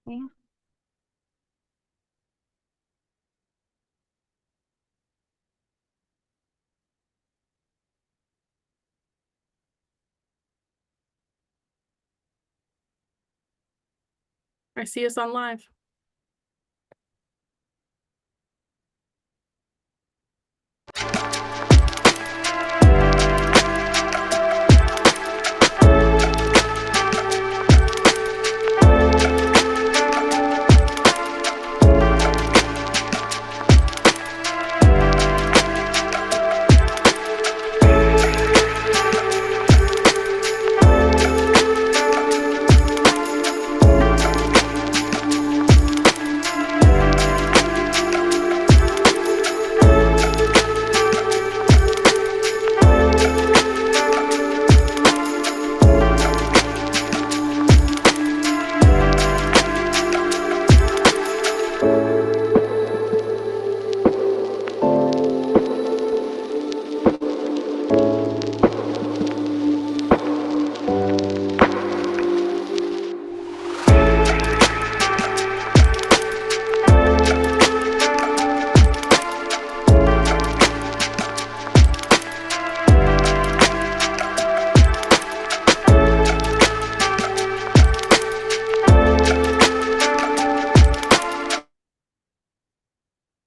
Yeah. I see us on live.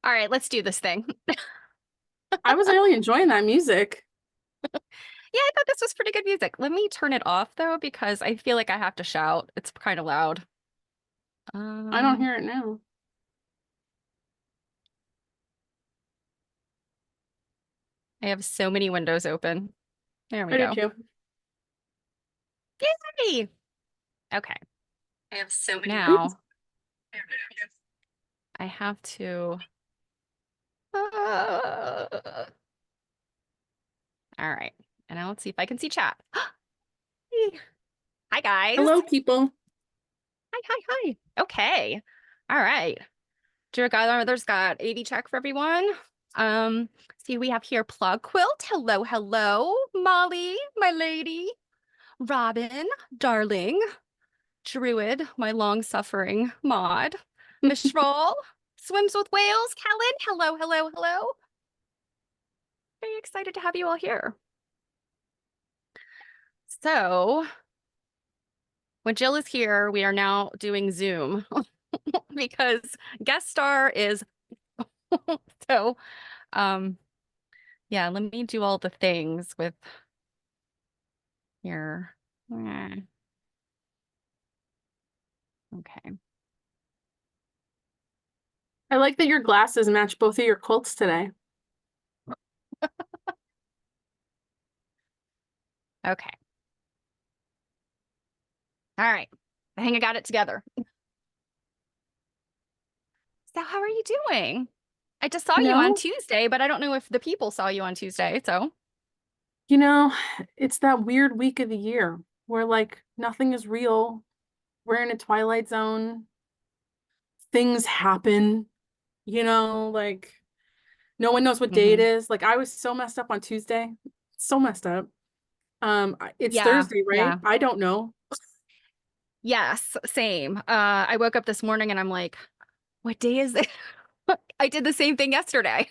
All right, let's do this thing. I was really enjoying that music. Yeah, I thought this was pretty good music. Let me turn it off though, because I feel like I have to shout. It's kind of loud. I don't Um, hear it now. I have so many windows open. There we I do go. too. Yay! Okay, I have so many now windows. I have to. Uh, all right, and now let's see if I can see chat. Hi guys. Hello, people. Hi, hi, hi. Okay. All right. Dear Godmother's got AV check for everyone. Um, see, we have here Plug Quilt. Hello, hello. Molly, my lady. Robin, darling. Druid, my long-suffering mod. Mistral, swims with whales. Helen, hello, hello, hello. Very excited to have you all here. So, when Jill is here, we are now doing Zoom because guest star is so yeah, let me do all the things with your okay. I like that your glasses match both of your quilts today. Okay. All right. I think I got it together. So how are you doing? I just saw You you on know, Tuesday, but I don't know if the people saw you on Tuesday, so you know, it's that weird week of the year where like nothing is real. We're in a twilight zone. Things happen, like no one knows what day it hmm is. Like I was so messed up on Tuesday. So messed up. It's yeah, Thursday, right? yeah. I don't know. Yes, same. I woke up this morning and I'm like, what day is it? I did the same thing yesterday.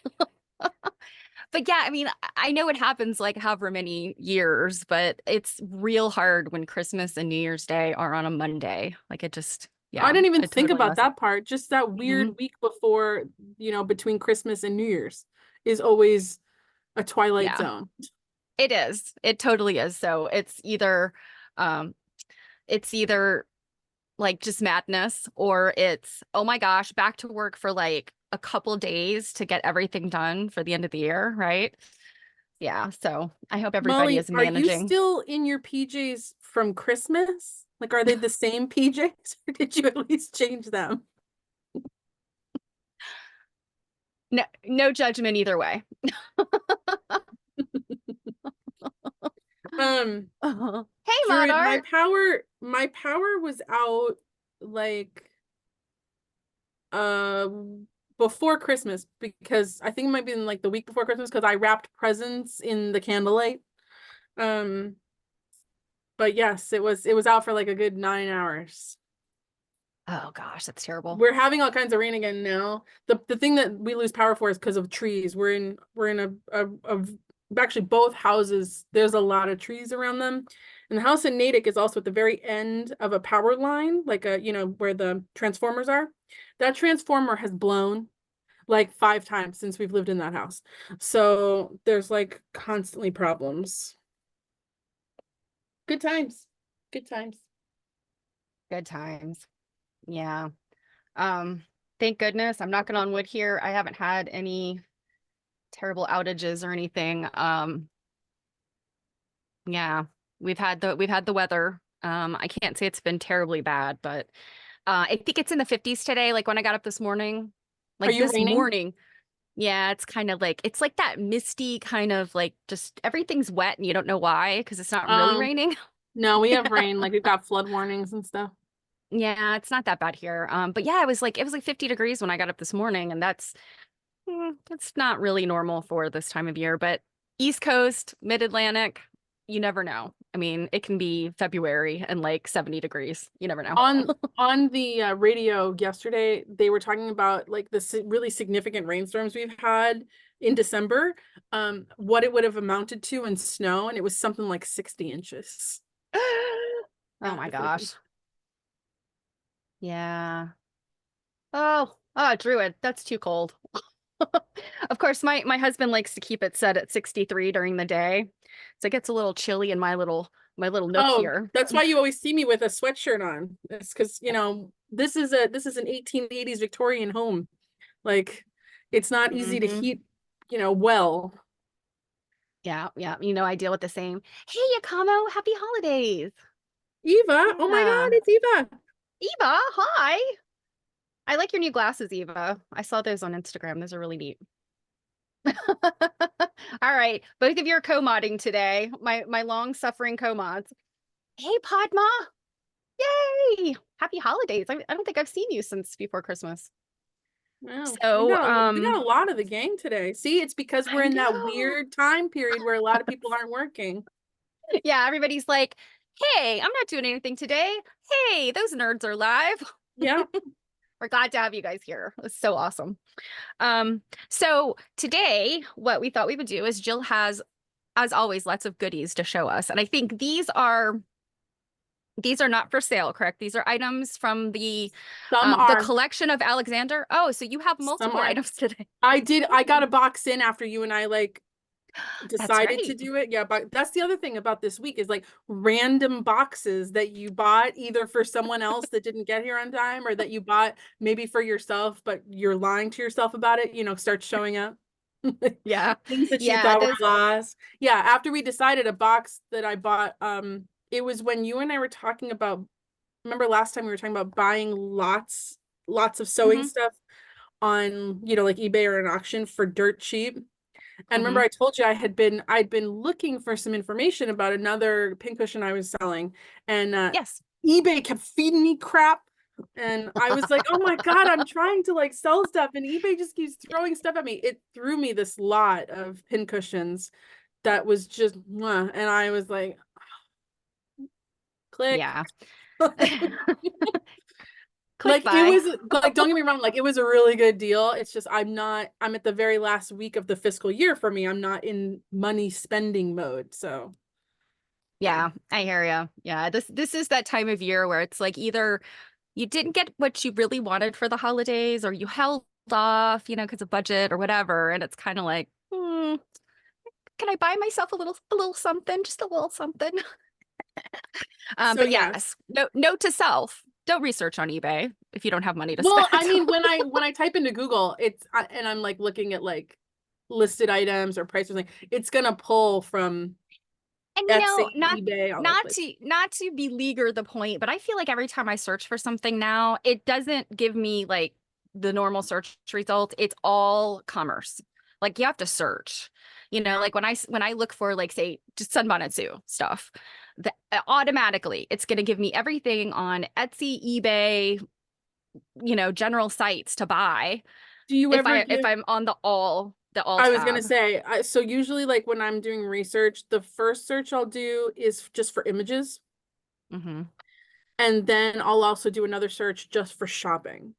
But yeah, I mean, I know it happens like however many years, but it's real hard when Christmas and New Year's Day are on a Monday. Like it just, I yeah, didn't even it think totally about messes. that part. Just that weird Mhm. week before, between Christmas and New Year's is always a twilight Yeah, zone. it is. It totally is. So um, it's either like just madness or it's, oh my gosh, back to work for like a couple days to get everything done for the end of the year, right? Yeah. So I hope everybody Molly, is are you managing. still in your PJs from Christmas? Like, are they the same PJs or did you at least change them? No, no judgment either way. Um, Hey, Druid, my Modart. my power was out like uh before Christmas because I think it might be in like the week before Christmas because I wrapped presents in the candlelight. Um, but yes, it was out for like a good 9 hours. Oh gosh, that's terrible. We're having all kinds of rain again now. The thing that we lose power for is because of trees. We're in a actually both houses, there's a lot of trees around them. And the house in Natick is also at the very end of a power line, like a, where the transformers are. That transformer has blown like 5 times since we've lived in that house. So there's like constantly problems. Good times. Good times. Good times. Yeah. Thank goodness, I'm knocking on wood here. I haven't had any terrible outages or anything. Yeah, we've had the weather. I can't say it's been terribly bad, but I think it's in the 50s today. Like when I got up this morning, Are like you this raining? morning, yeah, it's kind of like it's like that misty kind of like just everything's wet and you don't know why because it's not really Um, raining. no, we have rain. Like we've got flood warnings and stuff. Yeah, it's not that bad here. But yeah, it was like 50 degrees when I got up this morning, and that's not really normal for this time of year. But East Coast, Mid-Atlantic, you never know. I mean, it can be February and like 70 degrees. You never know. On the radio yesterday, they were talking about like the really significant rainstorms we've had in December, what it would have amounted to in snow, and it was something like 60 inches. Oh Yeah, my it's like gosh. Yeah. Oh, Druid, that's too cold. Of course, my husband likes to keep it set at 63 during the day. So it gets a little chilly in my little nook oh, here. that's why you always see me with a sweatshirt on. It's because, this is an 1880s Victorian home. Like it's not easy to Hmm. heat, well. Yeah, yeah. I deal with the same. Hey, Yakamo, happy holidays. Eva, oh my God, Yeah. it's Eva. Eva, hi. I like your new glasses, Eva. I saw those on Instagram. Those are really neat. All right. Both of you are co-modding today. My long-suffering co-mods. Hey, Padma. Yay! Happy holidays. I don't think I've seen you since before Christmas. Wow, we So, got a lot of the gang today. See, it's because we're I in that know. weird time period where a lot of people aren't working. Yeah, everybody's like, hey, I'm not doing anything today. Hey, those nerds are live. Yeah. We're glad to have you guys here. It's so awesome. So today, what we thought we would do is Jill has, as always, lots of goodies to show us. And I think these are not for sale, correct? These are items from the Some the are, collection of Alexander. Oh, so you have some multiple aren't. items today. I got a box in after you and I like That's decided to right. do it. Yeah, but that's the other thing about this week is like random boxes that you bought either for someone else that didn't get here on time or that you bought maybe for yourself, but you're lying to yourself about it, start showing up. Yeah. Things that you Yeah, thought were those lost. Yeah, after we decided a box that I bought, it was when you and I were talking about, remember last time we were talking about buying lots of sewing hmm stuff on, like eBay or an auction for dirt cheap. And remember hmm I told you I'd been looking for some information about another pincushion I was selling, and Yes. eBay kept feeding me crap. And I was like, oh my God, I'm trying to like sell stuff and eBay just keeps throwing stuff at me. It threw me this lot of pincushions that was just, mwah, and I was like, click. Yeah. Click Like it buy. was like, don't get me wrong, like it was a really good deal. It's just I'm at the very last week of the fiscal year for me. I'm not in money spending mode. So yeah. Yeah, I hear you. Yeah, this is that time of year where it's like either you didn't get what you really wanted for the holidays or you held off, because of budget or whatever, and it's kind of like, can I buy myself a little something, just a little something? So But yes. yes, note to self, don't research on eBay if you don't have money to Well, I spend. mean, when I type into Google, and I'm like looking at like listed items or prices, like it's gonna pull from And Etsy, not eBay, all those not places. to not to beleaguer the point, but I feel like every time I search for something now, it doesn't give me like the normal search result. It's all commerce. Like you have to search. Like when I look for like say just Sunbonnet Sue stuff, automatically it's going to give me everything on Etsy, eBay, general sites to buy Do you if ever I if give I'm on the all I was gonna tab. say, so usually like when I'm doing research, the first search I'll do is just for images. Hmm And then I'll also do another search just for shopping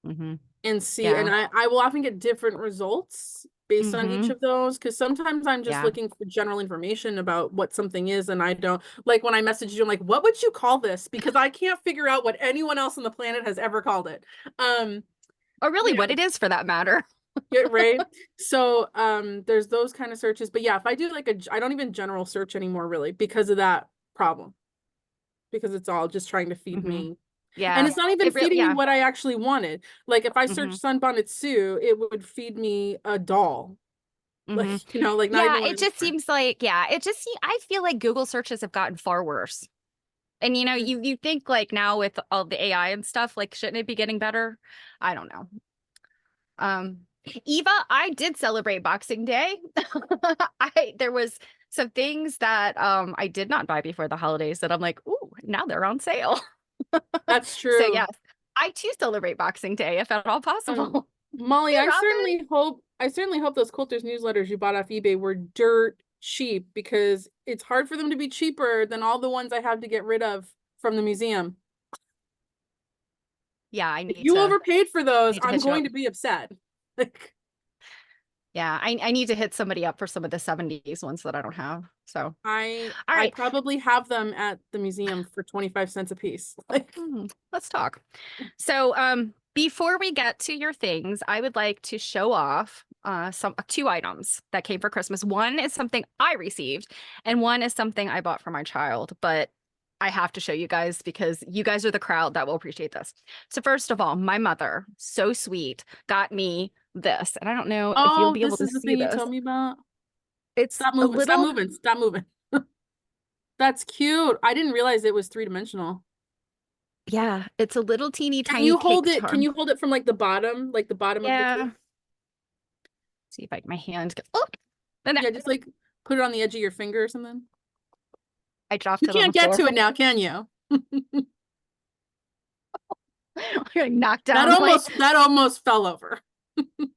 Mm-hmm. and see. And Yeah. I will often get different results based on each Mm-hmm. of those, because sometimes I'm just Yeah. looking for general information about what something is, and I don't like when I message you, I'm like, what would you call this? Because I can't figure out what anyone else on the planet has ever called it. Um, Or really you what know, it is for that matter. yeah, right. So there's those kind of searches. But yeah, if I do like I don't even general search anymore really because of that problem. Because it's all just trying to feed Mm-hmm. me. And Yeah. it's not even It really, feeding me yeah. what I actually wanted. Like if I search Mm-hmm. Sunbonnet Sue, it would feed me a doll. Like, Mm-hmm. like not Yeah, even what I it looked just for. seems like, yeah, I feel like Google searches have gotten far worse. And you think like now with all the AI and stuff, like shouldn't it be getting better? I don't know. Eva, I did celebrate Boxing Day. There was some things that I did not buy before the holidays that I'm like, ooh, now they're on sale. That's So true. yes, I too celebrate Boxing Day if at all Um, possible. Molly, Hey Robin. I certainly hope those Quilters newsletters you bought off eBay were dirt cheap because it's hard for them to be cheaper than all the ones I have to get rid of from the museum. Yeah, If you overpaid for those, need to I'm hit you going up. to be upset. Like, Yeah, I need to hit somebody up for some of the 70s ones that I don't have. So, all I right. probably have them at the museum for 25 cents a piece. Like, Let's talk. So, before we get to your things, I would like to show off some two items that came for Christmas. One is something I received, and one is something I bought for my child, but I have to show you guys because you guys are the crowd that will appreciate this. So, first of all, my mother, so sweet, got me this, and I don't know if you'll oh, be able this to is the see thing you this. told me about. It's Stop a moving, stop little, moving, stop moving. That's cute. I didn't realize it was three-dimensional. yeah, it's a little teeny Can tiny you cake hold it? Can charm. you hold it from like the bottom of the Yeah. cake? See if I my hand gets, oh, and Yeah, just like put it on the edge of your finger or something. I dropped You it on can't the get floor. to it now, can you? Like knocked down my, That almost fell over.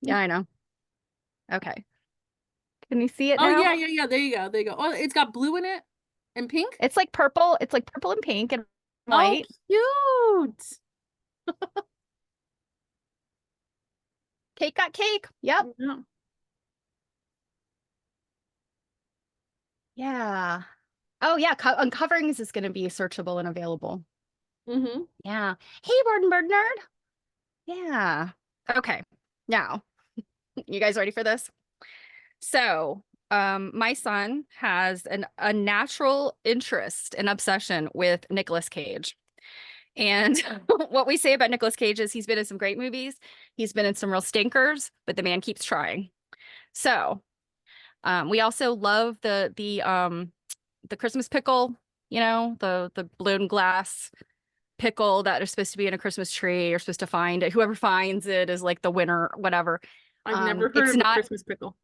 yeah, I know. Okay. Can you see it Oh now? yeah, yeah, yeah. There you go. There you go. Oh, it's got blue in it and pink. It's like purple. It's like purple and pink and Oh, white. cute. Cake got cake. Yep. Yeah. Yeah. Oh yeah. Uncoverings is going to be searchable and available. Mm-hmm. Yeah. Hey, Bird Nerd. Yeah. Okay. Now, you guys ready for this? So, my son has a natural interest and obsession with Nicolas Cage. And what we say about Nicolas Cage is he's been in some great movies. He's been in some real stinkers, but the man keeps trying. So, we also love the Christmas pickle, the balloon glass pickle that is supposed to be in a Christmas tree. You're supposed to find it. Whoever finds it is like the winner, whatever. I've never heard It's of a not, Christmas pickle.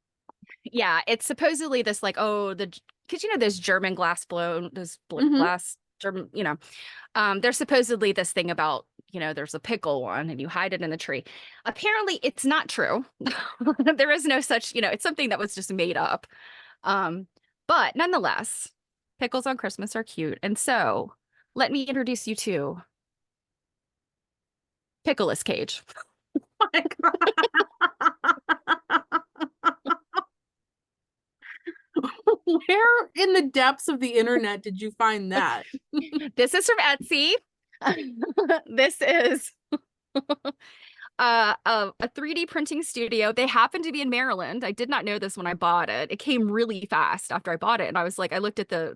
yeah, it's supposedly this like, oh, because there's German glass blown, there's Mm-hmm. glass German, there's supposedly this thing about, there's a pickle one and you hide it in the tree. Apparently, it's not true. There is no such, it's something that was just made up. Um, but nonetheless, pickles on Christmas are cute. And so let me introduce you to Pickleous Cage. Oh my God. Where in the depths of the internet did you find that? This is from Etsy. This is a 3D printing studio. They happen to be in Maryland. I did not know this when I bought it. It came really fast after I bought it, and I was like, I looked at the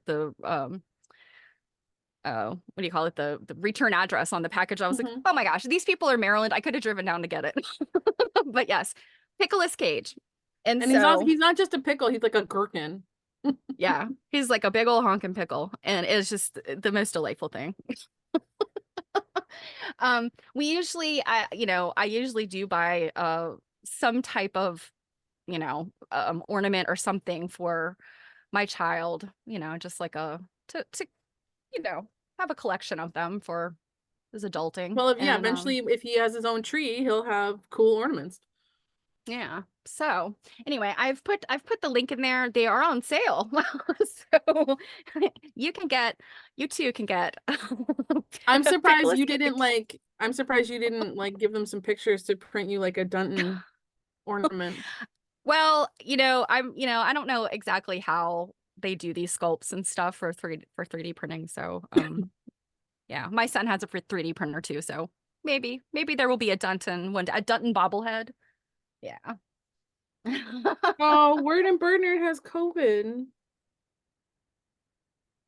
oh, what do you call it? The return address on the package. I was like, Mhm. oh my gosh, these people are Maryland. I could have driven down to get it. But yes, Pickleous Cage. And And so, he's not just a pickle, he's like a gherkin. yeah, he's like a big old honkin' pickle, and it's just the most delightful thing. We usually, I usually do buy some type of, ornament or something for my child, just like to you know, have a collection of them for his adulting. Well, if, yeah, And eventually if he has his own tree, he'll have cool ornaments. Yeah. So anyway, I've put the link in there. They are on sale. So you can get you too can get pick a list, get I'm surprised you didn't like give them some pictures to print you like a Dunton ornament. well, I don't know exactly how they do these sculpts and stuff for 3D printing. So yeah, my son has a 3D printer too, so maybe there will be a Dunton bobblehead. Yeah. Oh, Word and Bernard has COVID.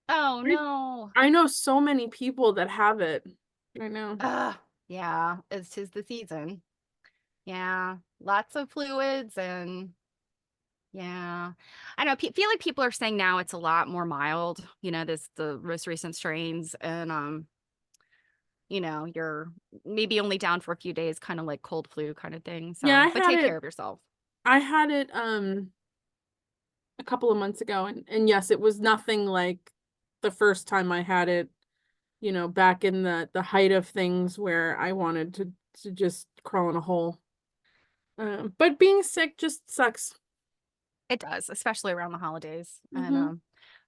Oh I no. I know so many people that have it right now. Yeah, it's 'tis the season. Yeah, lots of fluids and yeah. I know, feel like people are saying now it's a lot more mild, this the most recent strains and you're maybe only down for a few days, kind of like cold flu kind of thing. Yeah, So, but take care of yourself. I had it a couple of months ago, and yes, it was nothing like the first time I had it, back in the height of things where I wanted to just crawl in a hole. But being sick just sucks. It does, especially around the holidays. And Hmm.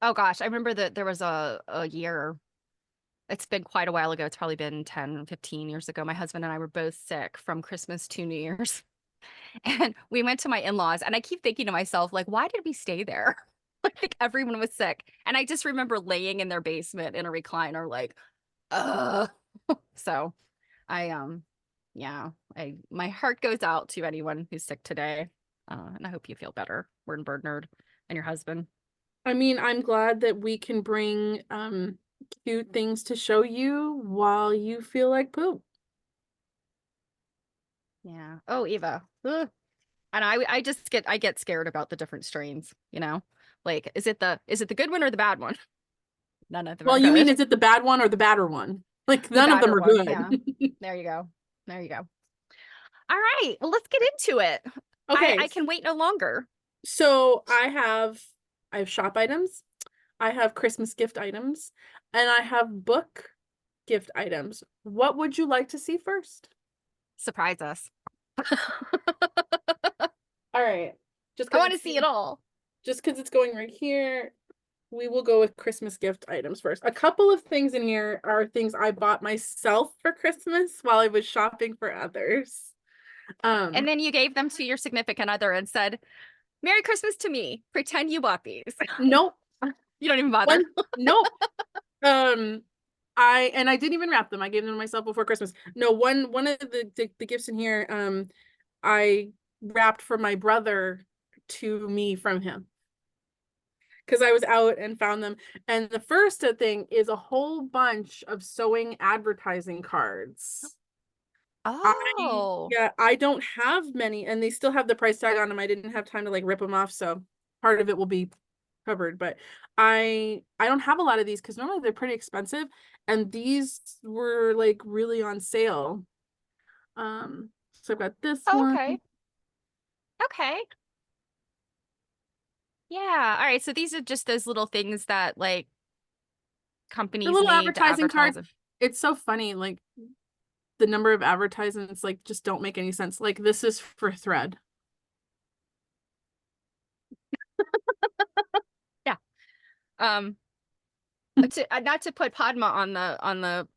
oh gosh, I remember that there was a year, it's been quite a while ago. It's probably been 10, 15 years ago. My husband and I were both sick from Christmas to New Year's. And we went to my in-laws, and I keep thinking to myself, like, why did we stay there? I think everyone was sick. And I just remember laying in their basement in a recliner, like, ugh. So I yeah, I my heart goes out to anyone who's sick today. And I hope you feel better, Word and Bird Nerd, and your husband. I mean, I'm glad that we can bring cute things to show you while you feel like poop. Yeah. Oh, Eva. Ugh. And I get scared about the different strains, Like, is it the good one or the bad one? None of them Well, are you mean good. is it the bad one or the badder one? Like The none of them badder are one. good. Yeah. There you go. There you go. All right. Well, let's get into it. I Okay, I can wait no longer. so I have shop items, I have Christmas gift items, and I have book gift items. What would you like to see first? Surprise us. All right. Just I because want to it's see it all. just because it's going right here, we will go with Christmas gift items first. A couple of things in here are things I bought myself for Christmas while I was shopping for others. And Um, then you gave them to your significant other and said, Merry Christmas to me. Pretend you bought these. nope. You don't even bother. One, nope. Um, I didn't even wrap them. I gave them to myself before Christmas. No, one of the gifts in here, I wrapped for my brother to me from him because I was out and found them. And the first thing is a whole bunch of sewing advertising cards. Oh, I don't have many, and they still have the price tag on them. I didn't have time to like rip them off, so part of it will be covered. But I don't have a lot of these because normally they're pretty expensive, and these were like really on sale. So I've got this one, okay. Okay. Yeah. All right. So these are just those little things that like the companies little made to advertising advertise cards. them. It's so funny, like the number of advertisements like just don't make any sense. Like this is for Thread. Yeah. Um, not to put Padma on the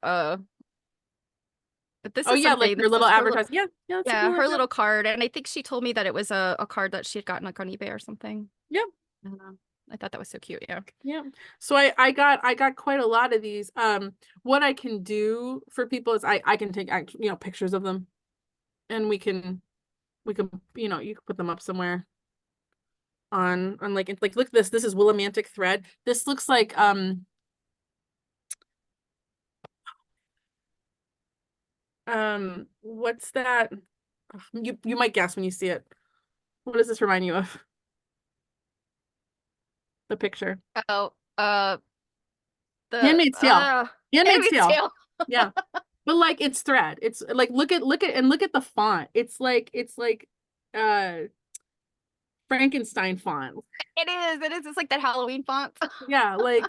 but this Oh is yeah, like something. your This little is her little advertising. Yeah, yeah, that's a yeah, cool her idea. little card. And I think she told me that it was a card that she had gotten like on eBay or something. Yeah. I don't know. I thought that was so cute. Yeah. Yeah. So I got quite a lot of these. What I can do for people is I can take pictures of them, and we can you can put them up somewhere on like look at this. This is Willimantic thread. This looks like what's that? You might guess when you see it. What does this remind you of? The picture. Oh, the Handmaid's Tale. Handmaid's Handmaid's Tale. Tale. Yeah. But like it's thread. It's like look at the font. It's like uh Frankenstein font. It is. It is. It's like that Halloween font. Yeah, like,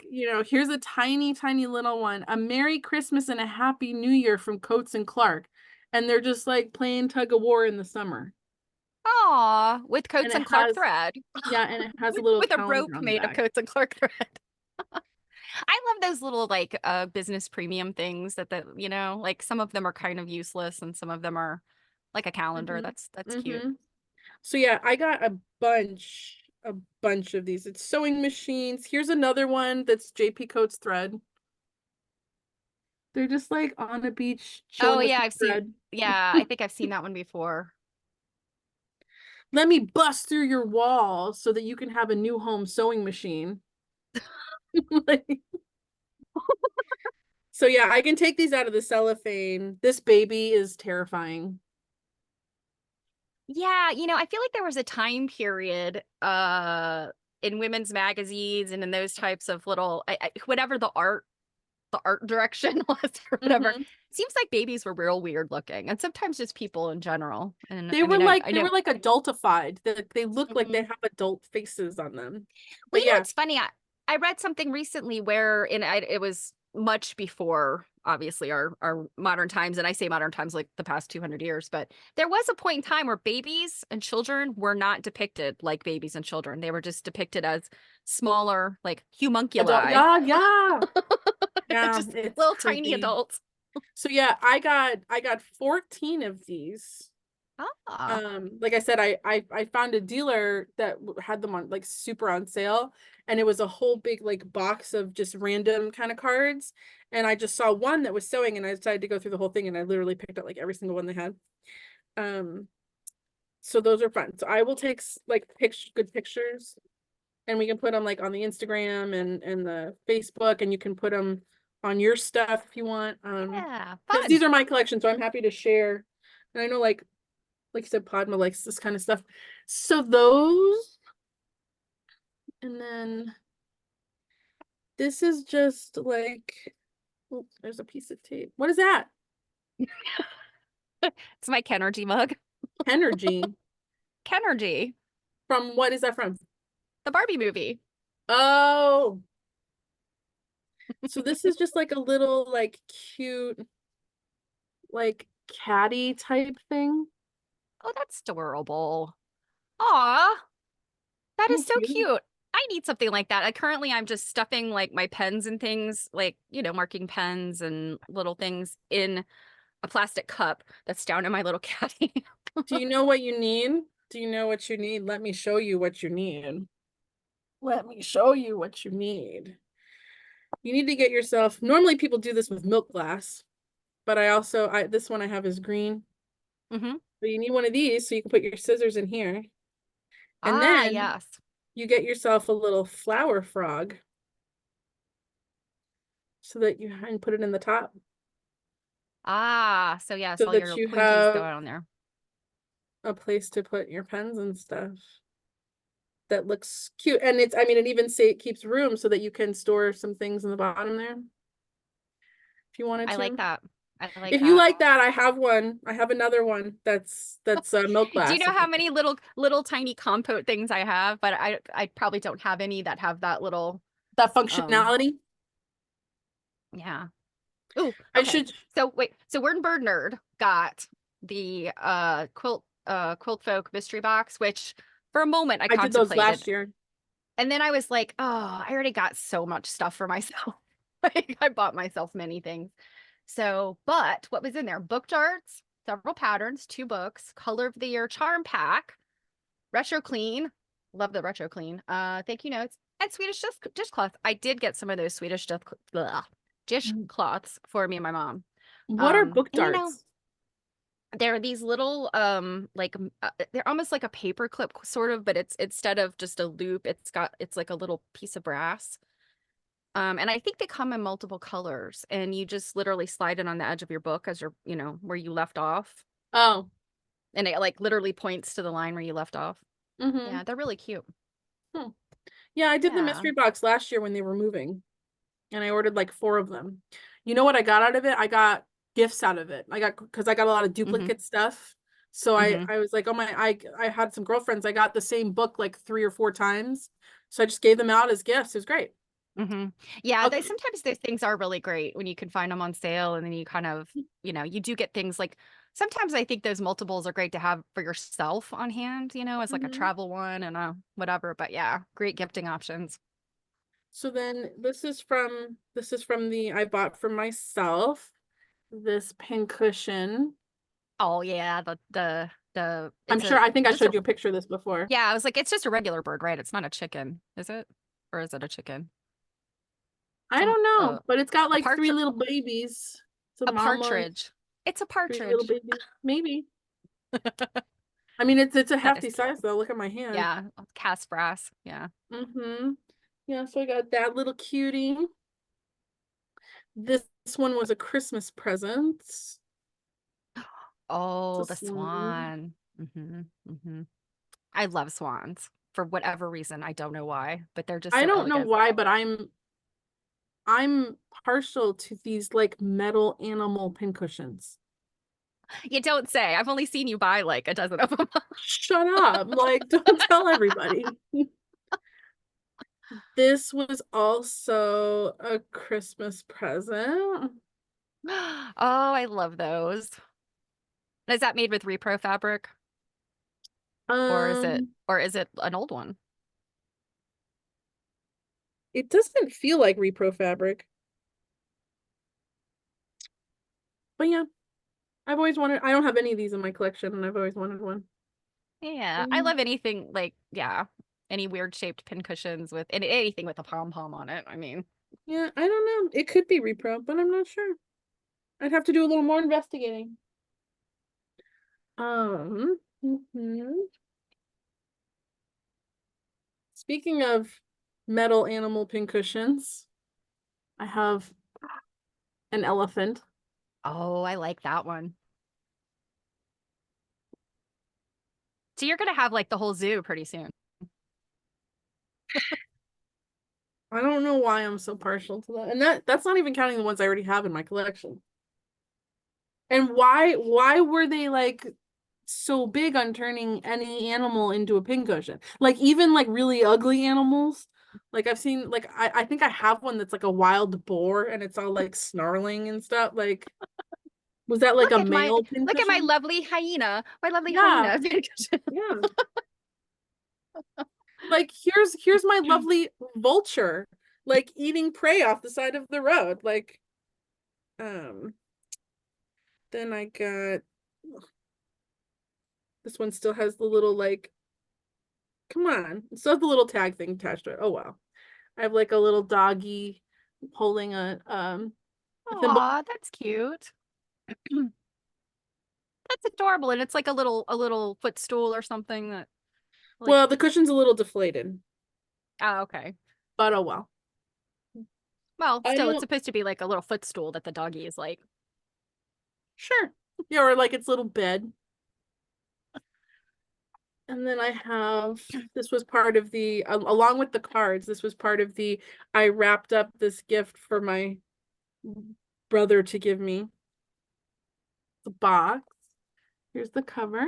here's a tiny, tiny little one. A Merry Christmas and a Happy New Year from Coates and Clark. And they're just like playing tug of war in the summer. Aw, with And coats it and Clark has, thread. yeah, and it has a little With a calendar rope on the made of back. coats and Clark thread. I love those little like business premium things that like some of them are kind of useless and some of them are like a calendar. Hmm. That's cute. Hmm. So yeah, I got a bunch of these. It's sewing machines. Here's another one that's JP Coats thread. They're just like on a beach Oh chilling with yeah, some I've seen thread. yeah, I think I've seen that one before. Let me bust through your wall so that you can have a new home sewing machine. Like, so yeah, I can take these out of the cellophane. This baby is terrifying. Yeah, I feel like there was a time period in women's magazines and in those types of little whatever the art direction was or whatever. Hmm. Seems like babies were real weird looking and sometimes just people in general. And They I were mean like I they know. were like adultified. They look like they Mhm. have adult faces on them. Well, But yeah. it's funny. I read something recently where it was much before obviously our modern times, and I say modern times like the past 200 years, but there was a point in time where babies and children were not depicted like babies and children. They were just depicted as smaller, like Adult, homunculi, yeah, yeah. Yeah, just it's little tiny creepy. adults. So yeah, I got 14 of these. Ah, Like I said, I found a dealer that had them on like super on sale, and it was a whole big like box of just random kind of cards. And I just saw one that was sewing, and I decided to go through the whole thing, and I literally picked up like every single one they had. Um, so those are fun. So I will take like good pictures, and we can put them like on the Instagram and the Facebook, and you can put them on your stuff if you want. yeah, Because fun. these are my collection, so I'm happy to share. And I know like you said, Padma likes this kind of stuff. So those, and then this is just like, oh, there's a piece of tape. What is that? It's my Kenergy mug. Energy. Kenergy, From what is that from? the Barbie movie. Oh, so this is just like a little like cute like caddy type thing. Oh, that's adorable. Aw. That is Thank so you. cute. I need something like that. Currently I'm just stuffing like my pens and things, like, marking pens and little things in a plastic cup that's down in my little caddy. Do you know what you need? Do you know what you need? Let me show you what you need. Let me show you what you need. You need to get yourself, normally people do this with milk glass, but I this one I have is green. Hmm. But you need one of these so you can put your scissors in here. And Ah, then yes. you get yourself a little flower frog so that you and put it in the top Ah, so yes, so all your that little you pointies go have on there. a place to put your pens and stuff. That looks cute. And it's, I mean, it even say it keeps room so that you can store some things in the bottom there if you wanted I like to. that. I like If you that. like that, I have one. I have another one that's milk Do you glass. know how many little tiny compote things I have? But I probably don't have any that have that little That um functionality. yeah. Ooh, I okay. should So wait, so Word and Bird Nerd got the quilt folk mystery box, which for a moment I I did those contemplated. last year. And then I was like, oh, I already got so much stuff for myself. Like I bought myself many things. So, but what was in there? Book charts, several patterns, two books, color of the year charm pack, retro clean. Love the retro clean. Thank you notes and Swedish dishcloth. I did get some of those Swedish dishcloths for me and my mom. What are book And darts? there are these little like they're almost like a paper clip sort of, but it's instead of just a loop, it's like a little piece of brass. And I think they come in multiple colors, and you just literally slide it on the edge of your book as where you left off, Oh, and it like literally points to the line where you left off. mm-hmm. Yeah, they're really cute. Hmm. Yeah, I did the Yeah. mystery box last year when they were moving, and I ordered like 4 of them. You know what I got out of it? I got gifts out of it. I got because I got a lot of Mm-hmm. duplicate stuff. So I Mm-hmm. I was like, oh my, I had some girlfriends. I got the same book like 3 or 4 times. So I just gave them out as gifts. It was great. Hmm. Yeah, they Okay. sometimes those things are really great when you can find them on sale and then you kind of, you do get things like sometimes I think those multiples are great to have for yourself on hand, as like a Hmm. travel one and a whatever. But yeah, great gifting options. So then this is from the I bought for myself this pincushion. Oh yeah, the I'm it's sure a I think I just a showed you a picture of this before. yeah, I was like, it's just a regular bird, right? It's not a chicken, is it? Or is it a chicken? I Some don't know, but it's got a like three partridge little babies. It's a a mama, partridge. It's a three little partridge. babies. Maybe. I mean it's a That is hefty cute. size though. Look at my hand. Yeah, cast brass. Yeah. Mm-hmm. Yeah, so I got that little cutie. This one was a Christmas present. It's Oh, a the swan. swan. I love swans for whatever reason. I don't know why, but they're just I so don't know elegant. why, but I'm partial to these like metal animal pincushions. You don't say. I've only seen you buy like a dozen of them. Shut up. Like, don't tell everybody. This was also a Christmas present. Oh, I love those. Is that made with repro fabric or is it Um, or is it an old one? it doesn't feel like repro fabric, but yeah, I've always wanted, I don't have any of these in my collection and I've always wanted one. Yeah, I Mm, love anything like yeah, any weird shaped pin cushions with and anything with a pom pom on it. I mean, yeah, I don't know. It could be repro, but I'm not sure. I'd have to do a little more investigating. Mhm. Speaking of metal animal pincushions, I have an elephant. oh, I like that one. So you're gonna have like the whole zoo pretty soon. I don't know why I'm so partial to that. And that's not even counting the ones I already have in my collection. And why were they like so big on turning any animal into a pincushion? Like even like really ugly animals. Like I've seen like I think I have one that's like a wild boar and it's all like snarling and stuff. Like was that like Look a at my male look at my pincushion? lovely hyena. My lovely Yeah, hyena pin cushion. yeah. Like here's my lovely vulture like eating prey off the side of the road. Like um then I got this one still has the little like come on. It still has the little tag thing attached to it. Oh wow. I have like a little doggy holding a thimble. Aw, that's cute. That's adorable. And it's like a little footstool or something that like Well, the cushion's a little deflated, oh, okay. but oh well. Well, I still it's don't supposed to be like a little footstool that the doggy is like. sure. Yeah, or like its little bed. And then I have this was part of the along with the cards, this was part of the I wrapped up this gift for my brother to give me. The box. Here's the cover.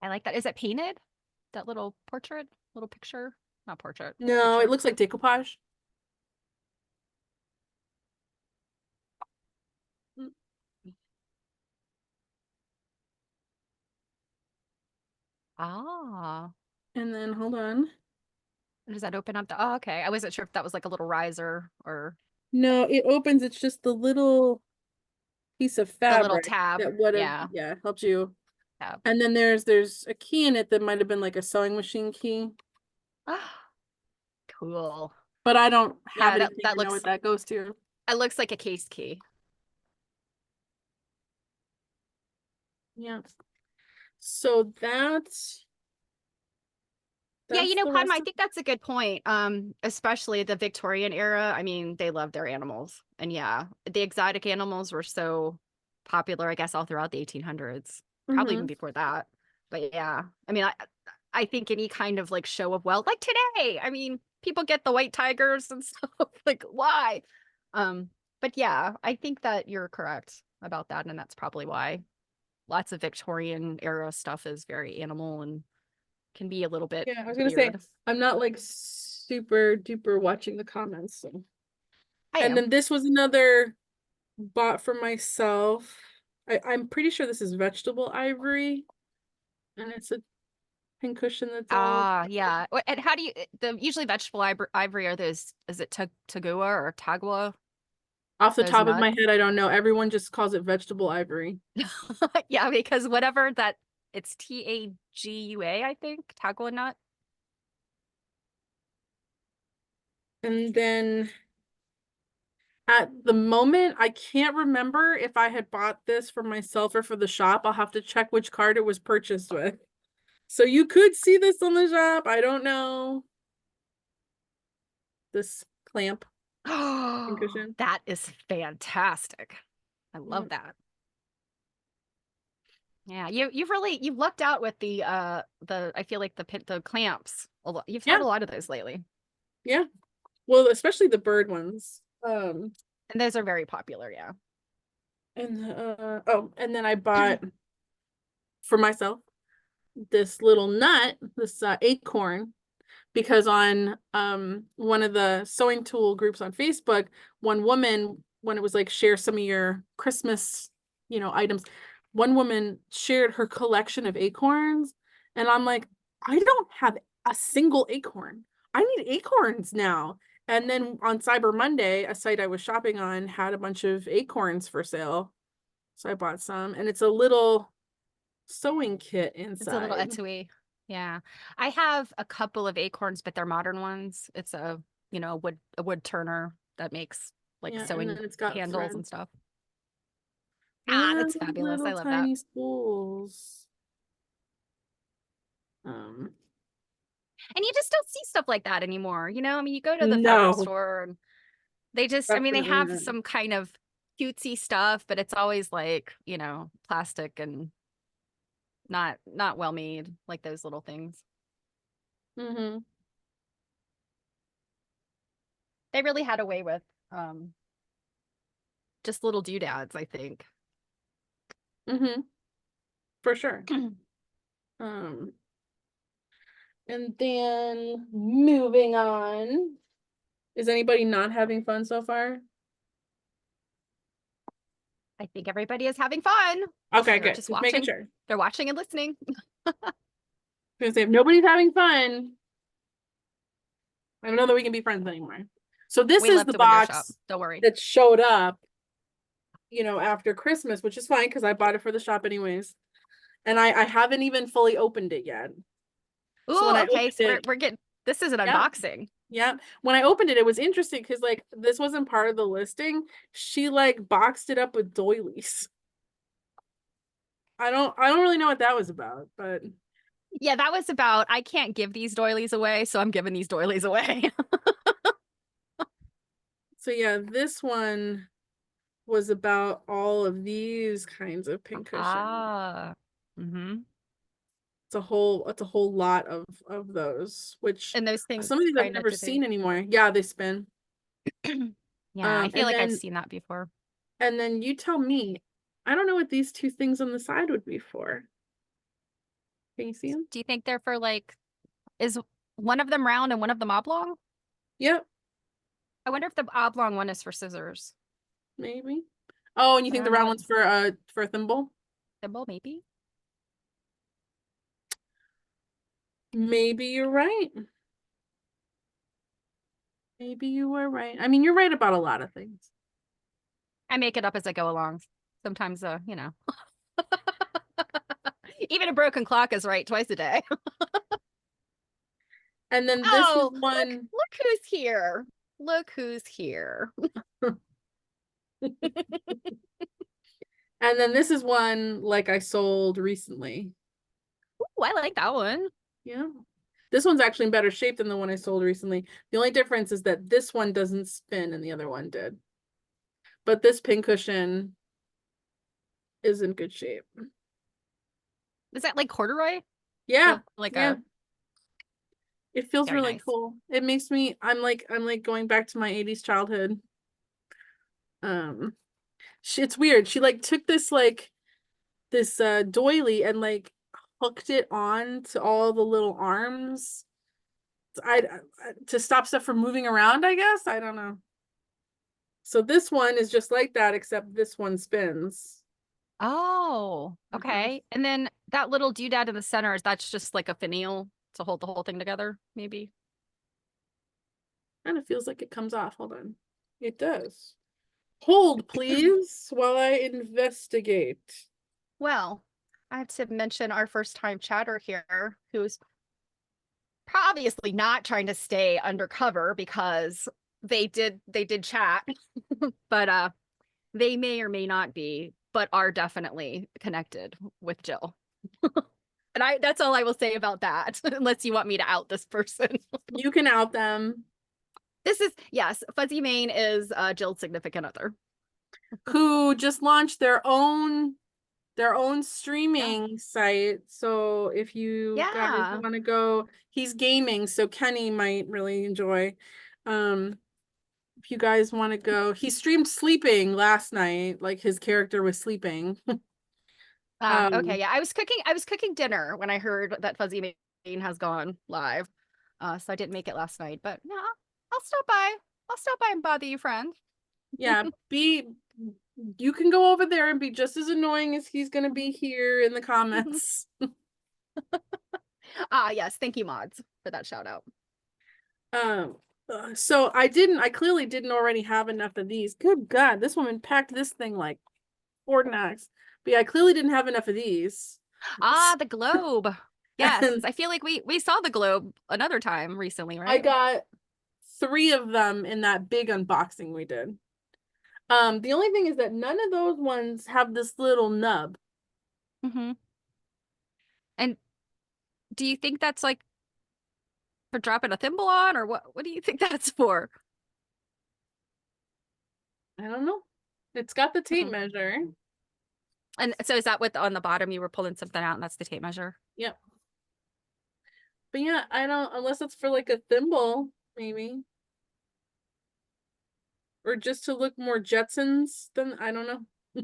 I like that. Is it painted? That little portrait, little picture? Not portrait, No, it picture. looks like decoupage. Ah. And then hold on. Does that open up oh, okay. I wasn't sure if that was like a little riser or No, it opens. It's just the little piece of the little fabric tab. that would have, Yeah. yeah, helped you. Tab. And then there's a key in it that might have been like a sewing machine key, Ah, cool. but I don't have Yeah, that anything that to know what looks that goes to. it looks like a case key. Yeah. So Yeah, that's the Padma, rest I of think that's a good point. Especially the Victorian era. I mean, they love their animals. And yeah, the exotic animals were so popular, I guess, all throughout the 1800s, probably even hmm before that. But yeah, I mean, I think any kind of like show of wealth, like today, I mean, people get the white tigers and stuff. Like, why? Um, but yeah, I think that you're correct about that, and that's probably why lots of Victorian era stuff is very animal and can be a little bit Yeah, I was gonna say weird. I'm not like super duper watching the comments. So. I And am. then this was another bought for myself. I'm pretty sure this is vegetable ivory, and it's a pincushion that's all Ah, yeah. And how do you the usually vegetable ivory are those, is it tagua or tagua? off the Those top of my nuts? head. I don't know. Everyone just calls it vegetable ivory. Yeah, because whatever that, it's Tagua, I think, tagua nut. And then at the moment, I can't remember if I had bought this for myself or for the shop. I'll have to check which card it was purchased with. So you could see this on the shop. I don't know. This clamp Oh, pincushion. that is fantastic. I Yeah. love that. Yeah, you've lucked out with the I feel like the clamps. You've had Yeah. a lot of those lately. Yeah. Well, especially the bird ones. And those are very popular, yeah. And then I bought for myself this little nut, this acorn, because on one of the sewing tool groups on Facebook, one woman, when it was like share some of your Christmas, items, one woman shared her collection of acorns, and I'm like, I don't have a single acorn. I need acorns now. And then on Cyber Monday, a site I was shopping on had a bunch of acorns for sale. So I bought some, and it's a little sewing kit It's a little inside. etui. Yeah. I have a couple of acorns, but they're modern ones. It's a wood turner that makes like Yeah, and sewing then it's got handles thread. and stuff. Ah, Yeah, that's fabulous. I little love that. tiny spools. Um, And you just don't see stuff like that anymore. I mean, you go to the fabric no, store and they just, I mean, they definitely have not. some kind of cutesy stuff, but it's always like, plastic and not well made, like those little things. Mm-hmm. They really had away with um just little doodads, I think. Mm-hmm. For sure. Um, and then moving on. Is anybody not having fun so far? I think everybody is having fun. Okay, They're good. just Just making watching. sure. They're watching and listening. Because if nobody's having fun, I don't know that we can be friends anymore. So this We is left the the window shop. box Don't worry. that showed up, after Christmas, which is fine because I bought it for the shop anyways. And I haven't even fully opened it yet. So when Ooh, I okay. opened So we're it, we're getting this is an yeah, unboxing. yeah. When I opened it, it was interesting because like this wasn't part of the listing. She like boxed it up with doilies. I don't really know what that was about, but Yeah, that was about I can't give these doilies away, so I'm giving these doilies away. so yeah, this one was about all of these kinds of pincushion. Ah. Mm-hmm. It's a whole lot of those, which And those things some of these I've kind of never do they? seen anymore. Yeah, they spin. Yeah, I feel And like I've then seen that before. you tell me, I don't know what these two things on the side would be for. Can you see them? Do you think they're for like, is one of them round and one of them oblong? Yep, I wonder if the oblong one is for scissors. maybe. Oh, and you But I think the don't know round what one's for a thimble? thimble, maybe. Maybe you're right. Maybe you were right. I mean, you're right about a lot of things. I make it up as I go along. Sometimes, even a broken clock is right twice a day. And then this is Oh, one. look who's here. Look who's here. And then this is one like I sold recently. Ooh, I like that one. Yeah. This one's actually in better shape than the one I sold recently. The only difference is that this one doesn't spin and the other one did. But this pincushion is in good shape. Is that like corduroy Yeah. with like Yeah. a It feels very really nice? cool. It makes me I'm like going back to my 80s childhood. Um it's weird. She like took this doily and like hooked it on to all the little arms to stop stuff from moving around, I guess. I don't know. So this one is just like that, except this one spins. Oh, Mhm. okay. And then that little doodad in the center, is that's just like a finial to hold the whole thing together, maybe? Kind of feels like it comes off. Hold on. It does. Hold, please, while I investigate. Well, I have to mention our first time chatter here, who's obviously not trying to stay undercover because they did chat, but they may or may not be, but are definitely connected with Jill. And I that's all I will say about that, unless you want me to out this person. You can out them. This is yes, Fuzzy Mane is Jill's significant other. Who just launched their own Yeah. streaming site. So if you guys Yeah. want to go, he's gaming, so Kenny might really enjoy. Um, if you guys want to go, he streamed sleeping last night, like his character was sleeping. Okay, Um, yeah. I was cooking dinner when I heard that Fuzzy Mane has gone live. So I didn't make it last night, but yeah, I'll stop by. I'll stop by and bother you, friend. yeah, you can go over there and be just as annoying as he's gonna be here in the comments. Yes, thank you, mods, for that shout out. Um, so I clearly didn't already have enough of these. Good God, this woman packed this thing like Fort Knox. But yeah, I clearly didn't have enough of these. The globe. Yes, And I feel like we saw the globe another time recently, I right? got 3 of them in that big unboxing we did. The only thing is that none of those ones have this little nub. Mm-hmm. And do you think that's like for dropping a thimble on, or what do you think that's for? I don't know. It's got the tape Hmm. measure. And so is that what on the bottom you were pulling something out and that's the tape measure? Yep. But yeah, I don't, unless it's for like a thimble, maybe. Or just to look more Jetsons, then I don't know.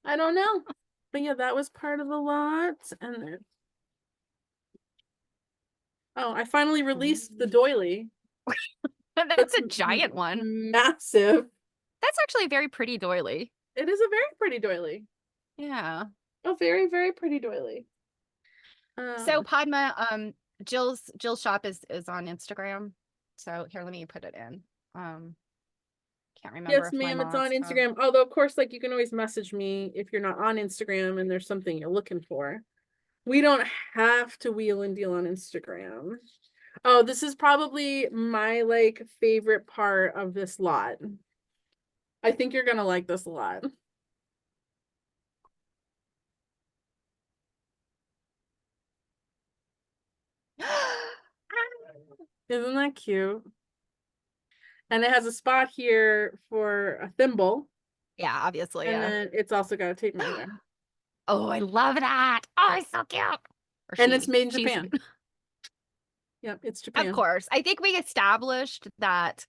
I don't know. But yeah, that was part of the lot. And then, oh, I finally released the doily. That's That's a giant one. massive. That's actually a very pretty doily. It is a very pretty doily. Yeah. A very, very pretty doily. So Um, Padma, Jill's shop is on Instagram. So here, let me put it in. Um, can't remember yes, if my ma'am, it's on mods have. Instagram. Although, of course, like you can always message me if you're not on Instagram and there's something you're looking for. We don't have to wheel and deal on Instagram. Oh, this is probably my like favorite part of this lot. I think you're gonna like this a lot. Isn't that cute? And it has a spot here for a thimble, Yeah, obviously, and yeah. then it's also got a tape measure. Oh, I love that. Oh, it's so cute. Or And it's she. made in She's Japan. Yep, it's of Japan. course. I think we established that,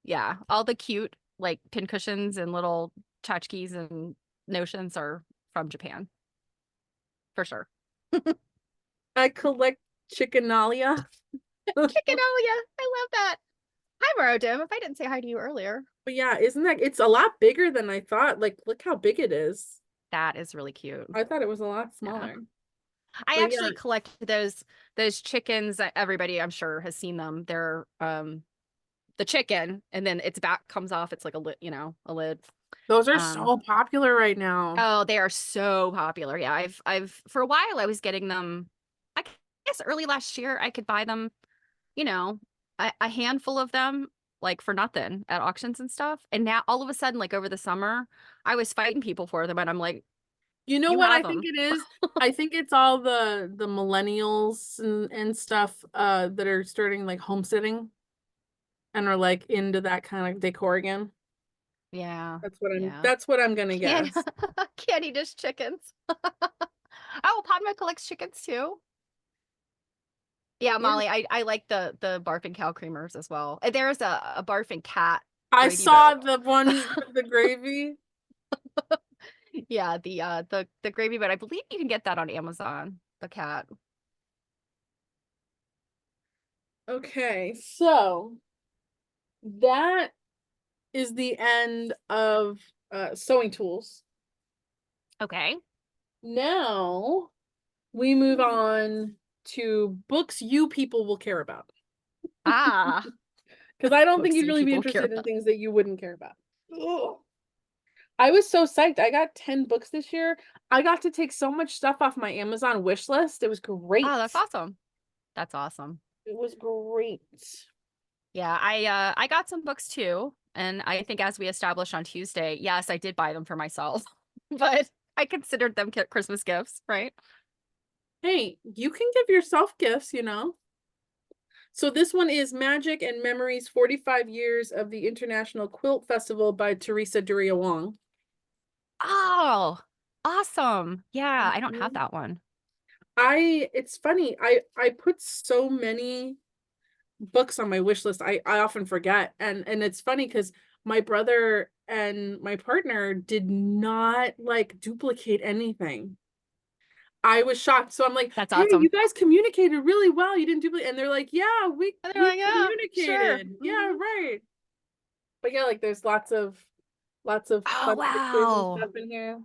yeah, all the cute like pincushions and little tchotchkes and notions are from Japan for sure. I collect chickenalia. But Chickenolia. I love that. Hi, Morodim. If I didn't say hi to you earlier. yeah, isn't that it's a lot bigger than I thought. Like, look how big it is. That is really cute. I thought it was a lot Yeah. smaller. I But yeah, actually collect those chickens. Everybody I'm sure has seen them. They're the chicken and then its back comes off. It's like a lid, a lid. those are Um so popular right now. oh, they are so popular. Yeah, I've for a while I was getting them. I guess early last year I could buy them, you know, a handful of them like for nothing at auctions and stuff. And now all of a sudden, like over the summer, I was fighting people for them and I'm like, You know you what have I think them. it is? I think it's all the millennials and stuff that are starting like homesteading and are like into that kind of decor again. Yeah. Yeah. That's what I'm gonna Can't guess. can't eat just chickens. Oh, Padma collects chickens too. Yeah, Yeah. Molly, I like the barf and cow creamers as well. And there's a barf and cat I gravy, saw but the one with the gravy. yeah, the gravy, but I believe you can get that on Amazon. The cat. Okay, so that is the end of sewing tools. Okay. Now we move on to books you people will care about. Ah, Because I don't think books you'd you really be people care interested in about. things that you wouldn't care about. Ugh. I was so psyched. I got 10 books this year. I got to take so much stuff off my Amazon wish list. It was Oh, great. that's awesome. That's awesome. It was great. Yeah, I got some books too, and I think as we established on Tuesday, yes, I did buy them for myself, but I considered them Christmas gifts, right? Hey, you can give yourself gifts, you know? So this one is Magic and Memories 45 Years of the International Quilt Festival by Teresa Duria Wong. Oh, awesome. Yeah, I don't have Mhm. that one. It's funny. I put so many books on my wish list. I often forget. And it's funny because my brother and my partner did not like duplicate anything. I was shocked. So I'm like, That's "Hey, you awesome. guys communicated really well. You didn't duplicate." And they're like, "Yeah, we And they're we like, yeah, sure. communicated. Yeah, Hmm. right." But yeah, like there's lots of Oh, fun pictures and wow. stuff in here.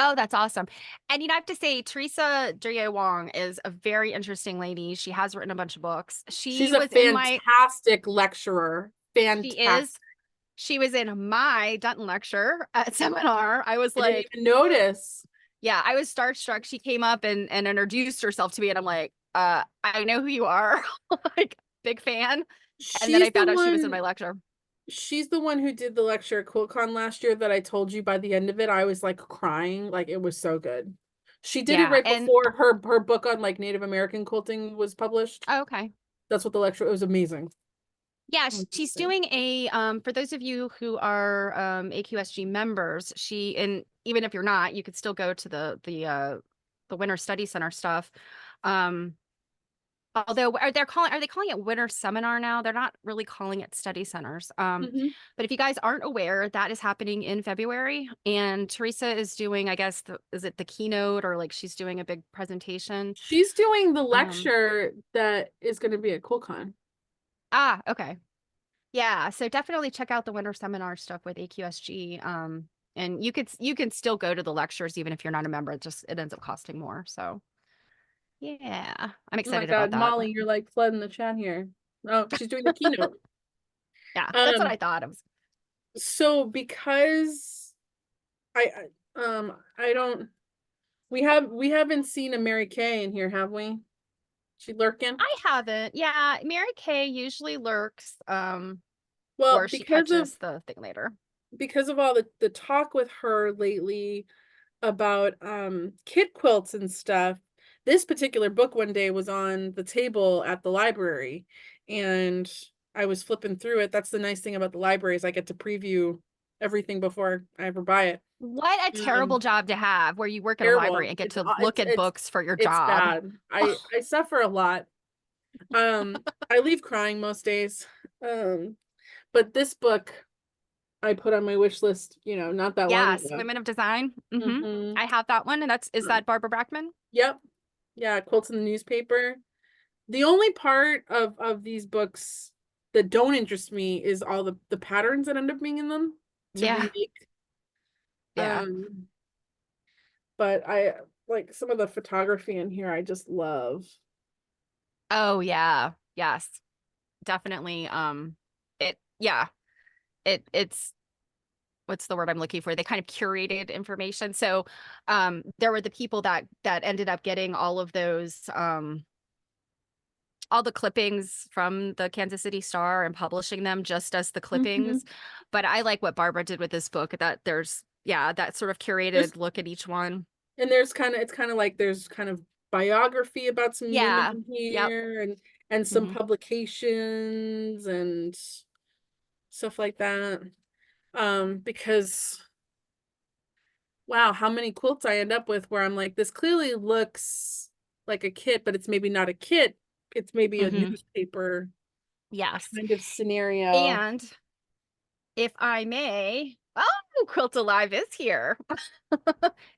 Oh, that's awesome. And I have to say, Teresa Dreya Wong is a very interesting lady. She has written a bunch of books. She's a fantastic lecturer. She is, Fantastic. she was in my Denton lecture at seminar. I was I didn't like, even notice. yeah, I was starstruck. She came up and introduced herself to me, and I'm like, I know who you are, like big fan. And then I She's the found out she was in one my lecture. she's the one who did the lecture at QuiltCon last year that I told you by the end of it, I was like crying. Like it was so good. She did it Yeah, right and before her book on like Native American quilting was published. oh, okay. That's what the lecture, it was amazing. Yeah, she's Amazing. doing a for those of you who are AQSG members, she and even if you're not, you could still go to the Winter Study Center stuff. Um Although are they calling it winter seminar now? They're not really calling it study centers. Mhm. But if you guys aren't aware, that is happening in February, and Teresa is doing, I guess, is it the keynote or like she's doing a big presentation? She's doing the Um, lecture that is going to be at QuiltCon. okay. Yeah, so definitely check out the winter seminar stuff with AQSG. And you can still go to the lectures even if you're not a member. It ends up costing more. So yeah, I'm Oh my excited about God, that. Molly, you're like flooding the chat here. Oh, she's doing the keynote. Yeah, that's what I Um, thought. It was so because I don't we haven't seen a Mary Kay in here, have we? She lurking? I haven't. Yeah, Mary Kay usually lurks, Well, or she catches the thing later. because of all the talk with her lately about kit quilts and stuff, this particular book one day was on the table at the library and I was flipping through it. That's the nice thing about the library is I get to preview everything before I ever buy it. What a terrible Um, job to have where you work at a library Terrible. and get to look at books for your It's job. bad. I suffer a lot. I leave crying most days. Um, but this book I put on my wish list, not that long Yes, ago. Women of Design. Hmm. I have that one, and is that Barbara Brackman? Yep. Yeah, quotes in the newspaper. The only part of these books that don't interest me is all the patterns that end up being in them to Yeah, remake. yeah. Um, but I like some of the photography in here I just love. Oh yeah. Yes. Definitely. Yeah. It's what's the word I'm looking for? They kind of curated information. So there were the people that ended up getting all the clippings from the Kansas City Star and publishing them just as the Hmm. clippings. But I like what Barbara did with this book, that there's yeah, that sort of There's curated look at each one. and it's kind of like there's kind of biography about some women Yeah. in Yep. here and some Hmm. publications and stuff like that. Because wow, how many quilts I end up with where I'm like, this clearly looks like a kit, but it's maybe not a kit. It's maybe a Hmm. newspaper Yes. kind of scenario. And if I may, oh, Quilt Alive is here.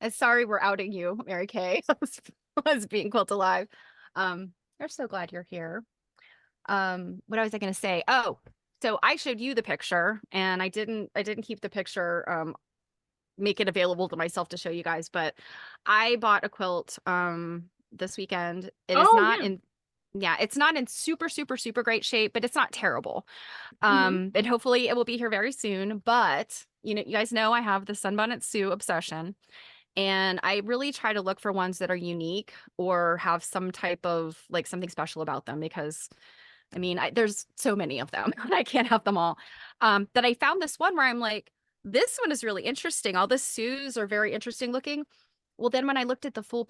And sorry we're outing you, Mary Kay, as being Quilt Alive. We're so glad you're here. What was I going to say? Oh, so I showed you the picture and I didn't keep the picture, make it available to myself to show you guys, but I bought a quilt this weekend. It is Oh not yeah. in Yeah, it's not in super super super great shape, but it's not terrible. Hmm. And hopefully it will be here very soon, but you guys know I have the Sunbonnet Sue obsession, and I really try to look for ones that are unique or have some type of like something special about them because I mean, there's so many of them, and I can't have them all. That I found this one where I'm like, this one is really interesting. All the Sues are very interesting looking. Well, then when I looked at the full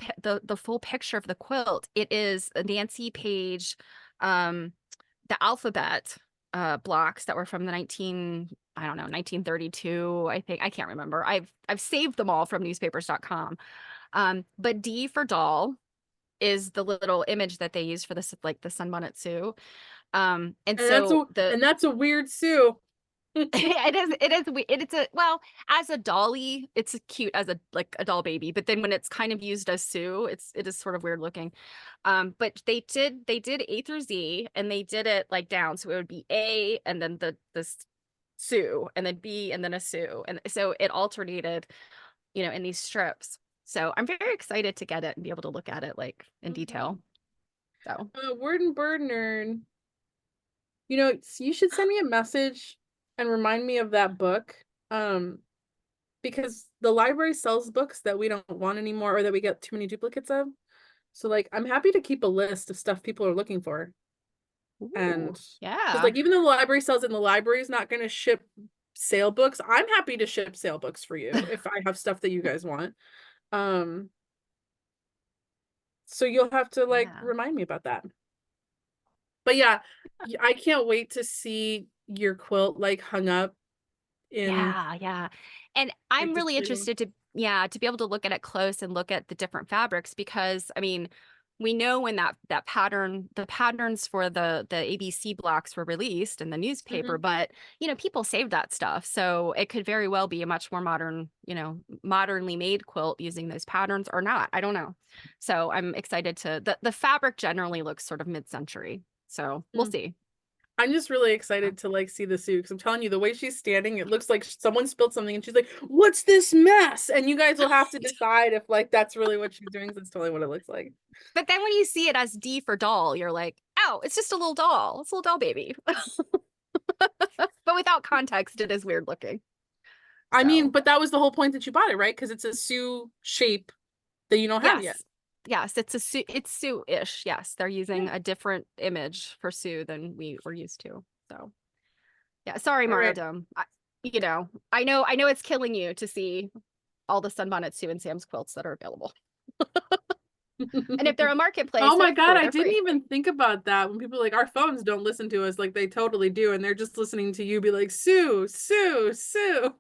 picture of the quilt, it is a Nancy Page, um, the alphabet blocks that were from the 1932, I think. I can't remember. I've saved them all from newspapers.com. But D for doll is the little image that they use for this, like the Sunbonnet Sue. And so the and that's a weird Sue. it's a well, as a dolly, it's cute as a like a doll baby, but then when it's kind of used as Sue, it is sort of weird looking. But they did A through Z and they did it like down. So it would be A and then the Sue and then B and then a Sue. And so it alternated, in these strips. So I'm very excited to get it and be able to look at it like in Hmm. detail. So Word and Bird Nerd. You should send me a message and remind me of that book. Um, because the library sells books that we don't want anymore or that we get too many duplicates of. So like I'm happy to keep a list of stuff people are looking for. ooh, And because yeah. like even though the library sells it and the library is not going to ship sale books, I'm happy to ship sale books for you if I have stuff that you guys want. Um, so you'll have to like Yeah. remind me about that. But yeah, I can't wait to see your quilt like hung up in Yeah, yeah. And like I'm really display room. interested to be able to look at it close and look at the different fabrics because I mean, we know when that the patterns for the ABC blocks were released in the newspaper, Hmm. but people saved that stuff. So it could very well be a much more modern, modernly made quilt using those patterns or not. I don't know. So I'm excited the fabric generally looks sort of mid-century. So we'll see. I'm just really excited to like see the suit because I'm telling you, the way she's standing, it looks like someone spilled something and she's like, "What's this mess?" And you guys will have to decide if like that's really what she's doing. 'Cause that's totally what it looks like. But then when you see it as D for doll, you're like, oh, it's just a little doll. It's a little doll baby. But without context, it is weird looking. I mean, So, but that was the whole point that you bought it, right? Because it's a Sue shape that you don't have yet. yes. Yes, it's Sue-ish. Yes, they're Yeah. using a different image for Sue than we were used to. So, yeah, sorry, All right. Maradome. I know it's killing you to see all the Sunbonnet Sue and Sam's quilts that are available. And if they're a marketplace, Oh my God, I they're didn't free. even think about that. When people are like our phones don't listen to us like they totally do, and they're just listening to you be like, Sue, Sue, Sue.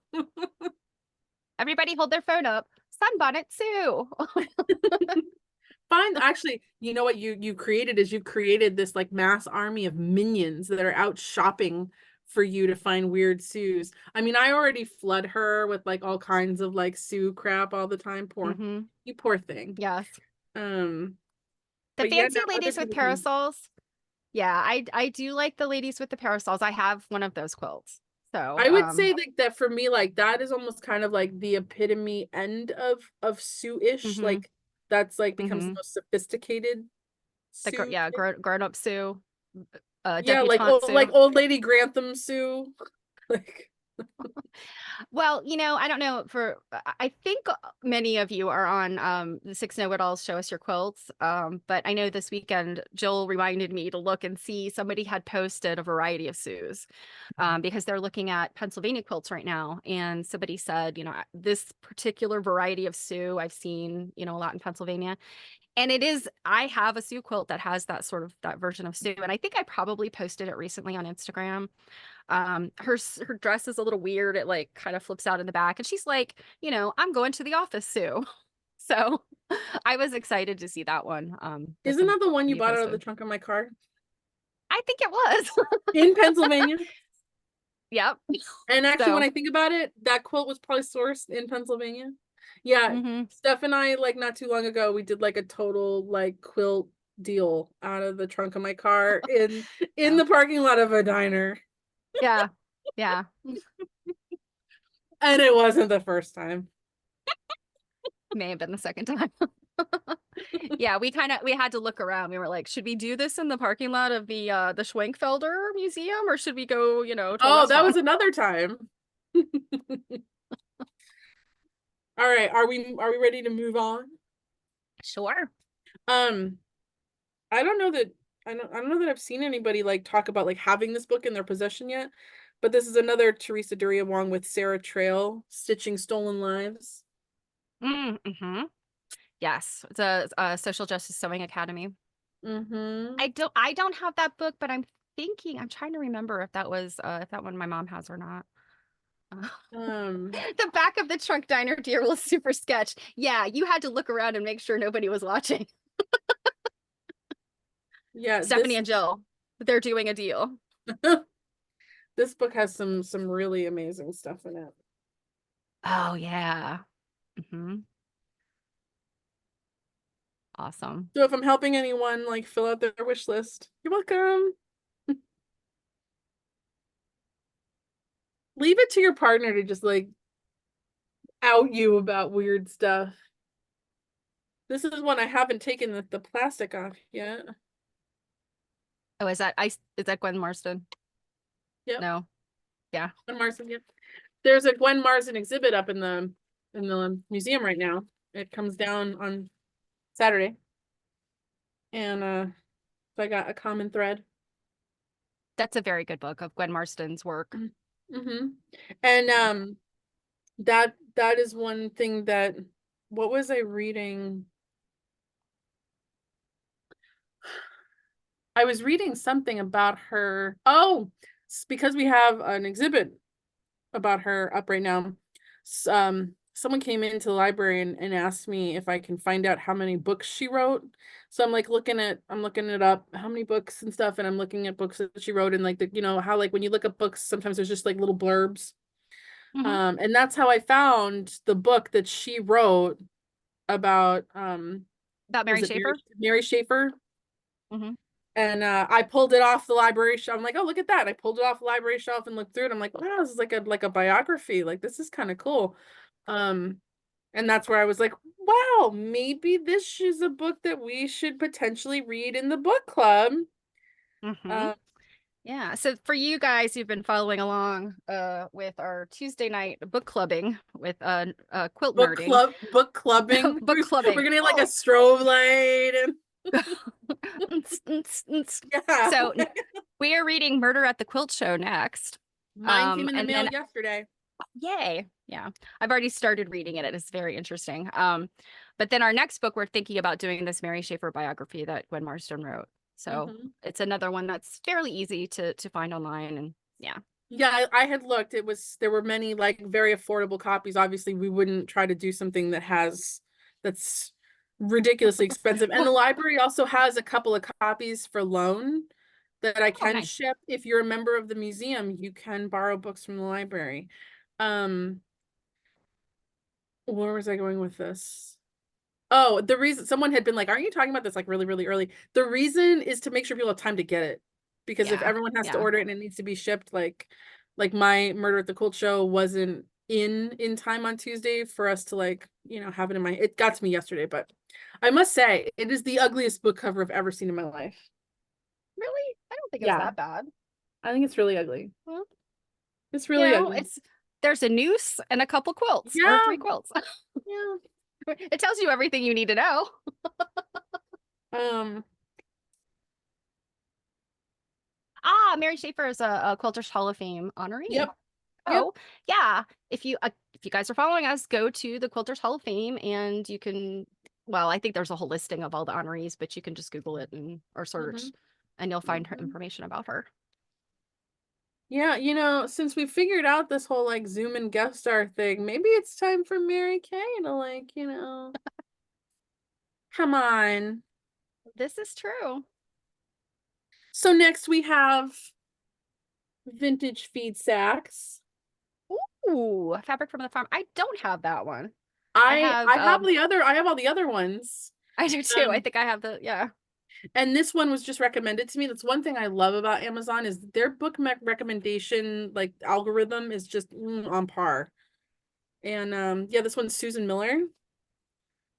Everybody hold their phone up. Sunbonnet Sue. Fine. Actually, you know what you created is you created this like mass army of minions that are out shopping for you to find weird Sues. I mean, I already flood her with like all kinds of like Sue crap all the time. Hmm. You poor thing. Yes. Um, The but yeah, fancy now other ladies with people can. parasols. Yeah, I do like the ladies with the parasols. I have one of those quilts. So, I would say like that for me, like that is almost kind of like the epitome end of Sue-ish. hmm Like that's like becomes the hmm most sophisticated Sue. yeah, grown up Sue, Yeah, debutante like Sue. old lady Grantham Sue. Like Well, I don't know I think many of you are on the Six Know-It-Alls Show Us Your Quilts. But I know this weekend Jill reminded me to look and see somebody had posted a variety of Sues. Because they're looking at Pennsylvania quilts right now. And somebody said, this particular variety of Sue I've seen, a lot in Pennsylvania. And I have a Sue quilt that has that version of Sue. And I think I probably posted it recently on Instagram. Her dress is a little weird. It like kind of flips out in the back. And she's like, I'm going to the office, Sue. So I was excited to see that one. With isn't some that the one you you bought out of the posted. trunk of my car I think it was. in Pennsylvania? Yep. And actually, when So, I think about it, that quilt was probably sourced in Pennsylvania. Yeah, hmm Steph and I, like not too long ago, we did like a total like quilt deal out of the trunk of my car in the parking lot of a diner. Yeah. Yeah. And it wasn't the first time. May have been the second time. Yeah, we had to look around. We were like, should we do this in the parking lot of the Schwenkfelder Museum, or should we go, to a Oh, that was restaurant? another time. All right, are we ready to move on? Sure. Um, I don't know that I don't know that I've seen anybody like talk about like having this book in their possession yet, but this is another Teresa Duria Wong with Sarah Trail, Stitching Stolen Lives. Mm-hmm. Yes, it's a social justice sewing academy. Mm-hmm. I don't have that book, but I'm trying to remember if that one my mom has or not. Uh, Um, the back of the trunk diner deer was super sketch. Yeah, you had to look around and make sure nobody was watching. yeah, Stephanie and Jill, they're doing a deal. this book has some really amazing stuff in it. Oh yeah. Hmm. Awesome. So if I'm helping anyone like fill out their wish list, you're welcome. Leave it to your partner to just like out you about weird stuff. This is one I haven't taken the plastic off yet. Oh, is that Gwen Marston? Yep. No. Yeah. Gwen Marsden, yep. There's a Gwen Marsden exhibit up in the museum right now. It comes down on Saturday. And so I got A Common Thread. That's a very good book of Gwen Marston's work. Mm-hmm. And that is one thing that what was I reading? I was reading something about her. Oh, it's because we have an exhibit about her up right now. Someone came into the library and asked me if I can find out how many books she wrote. So I'm looking it up, how many books and stuff, and I'm looking at books that she wrote and like how like when you look up books, sometimes there's just like little blurbs. Hmm. And that's how I found the book that she wrote about About was Mary it Schaefer? Mary Schaefer? Hmm. And I pulled it off the library shelf. I'm like, oh, look at that. I pulled it off the library shelf and looked through it. I'm like, wow, this is like a biography. Like this is kind of cool. Um, and that's where I was like, wow, maybe this is a book that we should potentially read in the book club. Hmm. Um, Yeah. So for you guys who've been following along with our Tuesday night book clubbing with quilt nerding, book clubbing. book We're clubbing. gonna get like a strobe light and yeah. So we are reading Murder at the Quilt Show next. Mine came in the And mail then yesterday. yay. Yeah. I've already started reading it. It is very interesting. But then our next book, we're thinking about doing this Mary Schaefer biography that Gwen Marston wrote. So Hmm. it's another one that's fairly easy to find online. And yeah. Yeah, I had looked. There were many like very affordable copies. Obviously, we wouldn't try to do something that's ridiculously expensive. And the Well, library also has a couple of copies for loan that I oh, can nice. ship. If you're a member of the museum, you can borrow books from the library. Um, where was I going with this? Oh, the reason someone had been like, aren't you talking about this like really, really early? The reason is to make sure people have time to get it. Because if Yeah. everyone has to Yeah. order it and it needs to be shipped, like my Murder at the Quilt Show wasn't in time on Tuesday for us to like, have it in my it got to me yesterday, but I must say it is the ugliest book cover I've ever seen in my life. Really? I don't think it was Yeah, that bad. I think it's really ugly. Well, It's really ugly. there's a noose and a couple quilts or Yeah, three quilts. yeah. It tells you everything you need to know. Um, Mary Schaefer is a Quilters Hall of Fame honoree. yep, yep. Oh, yeah. If you guys are following us, go to the Quilters Hall of Fame and you can, well, I think there's a whole listing of all the honorees, but you can just Google it or search Hmm. and you'll find her Hmm. information about her. Yeah, since we figured out this whole like Zoom and guest star thing, maybe it's time for Mary Kay to like, come on. This is true. So next we have vintage feed sacks. Ooh, Fabric from the Farm. I don't have that one. I I have I have I have all the other ones. I do too. I Um think I have the yeah. And this one was just recommended to me. That's one thing I love about Amazon is their book recommendation like algorithm is just on par. And yeah, this one's Susan Miller.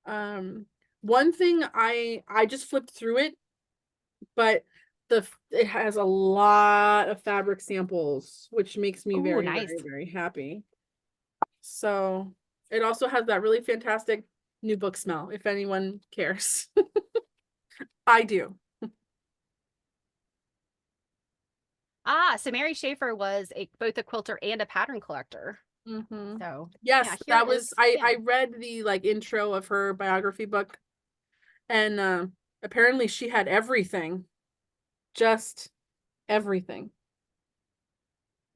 Um one thing I just flipped through it, but it has a lot of fabric samples, which makes me Oh, very, nice. very, very happy. So it also has that really fantastic new book smell, if anyone cares. I do. Ah, so Mary Schaefer was both a quilter and a pattern collector. Mm-hmm. So yeah, Yes, here that is was yeah. I read the like intro of her biography book, and apparently she had everything, just everything.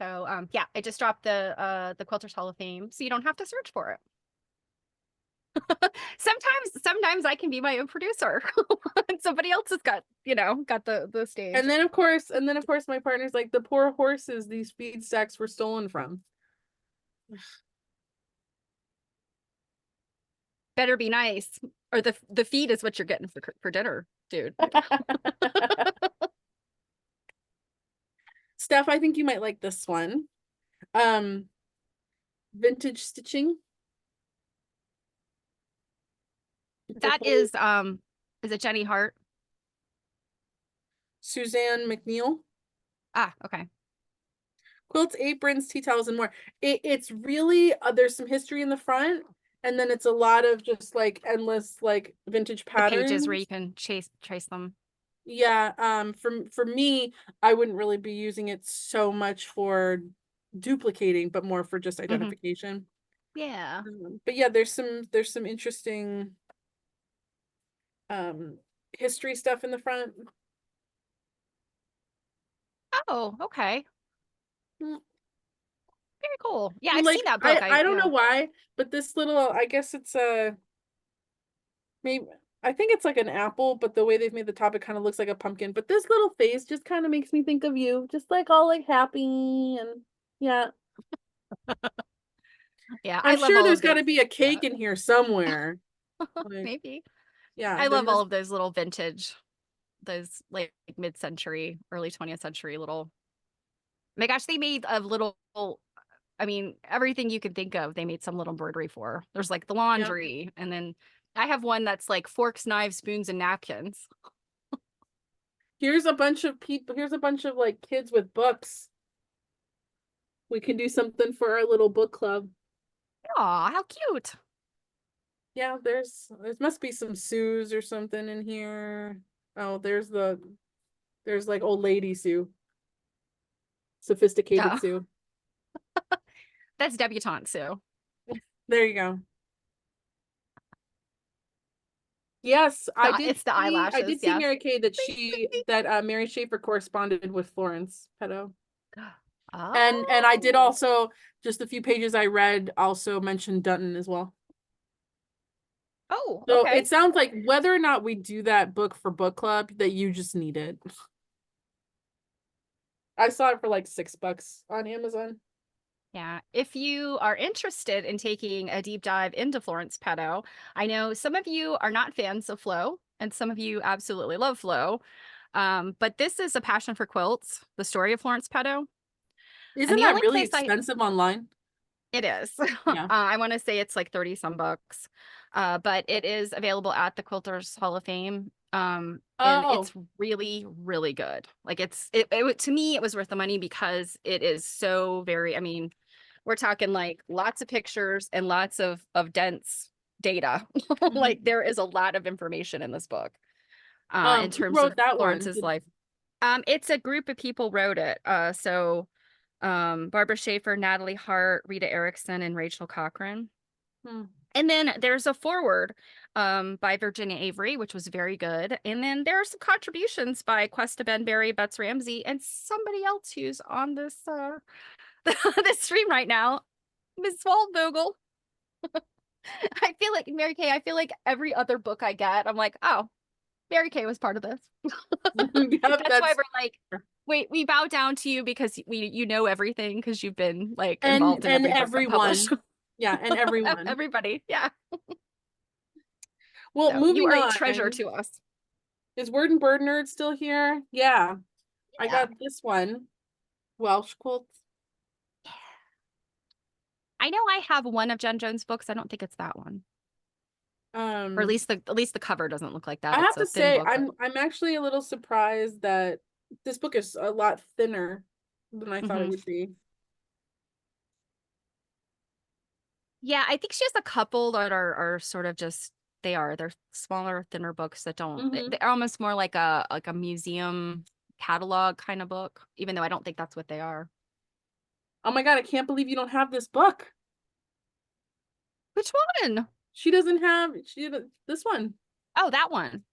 So yeah, I just dropped the Quilters Hall of Fame, so you don't have to search for it. Sometimes I can be my own producer. And somebody else has got, got the stage. And then of course my partner's like the poor horses these feed stacks were stolen from. Better be nice, or the feed is what you're getting for dinner, dude. Steph, I think you might like this one. Um, Vintage stitching for That is it Jenny Hart? Suzanne McNeil. Ah, okay. Quilts, aprons, tea towels, and more. It's really there's some history in the front, and then it's a lot of just like endless like vintage The pages where you patterns. can trace them. Yeah, for me, I wouldn't really be using it so much for duplicating, but more for just Hmm. identification. Yeah. But yeah, there's some interesting um history stuff in the front. Oh, okay. Mm, Very cool. Yeah, Well, I've seen like that book. I don't Yeah. know why, but this little I guess it's a maybe I think it's like an apple, but the way they've made the top, it kind of looks like a pumpkin. But this little face just kind of makes me think of you, just like all like happy and yeah. Yeah, I I'm love sure all there's of got to those. be a Yeah. cake in here somewhere. Like, Maybe. yeah, I there love all must. of those little vintage, those like mid-century, early 20th century little. My gosh, they made a little, I mean, everything you can think of, they made some little embroidery for. There's like the Yeah. laundry, and then I have one that's like forks, knives, spoons, and napkins. Here's a bunch of people. Here's a bunch of like kids with books. We can do something for our little book club. Aw, how cute. Yeah, there must be some Sues or something in here. Oh, there's like old lady Sue, sophisticated Oh, Sue. that's debutante Sue. There you go. Yes, It's the I eyelashes, did see yeah. Mary Kay that Mary Schaefer corresponded with Florence Peto. And I did Oh, also just a few pages I read also mentioned Dutton as well. oh, So okay. it sounds like whether or not we do that book for book club, that you just need it. I saw it for like $6 on Amazon. Yeah. If you are interested in taking a deep dive into Florence Petto, I know some of you are not fans of Flo, and some of you absolutely love Flo. But this is a passion for quilts, the story of Florence Petto. And Isn't the that only really place expensive online? it is, Yeah. I want to say it's like 30 some bucks. But it is available at the Quilters Hall of Fame. And Oh. it's really, really good. Like to me, it was worth the money because it is so very, I mean, we're talking like lots of pictures and lots of dense data. Like Mhm. there is a lot of information in this book, in Who terms of wrote that one? Florence's life. It's a group of people wrote it. Barbara Schaefer, Natalie Hart, Rita Erickson, and Rachel Cochran. Hmm. And then there's a foreword by Virginia Avery, which was very good. And then there are some contributions by Questa Benberry, Bets Ramsey, and somebody else who's on this this stream right now, Miss Waldvogel. I feel like Mary Kay, I feel like every other book I get, I'm like, oh, Mary Kay was part of this. Yep, That's why that's we're like, wait, we bow down to you because you know everything because you've been like involved in and every book that published. everyone. Yeah, and everyone. Everybody, yeah. Well, So you moving are a treasure on. to us. Is Word and Bird Nerd still here? Yeah, I Yeah. got this one. Welsh quilts. I know I have one of Jen Jones' books. I don't think it's that one. Or Um, at least the cover doesn't look like that. I It's have a to thin say, book, but I'm actually a little surprised that this book is a lot thinner than I thought it hmm. would be. Yeah, I think she has a couple that are sort of just they're smaller, thinner books that don't Hmm. they're almost more like a museum catalog kind of book, even though I don't think that's what they are. Oh my God, I can't believe you don't have this book. Which one? She doesn't have this one. Oh, that one.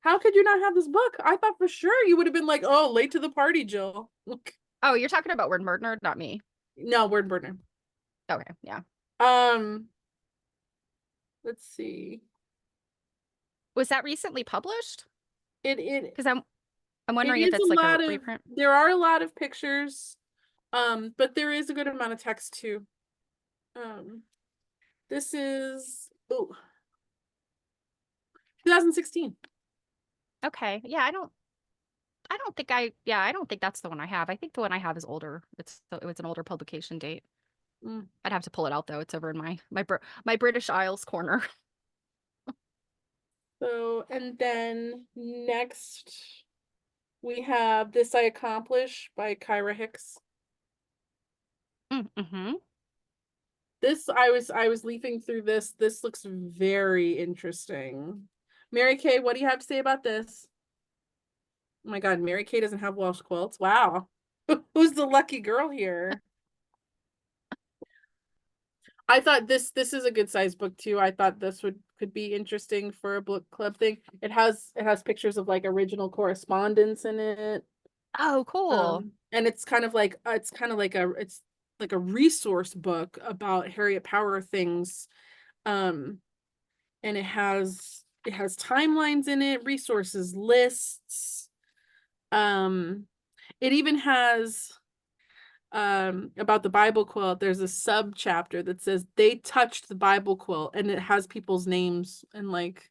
How could you not have this book? I thought for sure you would have been like, oh, late to the party, Jill. Oh, you're talking about Word Murder, not me. No, word burner. Okay, yeah. Um, let's see. Was that recently published? It it Because I'm it wondering if is it's a like a lot of reprint. there are a lot of pictures, but there is a good amount of text too. Um, this is 2016. Okay. Yeah, I don't think I don't think that's the one I have. I think the one I have is older. It was an older publication date. Mm. I'd have to pull it out though. It's over in my British Isles corner. So, and then next we have This I Accomplish by Kyra Hicks. Mm-hmm. This I was leafing through this. This looks very interesting. Mary Kay, what do you have to say about this? Oh my God, Mary Kay doesn't have Welsh quilts. Wow. Who's the lucky girl here? I thought this is a good size book too. I thought this would could be interesting for a book club thing. It has pictures of like original correspondence in it. Oh, cool. And it's like a resource book about Harriet Power things. Um, and it has timelines in it, resources lists. Um, it even has about the Bible quilt. There's a sub chapter that says they touched the Bible quilt, and it has people's names and like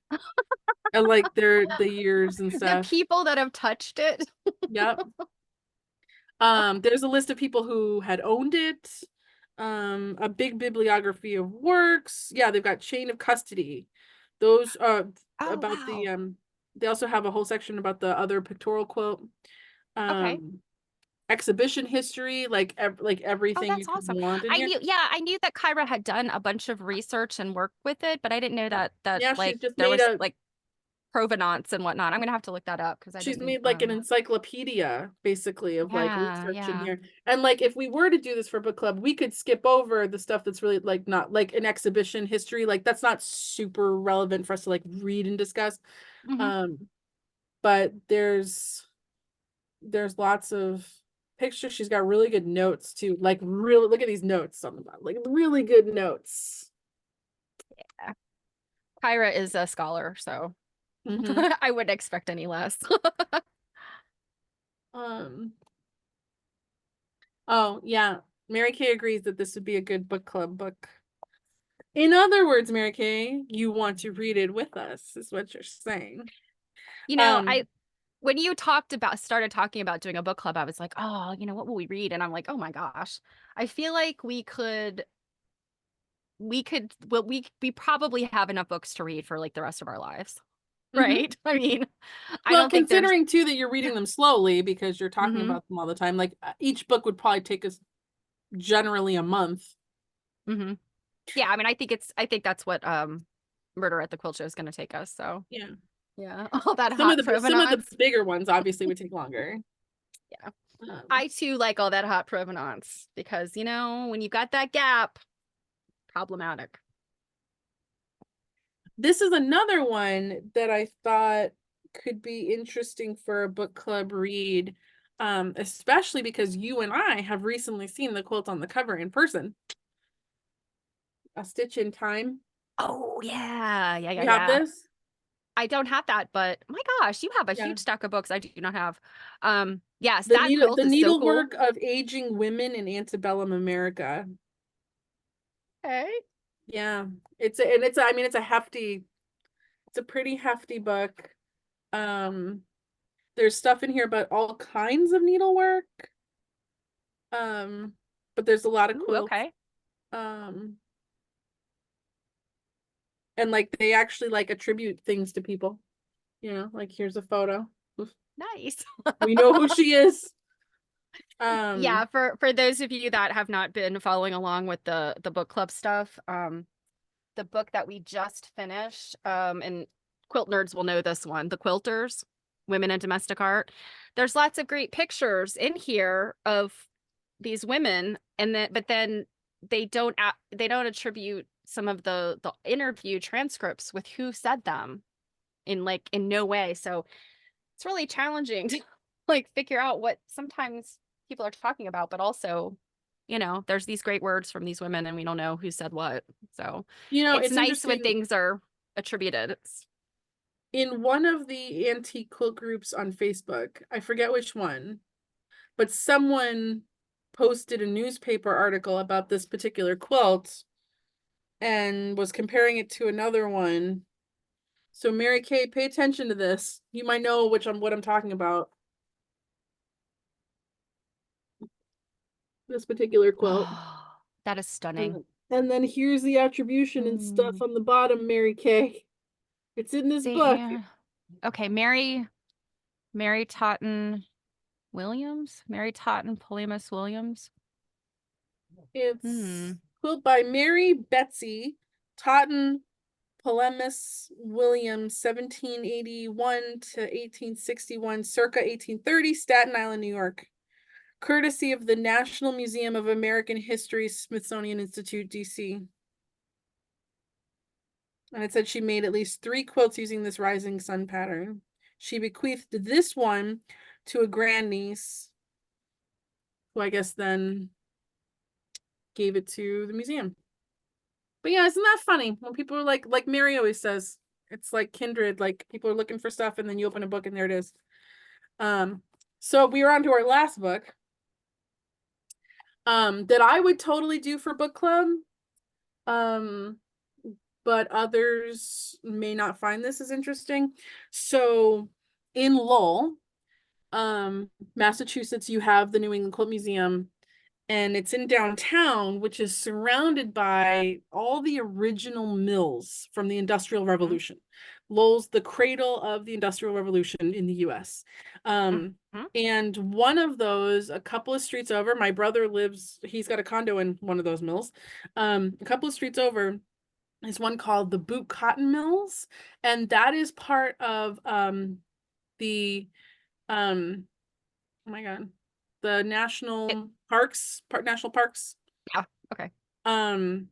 the years and The stuff. people that have touched it. Yep. There's a list of people who had owned it. A big bibliography of works. Yeah, they've got chain of custody. Those Oh, about the wow. they also have a whole section about the other pictorial quilt. Okay. Um exhibition history, like Oh, everything you that's could awesome. want in here. I knew that Kyra had done a bunch of research and work with it, but I didn't know Yeah. that Yeah, like there was like provenance and whatnot. I'm gonna have to look that up because I she's didn't made like an encyclopedia basically of like yeah, research in yeah. here. And like if we were to do this for book club, we could skip over the stuff that's really like not like an exhibition history. Like that's not super relevant for us to like read and discuss. Hmm. Um, but there's lots of pictures. She's got really good notes too. Like really look at these notes on the bottom. Like really good notes. Yeah. Kyra is a scholar, so Mm-hmm. I wouldn't expect any less. Um, oh yeah. Mary Kay agrees that this would be a good book club book. In other words, Mary Kay, you want to read it with us, is what you're saying. You know, Um, I when you started talking about doing a book club, I was like, oh, what will we read? And I'm like, oh my gosh, I feel like we probably have enough books to read for like the rest of our lives, mhm. right? I mean, I Well, don't think there's. considering too that you're reading them slowly because you're talking Hmm. about them all the time, like each book would probably take us generally a month. Hmm. Yeah, I mean, I think that's what Murder at the Quilt Show is going to take us. So Yeah. yeah, all that Some of hot the provenance. bigger ones obviously would take longer. Yeah, Um, I too like all that hot provenance because when you've got that gap, problematic. this is another one that I thought could be interesting for a book club read, especially because you and I have recently seen the quilt on the cover in person. A Stitch in Time. Oh yeah, yeah, yeah, You have yeah. this? I don't have that, but my gosh, you have a Yeah. huge stack of books I do not have. Yes, The that needle quilt the is so cool. needlework of aging women in antebellum America. Okay. Yeah. It's a, and it's a, I mean it's a pretty hefty book. Um, there's stuff in here about all kinds of needlework. But there's a lot of Ooh, quilts. okay. Um, and like they actually like attribute things to people. You know, like here's a photo. Nice. We know who she is. Yeah, for those of you that have not been following along with the book club stuff, the book that we just finished, and quilt nerds will know this one, The Quilters, Women in Domestic Art. There's lots of great pictures in here of these women, and then but then they don't attribute some of the interview transcripts with who said them in no way. So it's really challenging to like figure out what sometimes people are talking about, but also, there's these great words from these women and we don't know who said what. So You know, it's it's nice when interesting. things are attributed. In one of the antique quilt groups on Facebook, I forget which one, but someone posted a newspaper article about this particular quilt and was comparing it to another one. So Mary Kay, pay attention to this. You might know what I'm talking about. This particular quilt. Oh, that is And stunning. then here's the attribution and stuff Mm. on the bottom, Mary Kay. It's in this See, book. okay, Mary Totten Williams, Mary Totten Polymus Williams. It's Hmm. quilt by Mary Betsy Totten Polemus Williams, 1781 to 1861, circa 1830, Staten Island, New York. Courtesy of the National Museum of American History, Smithsonian Institute, DC. And it said she made at least 3 quilts using this rising sun pattern. She bequeathed this one to a grandniece, who I guess then gave it to the museum. But yeah, isn't that funny? When people are like Mary always says, it's like kindred, like people are looking for stuff and then you open a book and there it is. So we are on to our last book. That I would totally do for book club. Um, but others may not find this as interesting. So in Lowell, Massachusetts, you have the New England Quilt Museum, and it's in downtown, which is surrounded by all the original mills from the Industrial Mhm. Revolution. Lowell's the cradle of the Industrial Revolution in the US. Mhm. And one of those, a couple of streets over, my brother he's got a condo in one of those mills. A couple of streets over is one called the Boot Cotton Mills, and that is part of the um oh my god, the It, national parks. yeah. Okay. Um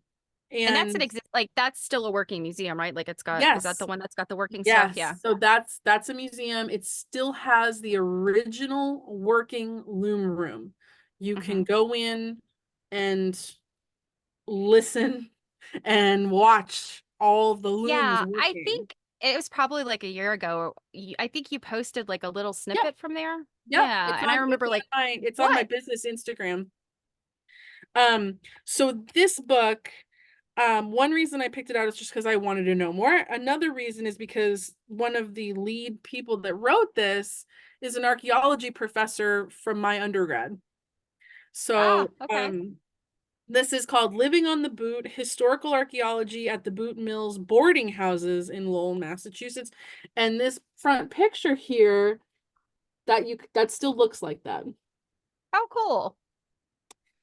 And that's an and exist like that's still a working museum, right? Like is that the yes, one that's got the working stuff? Yeah. yes. So that's a museum. It still has the original working loom room. You can Hmm. go in and listen and watch all of the looms Yeah, I working. think it was probably like a year ago. I think you posted like a little Yep, snippet from there. yep. Yeah, and I remember like, It's on my what? business Instagram. So this book, one reason I picked it out is just because I wanted to know more. Another reason is because one of the lead people that wrote this is an archaeology professor from my undergrad. Ah, So, okay. this is called Living on the Boot: Historical Archaeology at the Boot Mills Boarding Houses in Lowell, Massachusetts. And this front picture here, that still looks like that. Oh, cool.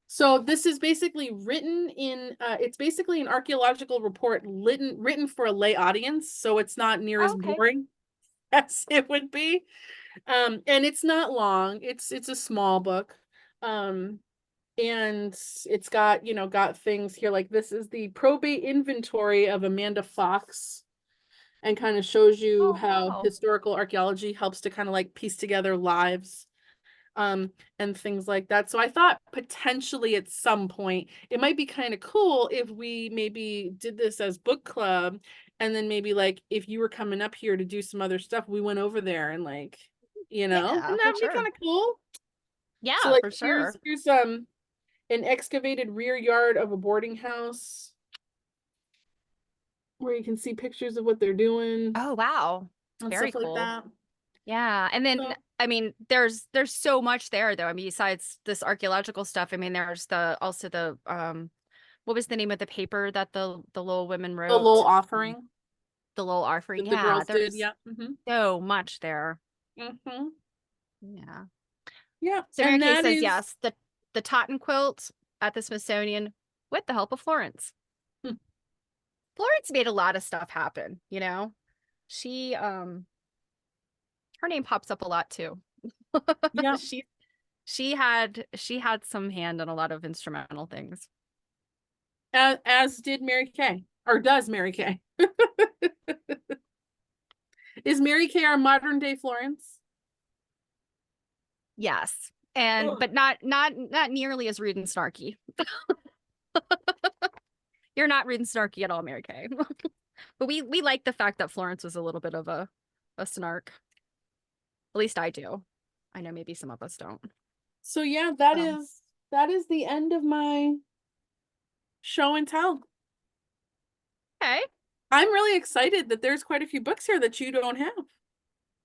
So this is basically it's basically an archaeological report written for a lay audience, so it's not near Oh, as okay. boring as it would be. And it's not long. It's a small book. Um, and it's got things here like this is the probate inventory of Amanda Fox, and kind of shows you Oh, how wow. historical archaeology helps to kind of like piece together lives, and things like that. So I thought potentially at some point it might be kind of cool if we maybe did this as book club, and then maybe like if you were coming up here to do some other stuff, we went over there and like, Yeah, and for that'd be sure. kind of cool. So Yeah, like for here's sure. an excavated rear yard of a boarding house where you can see pictures of what they're doing Oh, wow. and Very stuff like cool. that. Yeah. And then So I mean there's so much there though. I mean besides this archaeological stuff, I mean there's the also the what was the name of the paper that the Lowell women the Lowell wrote? offering The Lowell offering. that the Yeah, girls did. there's Yeah. Mm-hmm. so much there. Mm-hmm. Yeah. Yeah. So Mary And Kay that says is, yes, the Totten quilt at the Smithsonian with the help of Florence. hmm, Florence made a lot of stuff happen, you know. She her name pops up a lot too. yeah, she she had some hand in a lot of instrumental things. as did Mary Kay, or does Mary Kay. Is Mary Kay our modern day Florence? Yes. And Ugh. but not nearly as rude and snarky. You're not rude and snarky at all, Mary Kay. But we like the fact that Florence was a little bit of a snark. At least I do. I know maybe some of us don't. So yeah, So that is the end of my show and tell. okay. I'm really excited that there's quite a few books here that you don't have.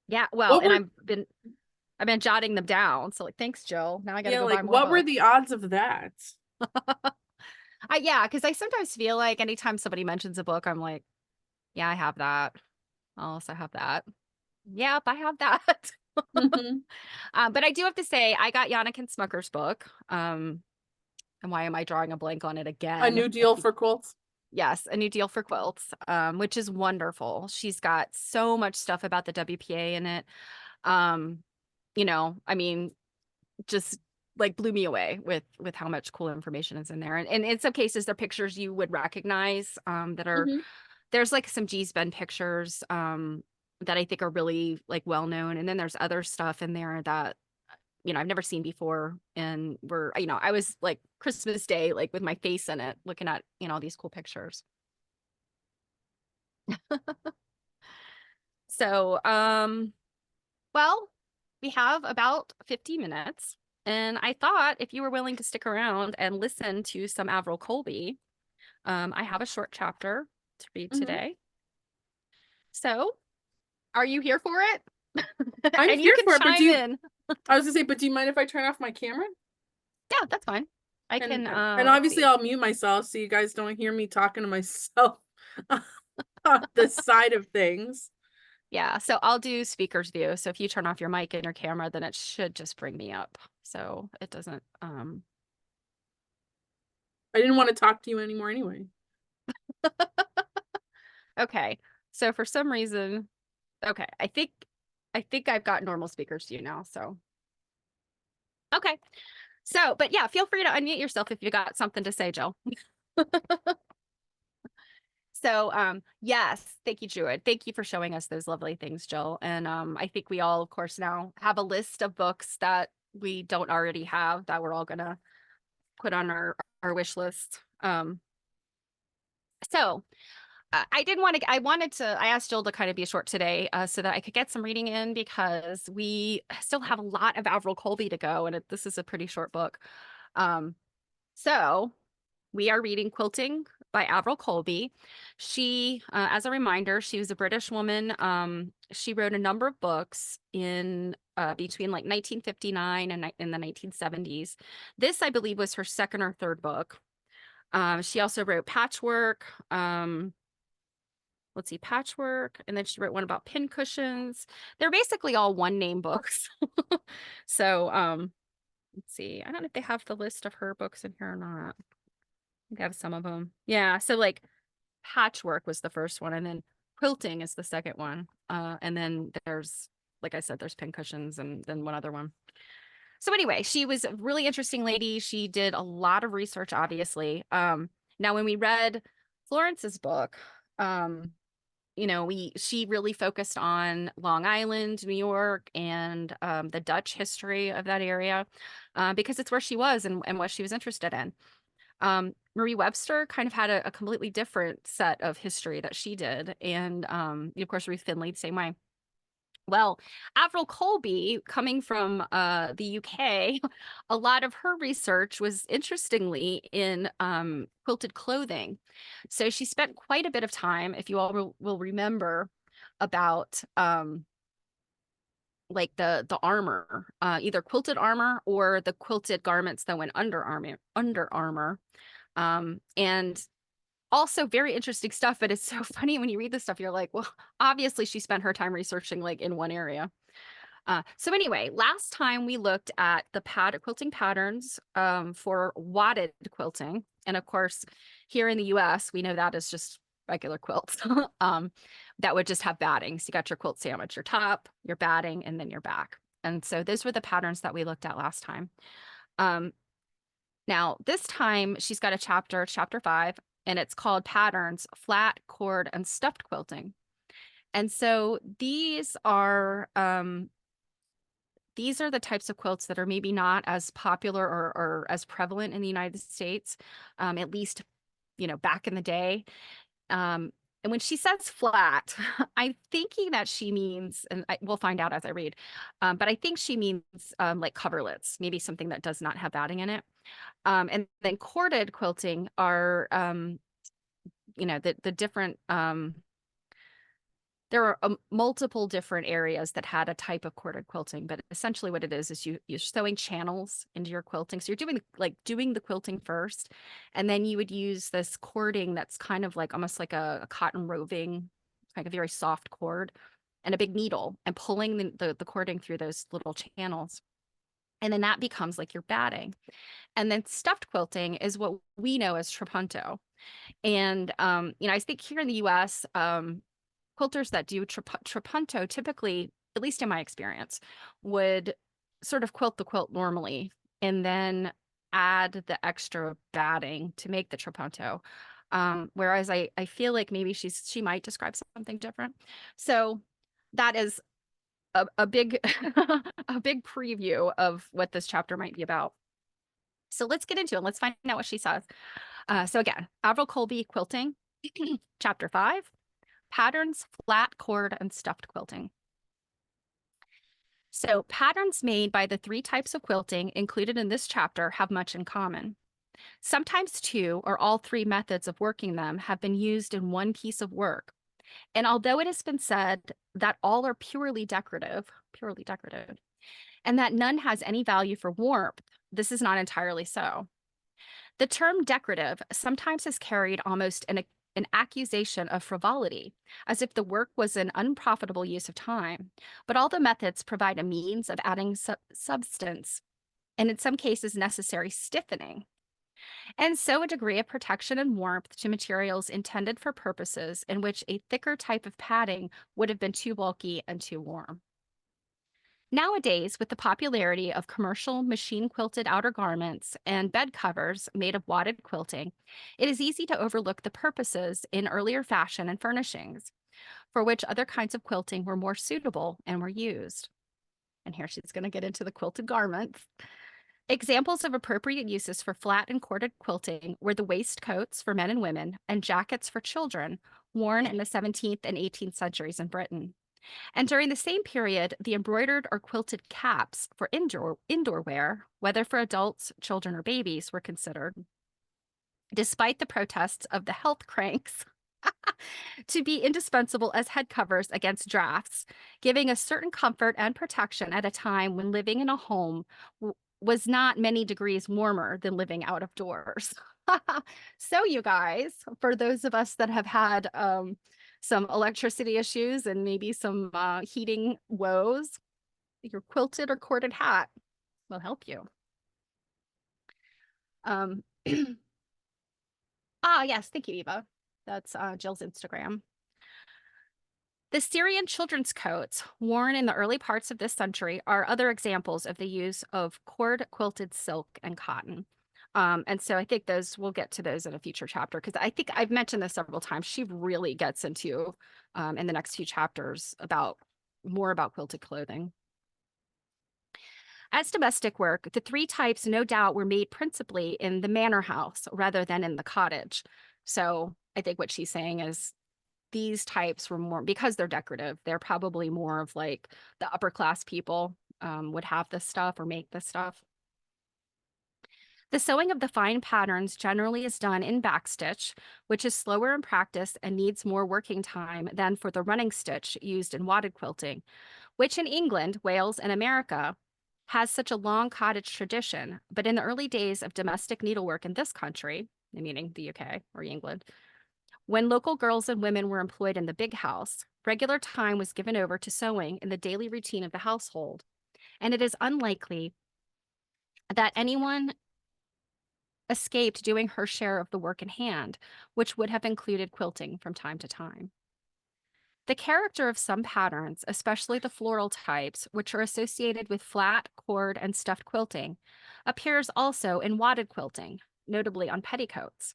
Yeah, well, What and were I've been jotting them down. So like thanks, Jill. Now I gotta Yeah, go like buy more what were books. the odds of that? Yeah, because I sometimes feel like anytime somebody mentions a book, I'm like, yeah, I have that. I also have that. Yep, I have that. Hmm. But I do have to say, I got Yannick and Smucker's book. And why am I drawing a blank on it A again? new deal for quilts. Yes, A New Deal for Quilts, which is wonderful. She's got so much stuff about the WPA in it. Um, I mean, just like blew me away with how much cool information is in there. And in some cases, they're pictures you would recognize that are Hmm. there's like some G's Bend pictures that I think are really like well known. And then there's other stuff in there that I've never seen before. And I was like Christmas Day, like with my face in it, looking at, all these cool pictures. So, well, we have about 50 minutes. And I thought if you were willing to stick around and listen to some Averil Colby, I have a short chapter to read Hmm. today. So, are you here for it? I'm And you here can for it, but chime in. I was gonna say, but do you mind if I turn off my camera? Yeah, that's fine. I can, And let's obviously see. I'll mute myself so you guys don't hear me talking to myself on the side of things. Yeah, so I'll do speaker's view. So if you turn off your mic and your camera, then it should just bring me up. So it doesn't, I didn't want to talk to you anymore anyway. okay. So for some reason, okay, I think I've got normal speakers view now. So okay. So, but yeah, feel free to unmute yourself if you got something to say, Jill. So, yes, thank you, Druid. Thank you for showing us those lovely things, Jill. And I think we all, of course, now have a list of books that we don't already have that we're all gonna put on our wish list. So I didn't want to, I asked Jill to kind of be short today so that I could get some reading in because we still have a lot of Avril Colby to go. And this is a pretty short book. So we are reading Quilting by Avril Colby. She, as a reminder, she was a British woman. She wrote a number of books in between like 1959 and in the 1970s. This, I believe, was her second or third book. She also wrote Patchwork. Let's see, Patchwork, and then she wrote one about pin cushions. They're basically all one name books. So, let's see. I don't know if they have the list of her books in here or not. They have some of them. Yeah, so like Patchwork was the first one, and then Quilting is the second one. And then there's, like I said, there's pin cushions and then one other one. So anyway, she was a really interesting lady. She did a lot of research, obviously. Now when we read Florence's book, she really focused on Long Island, New York, and the Dutch history of that area because it's where she was and what she was interested in. Marie Webster kind of had a completely different set of history that she did. And of course, Ruth Finley, the same way. Well, Avril Colby, coming from the UK, a lot of her research was interestingly in quilted clothing. So she spent quite a bit of time, if you all will remember, about like the armor, either quilted armor or the quilted garments that went under armor. And also very interesting stuff, but it's so funny when you read this stuff, you're like, well, obviously she spent her time researching like in one area. So anyway, last time we looked at the quilting patterns for wadded quilting. And of course, here in the US, we know that is just regular quilts that would just have batting. So you got your quilt sandwich, your top, your batting, and then your back. And so those were the patterns that we looked at last time. Now, this time she's got a chapter, chapter 5, and it's called Patterns, Flat, Cord, and Stuffed Quilting. And so these are the types of quilts that are maybe not as popular or as prevalent in the United States, at least, back in the day. And when she says flat, I'm thinking that she means, and we'll find out as I read, but I think she means like coverlets, maybe something that does not have batting in it. And then corded quilting are, the different, there are multiple different areas that had a type of corded quilting, but essentially what it is you're sewing channels into your quilting. So you're doing the quilting first, and then you would use this cording that's kind of like almost like a cotton roving, like a very soft cord, and a big needle, and pulling the cording through those little channels. And then that becomes like your batting. And then stuffed quilting is what we know as trapunto. And I think here in the US, quilters that do trapunto typically, at least in my experience, would sort of quilt the quilt normally and then add the extra batting to make the trapunto. Whereas I feel like maybe she might describe something different. So that is a big a big preview of what this chapter might be about. So let's get into it. Let's find out what she says. So again, Averil Colby quilting, chapter 5. Patterns, flat, cord, and stuffed quilting. So patterns made by the 3 types of quilting included in this chapter have much in common. Sometimes 2 or all 3 methods of working them have been used in one piece of work. And although it has been said that all are purely decorative, and that none has any value for warmth, this is not entirely so. The term decorative sometimes has carried almost an accusation of frivolity, as if the work was an unprofitable use of time, but all the methods provide a means of adding substance, and in some cases necessary stiffening, and so a degree of protection and warmth to materials intended for purposes in which a thicker type of padding would have been too bulky and too warm. Nowadays, with the popularity of commercial machine-quilted outer garments and bed covers made of wadded quilting, it is easy to overlook the purposes in earlier fashion and furnishings, for which other kinds of quilting were more suitable and were used. And here she's going to get into the quilted garments. Examples of appropriate uses for flat and corded quilting were the waistcoats for men and women and jackets for children worn in the 17th and 18th centuries in Britain. And during the same period, the embroidered or quilted caps for indoor wear, whether for adults, children, or babies, were considered, despite the protests of the health cranks, to be indispensable as head covers against drafts, giving a certain comfort and protection at a time when living in a home was not many degrees warmer than living out of doors. So you guys, for those of us that have had some electricity issues and maybe some heating woes, your quilted or corded hat will help you. Yes, thank you, Eva. That's Jill's Instagram. The Syrian children's coats worn in the early parts of this century are other examples of the use of cord quilted silk and cotton. And so I think we'll get to those in a future chapter, because I think I've mentioned this several times. She really gets into in the next few chapters more about quilted clothing. As domestic work, the 3 types no doubt were made principally in the manor house rather than in the cottage. So I think what she's saying is these types were more, because they're decorative, they're probably more of like the upper class people would have this stuff or make this stuff. The sewing of the fine patterns generally is done in backstitch, which is slower in practice and needs more working time than for the running stitch used in wadded quilting, which in England, Wales, and America has such a long cottage tradition. But in the early days of domestic needlework in this country, meaning the UK or England, when local girls and women were employed in the big house, regular time was given over to sewing in the daily routine of the household, and it is unlikely that anyone escaped doing her share of the work in hand, which would have included quilting from time to time. The character of some patterns, especially the floral types, which are associated with flat, cord, and stuffed quilting, appears also in wadded quilting, notably on petticoats,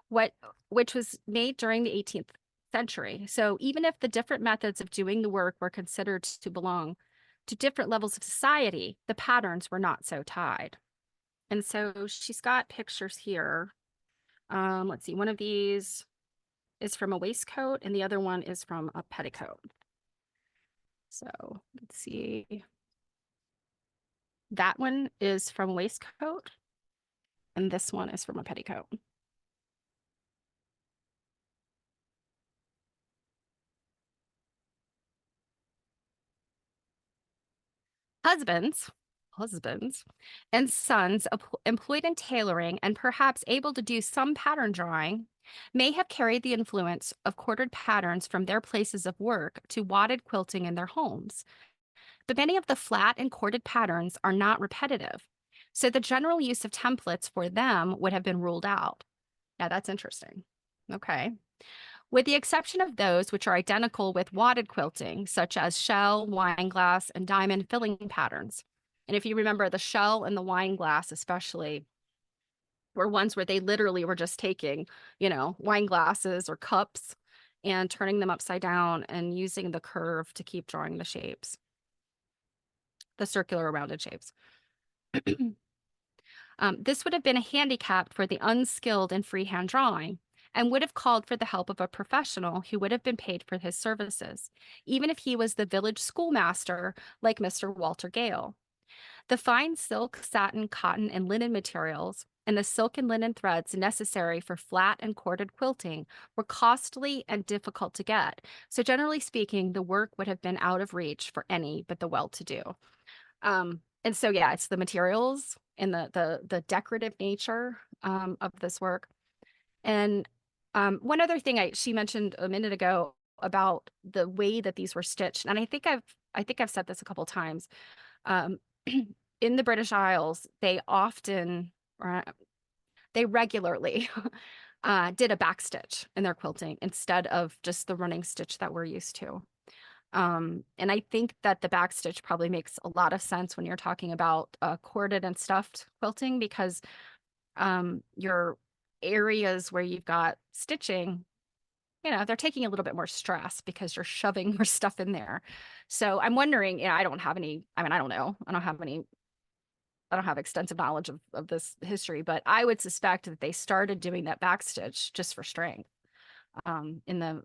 what, which was made during the 18th century. So even if the different methods of doing the work were considered to belong to different levels of society, the patterns were not so tied. And so she's got pictures here. Let's see, one of these is from a waistcoat and the other one is from a petticoat. So let's see. That one is from a waistcoat and this one is from a petticoat. Husbands and sons employed in tailoring and perhaps able to do some pattern drawing may have carried the influence of corded patterns from their places of work to wadded quilting in their homes. But many of the flat and corded patterns are not repetitive, so the general use of templates for them would have been ruled out. Now that's interesting. Okay. With the exception of those which are identical with wadded quilting, such as shell, wine glass, and diamond filling patterns. And if you remember, the shell and the wine glass especially were ones where they literally were just taking, wine glasses or cups and turning them upside down and using the curve to keep drawing the shapes, the circular rounded shapes. This would have been a handicap for the unskilled in freehand drawing and would have called for the help of a professional who would have been paid for his services, even if he was the village schoolmaster like Mr. Walter Gale. The fine silk, satin, cotton, and linen materials and the silk and linen threads necessary for flat and corded quilting were costly and difficult to get. So generally speaking, the work would have been out of reach for any but the well-to-do. And so, yeah, it's the materials and the decorative nature of this work. And one other thing she mentioned a minute ago about the way that these were stitched, and I think I've said this a couple times. Um, in the British Isles, they regularly did a backstitch in their quilting instead of just the running stitch that we're used to. And I think that the backstitch probably makes a lot of sense when you're talking about corded and stuffed quilting because your areas where you've got stitching, they're taking a little bit more stress because you're shoving more stuff in there. So I'm wondering, I don't have any, I don't know. I don't have extensive knowledge of this history, but I would suspect that they started doing that backstitch just for strength in the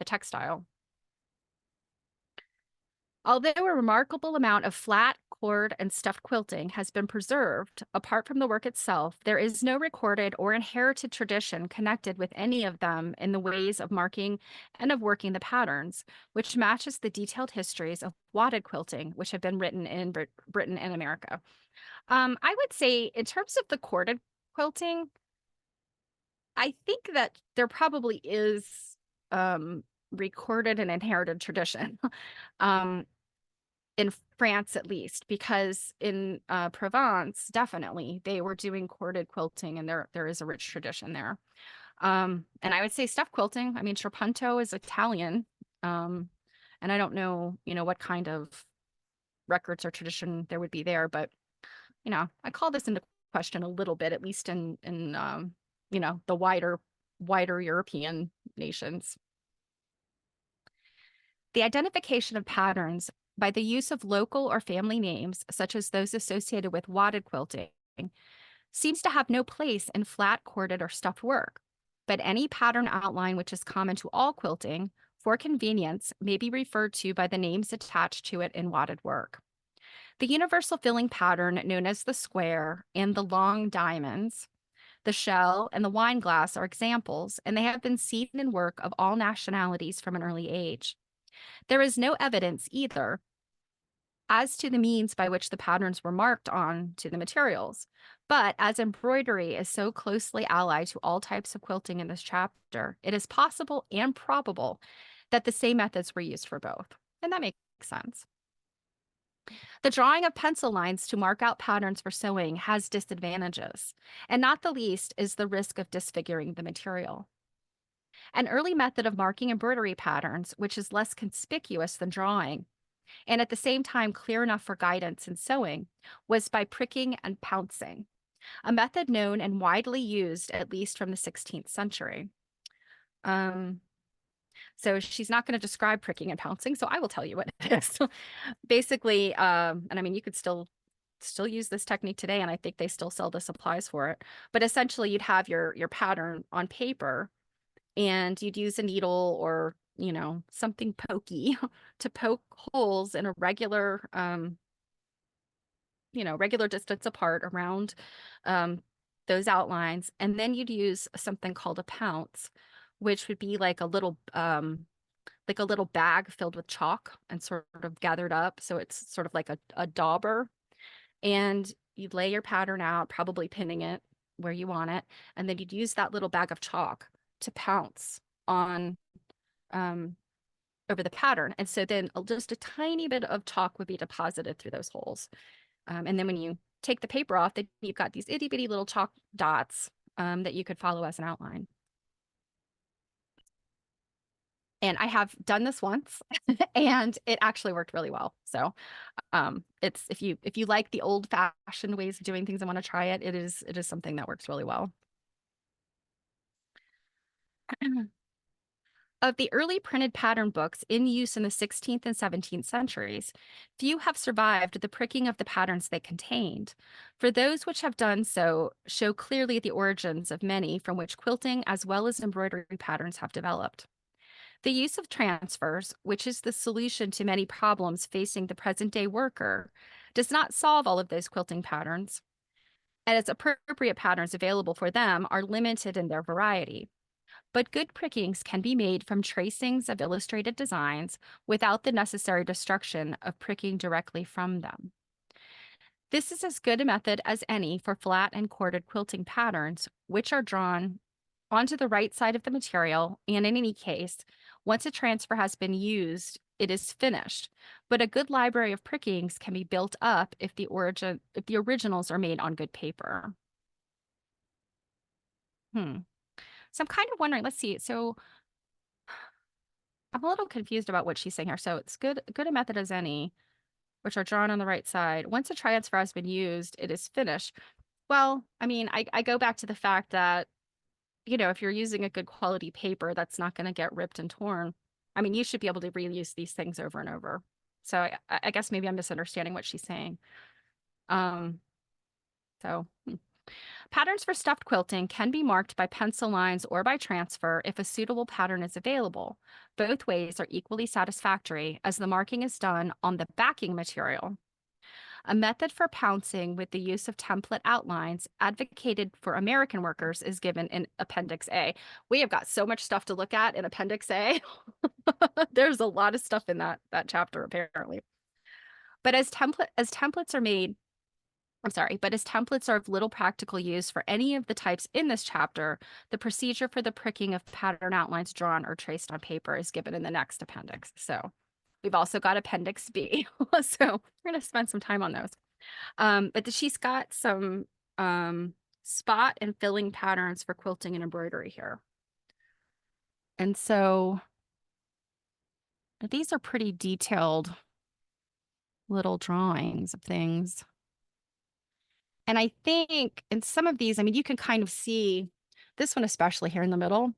textile. Although a remarkable amount of flat, cord, and stuffed quilting has been preserved, apart from the work itself, there is no recorded or inherited tradition connected with any of them in the ways of marking and of working the patterns, which matches the detailed histories of wadded quilting, which have been written in Britain and America. I would say, in terms of the corded quilting, I think that there probably is recorded and inherited tradition. In France, at least, because in Provence, definitely they were doing corded quilting, and there is a rich tradition there. And I would say stuffed quilting. I mean, Trapunto is Italian, and I don't know, what kind of records or tradition there would be there, but I call this into question a little bit, at least in the wider European nations. The identification of patterns by the use of local or family names, such as those associated with wadded quilting, seems to have no place in flat, corded, or stuffed work. But any pattern outline which is common to all quilting, for convenience, may be referred to by the names attached to it in wadded work. The universal filling pattern known as the square and the long diamonds, the shell, and the wine glass are examples, and they have been seen in work of all nationalities from an early age. There is no evidence either as to the means by which the patterns were marked on to the materials. But as embroidery is so closely allied to all types of quilting in this chapter, it is possible and probable that the same methods were used for both. And that makes sense. The drawing of pencil lines to mark out patterns for sewing has disadvantages, and not the least is the risk of disfiguring the material. An early method of marking embroidery patterns, which is less conspicuous than drawing, and at the same time clear enough for guidance in sewing, was by pricking and pouncing, a method known and widely used at least from the 16th century. So she's not going to describe pricking and pouncing, so I will tell you what it is. Basically, and I mean, you could still use this technique today, and I think they still sell the supplies for it. But essentially, you'd have your pattern on paper, and you'd use a needle or something pokey to poke holes in a regular regular distance apart around those outlines, and then you'd use something called a pounce, which would be like a little bag filled with chalk and sort of gathered up, so it's sort of like a dauber, and you'd lay your pattern out, probably pinning it where you want it, and then you'd use that little bag of chalk to pounce on over the pattern. And so then just a tiny bit of chalk would be deposited through those holes. And then when you take the paper off, then you've got these itty bitty little chalk dots that you could follow as an outline. And I have done this once and it actually worked really well. So it's if you like the old fashioned ways of doing things and want to try it, it is something that works really well. Of the early printed pattern books in use in the 16th and 17th centuries, few have survived the pricking of the patterns they contained. For those which have done so show clearly the origins of many from which quilting as well as embroidery patterns have developed. The use of transfers, which is the solution to many problems facing the present-day worker, does not solve all of those quilting patterns, and its appropriate patterns available for them are limited in their variety. But good prickings can be made from tracings of illustrated designs without the necessary destruction of pricking directly from them. This is as good a method as any for flat and corded quilting patterns, which are drawn onto the right side of the material, and in any case, once a transfer has been used, it is finished. But a good library of prickings can be built up if the originals are made on good paper. So I'm kind of wondering, let's see. So I'm a little confused about what she's saying here. So it's good a method as any, which are drawn on the right side. Once a transfer has been used, it is finished. Well, I mean, I go back to the fact that, if you're using a good quality paper, that's not going to get ripped and torn. I mean, you should be able to reuse these things over and over. So I guess maybe I'm misunderstanding what she's saying. So patterns for stuffed quilting can be marked by pencil lines or by transfer if a suitable pattern is available. Both ways are equally satisfactory as the marking is done on the backing material. A method for pouncing with the use of template outlines advocated for American workers is given in Appendix A. We have got so much stuff to look at in Appendix A. There's a lot of stuff in that chapter, apparently. But as templates are made, but as templates are of little practical use for any of the types in this chapter, the procedure for the pricking of pattern outlines drawn or traced on paper is given in the next appendix. So we've also got Appendix B. So we're going to spend some time on those. But she's got some spot and filling patterns for quilting and embroidery here. And so these are pretty detailed little drawings of things. And I think in some of these, I mean, you can kind of see this one, especially here in the middle,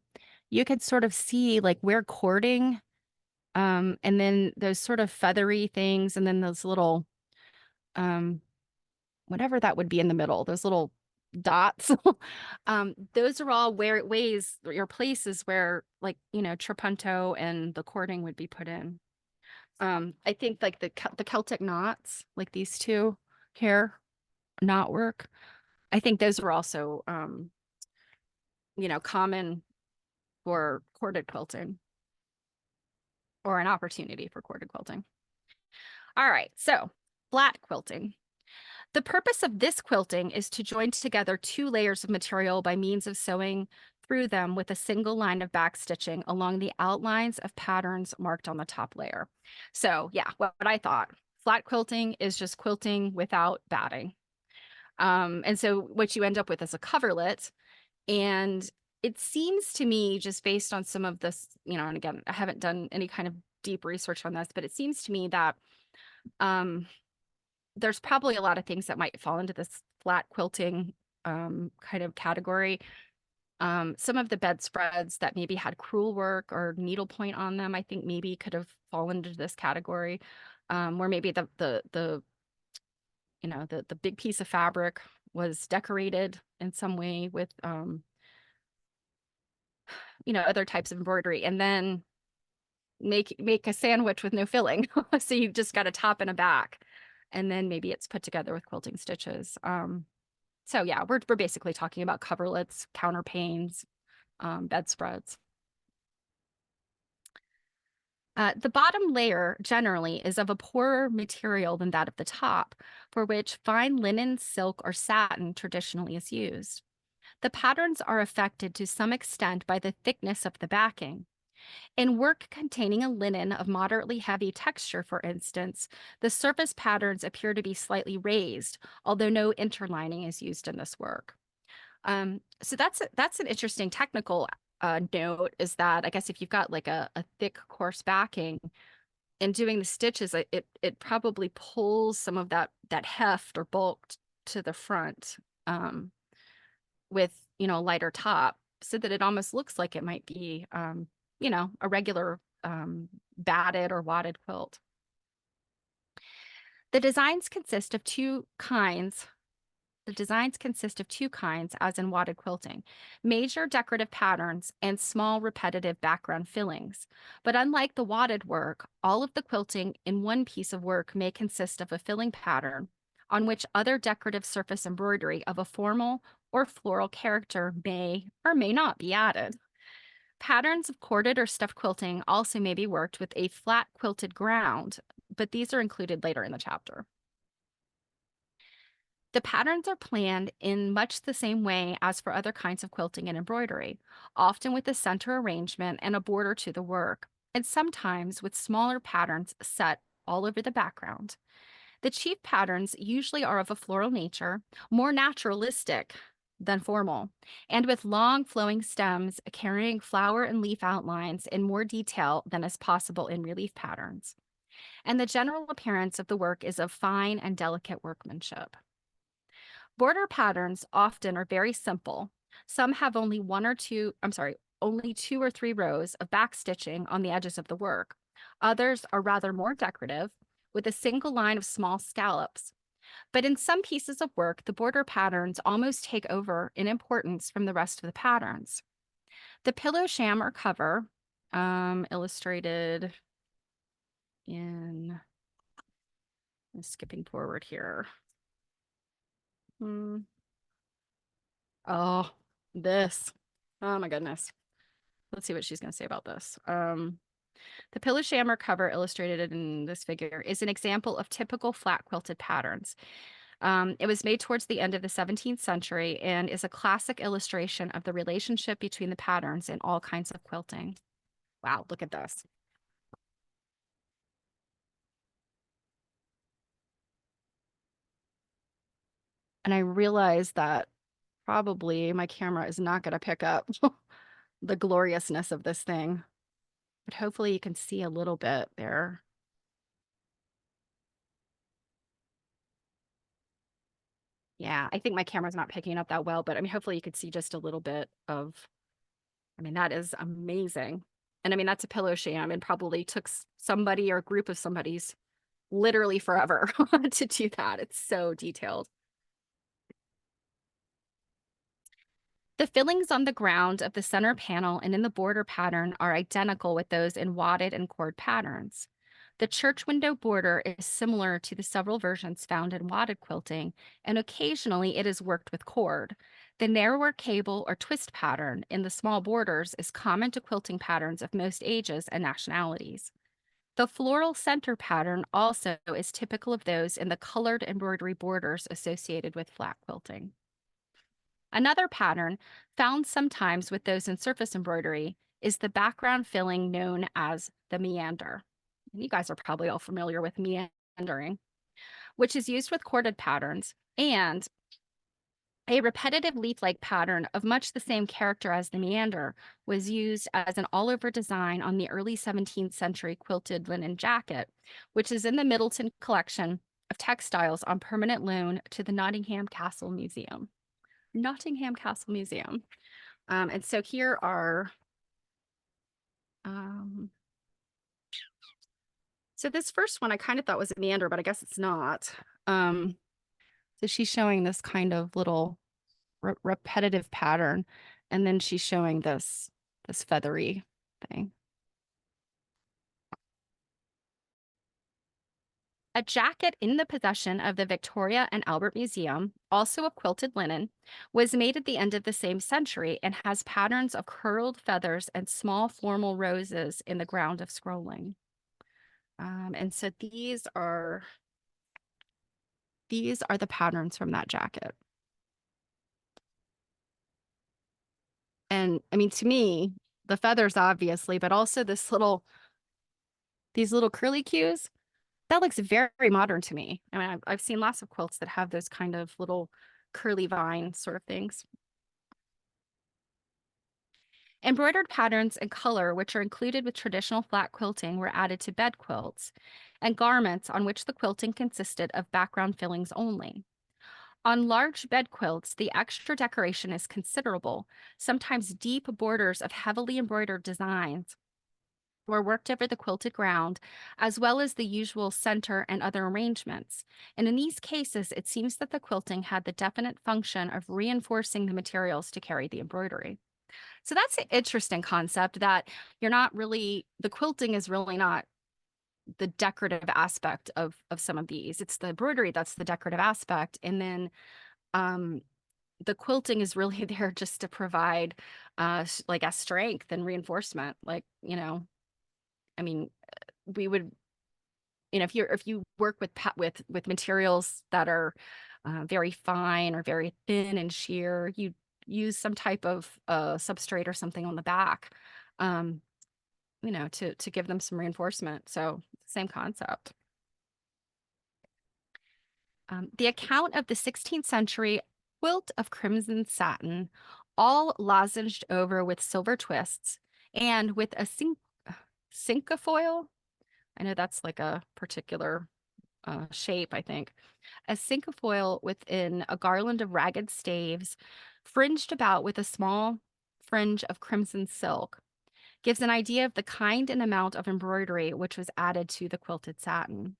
you could sort of see like where cording, and then those sort of feathery things, and then those little, whatever that would be in the middle, those little dots. Those are all ways or places where like, trapunto and the cording would be put in. I think like the Celtic knots, like these two here, knot work. I think those were also common for corded quilting or an opportunity for corded quilting. All right, so flat quilting. The purpose of this quilting is to join together two layers of material by means of sewing through them with a single line of back stitching along the outlines of patterns marked on the top layer. So yeah, what I thought, flat quilting is just quilting without batting. And so what you end up with is a coverlet. And it seems to me, just based on some of this, and again, I haven't done any kind of deep research on this, but it seems to me that there's probably a lot of things that might fall into this flat quilting kind of category. Some of the bedspreads that maybe had crewel work or needlepoint on them, I think maybe could have fallen into this category, where maybe the big piece of fabric was decorated in some way with other types of embroidery, and then make a sandwich with no filling. So you've just got a top and a back, and then maybe it's put together with quilting stitches. So yeah, we're basically talking about coverlets, counterpanes, bedspreads. The bottom layer generally is of a poorer material than that of the top, for which fine linen, silk, or satin traditionally is used. The patterns are affected to some extent by the thickness of the backing. In work containing a linen of moderately heavy texture, for instance, the surface patterns appear to be slightly raised, although no interlining is used in this work. So that's an interesting technical note, is that I guess if you've got like a thick, coarse backing and doing the stitches, it probably pulls some of that heft or bulk to the front with a lighter top, so that it almost looks like it might be a regular batted or wadded quilt. The designs consist of two kinds. As in wadded quilting: major decorative patterns and small repetitive background fillings. But unlike the wadded work, all of the quilting in one piece of work may consist of a filling pattern on which other decorative surface embroidery of a formal or floral character may or may not be added. Patterns of corded or stuffed quilting also may be worked with a flat quilted ground, but these are included later in the chapter. The patterns are planned in much the same way as for other kinds of quilting and embroidery, often with a center arrangement and a border to the work, and sometimes with smaller patterns set all over the background. The chief patterns usually are of a floral nature, more naturalistic than formal, and with long flowing stems carrying flower and leaf outlines in more detail than is possible in relief patterns. And the general appearance of the work is of fine and delicate workmanship. Border patterns often are very simple. Some have only only 2 or 3 rows of back stitching on the edges of the work. Others are rather more decorative, with a single line of small scallops. But in some pieces of work, the border patterns almost take over in importance from the rest of the patterns. The pillow sham or cover, illustrated in, I'm skipping forward here. Oh, this. Oh my goodness. Let's see what she's going to say about this. The pillow shammer cover illustrated in this figure is an example of typical flat quilted patterns. It was made towards the end of the 17th century and is a classic illustration of the relationship between the patterns in all kinds of quilting. Wow, look at this. And I realized that probably my camera is not going to pick up the gloriousness of this thing, but hopefully you can see a little bit there. Yeah, I think my camera's not picking up that well, but I mean, hopefully you could see just a little bit of, I mean, that is amazing. And I mean, that's a pillow sham and probably took somebody or a group of somebody's literally forever to do that. It's so detailed. The fillings on the ground of the center panel and in the border pattern are identical with those in wadded and cord patterns. The church window border is similar to the several versions found in wadded quilting, and occasionally it is worked with cord. The narrower cable or twist pattern in the small borders is common to quilting patterns of most ages and nationalities. The floral center pattern also is typical of those in the colored embroidery borders associated with flat quilting. Another pattern, found sometimes with those in surface embroidery, is the background filling known as the meander. You guys are probably all familiar with meandering, which is used with corded patterns, and a repetitive leaf-like pattern of much the same character as the meander was used as an all-over design on the early 17th century quilted linen jacket, which is in the Middleton collection of textiles on permanent loan to the Nottingham Castle Museum. Nottingham Castle Museum. And so here are, um, so this first one I kind of thought was a meander, but I guess it's not. So she's showing this kind of little repetitive pattern, and then she's showing this feathery thing. A jacket in the possession of the Victoria and Albert Museum, also of quilted linen, was made at the end of the same century and has patterns of curled feathers and small formal roses in the ground of scrolling. And so these are the patterns from that jacket. And I mean, to me, the feathers obviously, but also these little curly cues, that looks very modern to me. I mean, I've seen lots of quilts that have those kind of little curly vine sort of things. Embroidered patterns and color, which are included with traditional flat quilting, were added to bed quilts and garments on which the quilting consisted of background fillings only. On large bed quilts, the extra decoration is considerable, sometimes deep borders of heavily embroidered designs were worked over the quilted ground, as well as the usual center and other arrangements. And in these cases, it seems that the quilting had the definite function of reinforcing the materials to carry the embroidery. So that's an interesting concept that the quilting is really not the decorative aspect of some of these. It's the embroidery that's the decorative aspect. And then um, the quilting is really there just to provide like a strength and reinforcement. Like, I mean, we would, if you work with materials that are very fine or very thin and sheer, you use some type of substrate or something on the back, um, to give them some reinforcement. So same concept. The account of the 16th century quilt of crimson satin, all lozenged over with silver twists, and with a cinquefoil. I know that's like a particular shape, I think. A cinquefoil within a garland of ragged staves, fringed about with a small fringe of crimson silk, gives an idea of the kind and amount of embroidery which was added to the quilted satin.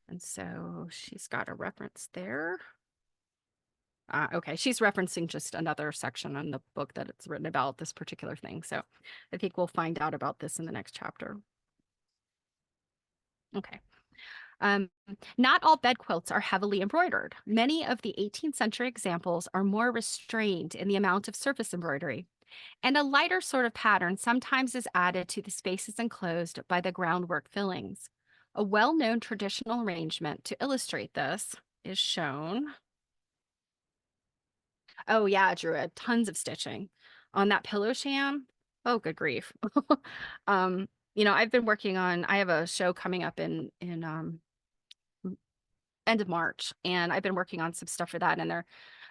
And so she's got a reference there. Okay, she's referencing just another section in the book that it's written about this particular thing. So I think we'll find out about this in the next chapter. Okay. Um, Not all bed quilts are heavily embroidered. Many of the 18th century examples are more restrained in the amount of surface embroidery, and a lighter sort of pattern sometimes is added to the spaces enclosed by the groundwork fillings. A well-known traditional arrangement to illustrate this is shown. Oh yeah, Druid, tons of stitching on that pillow sham. Oh, good grief. I have a show coming up in end of March, and I've been working on some stuff for that. And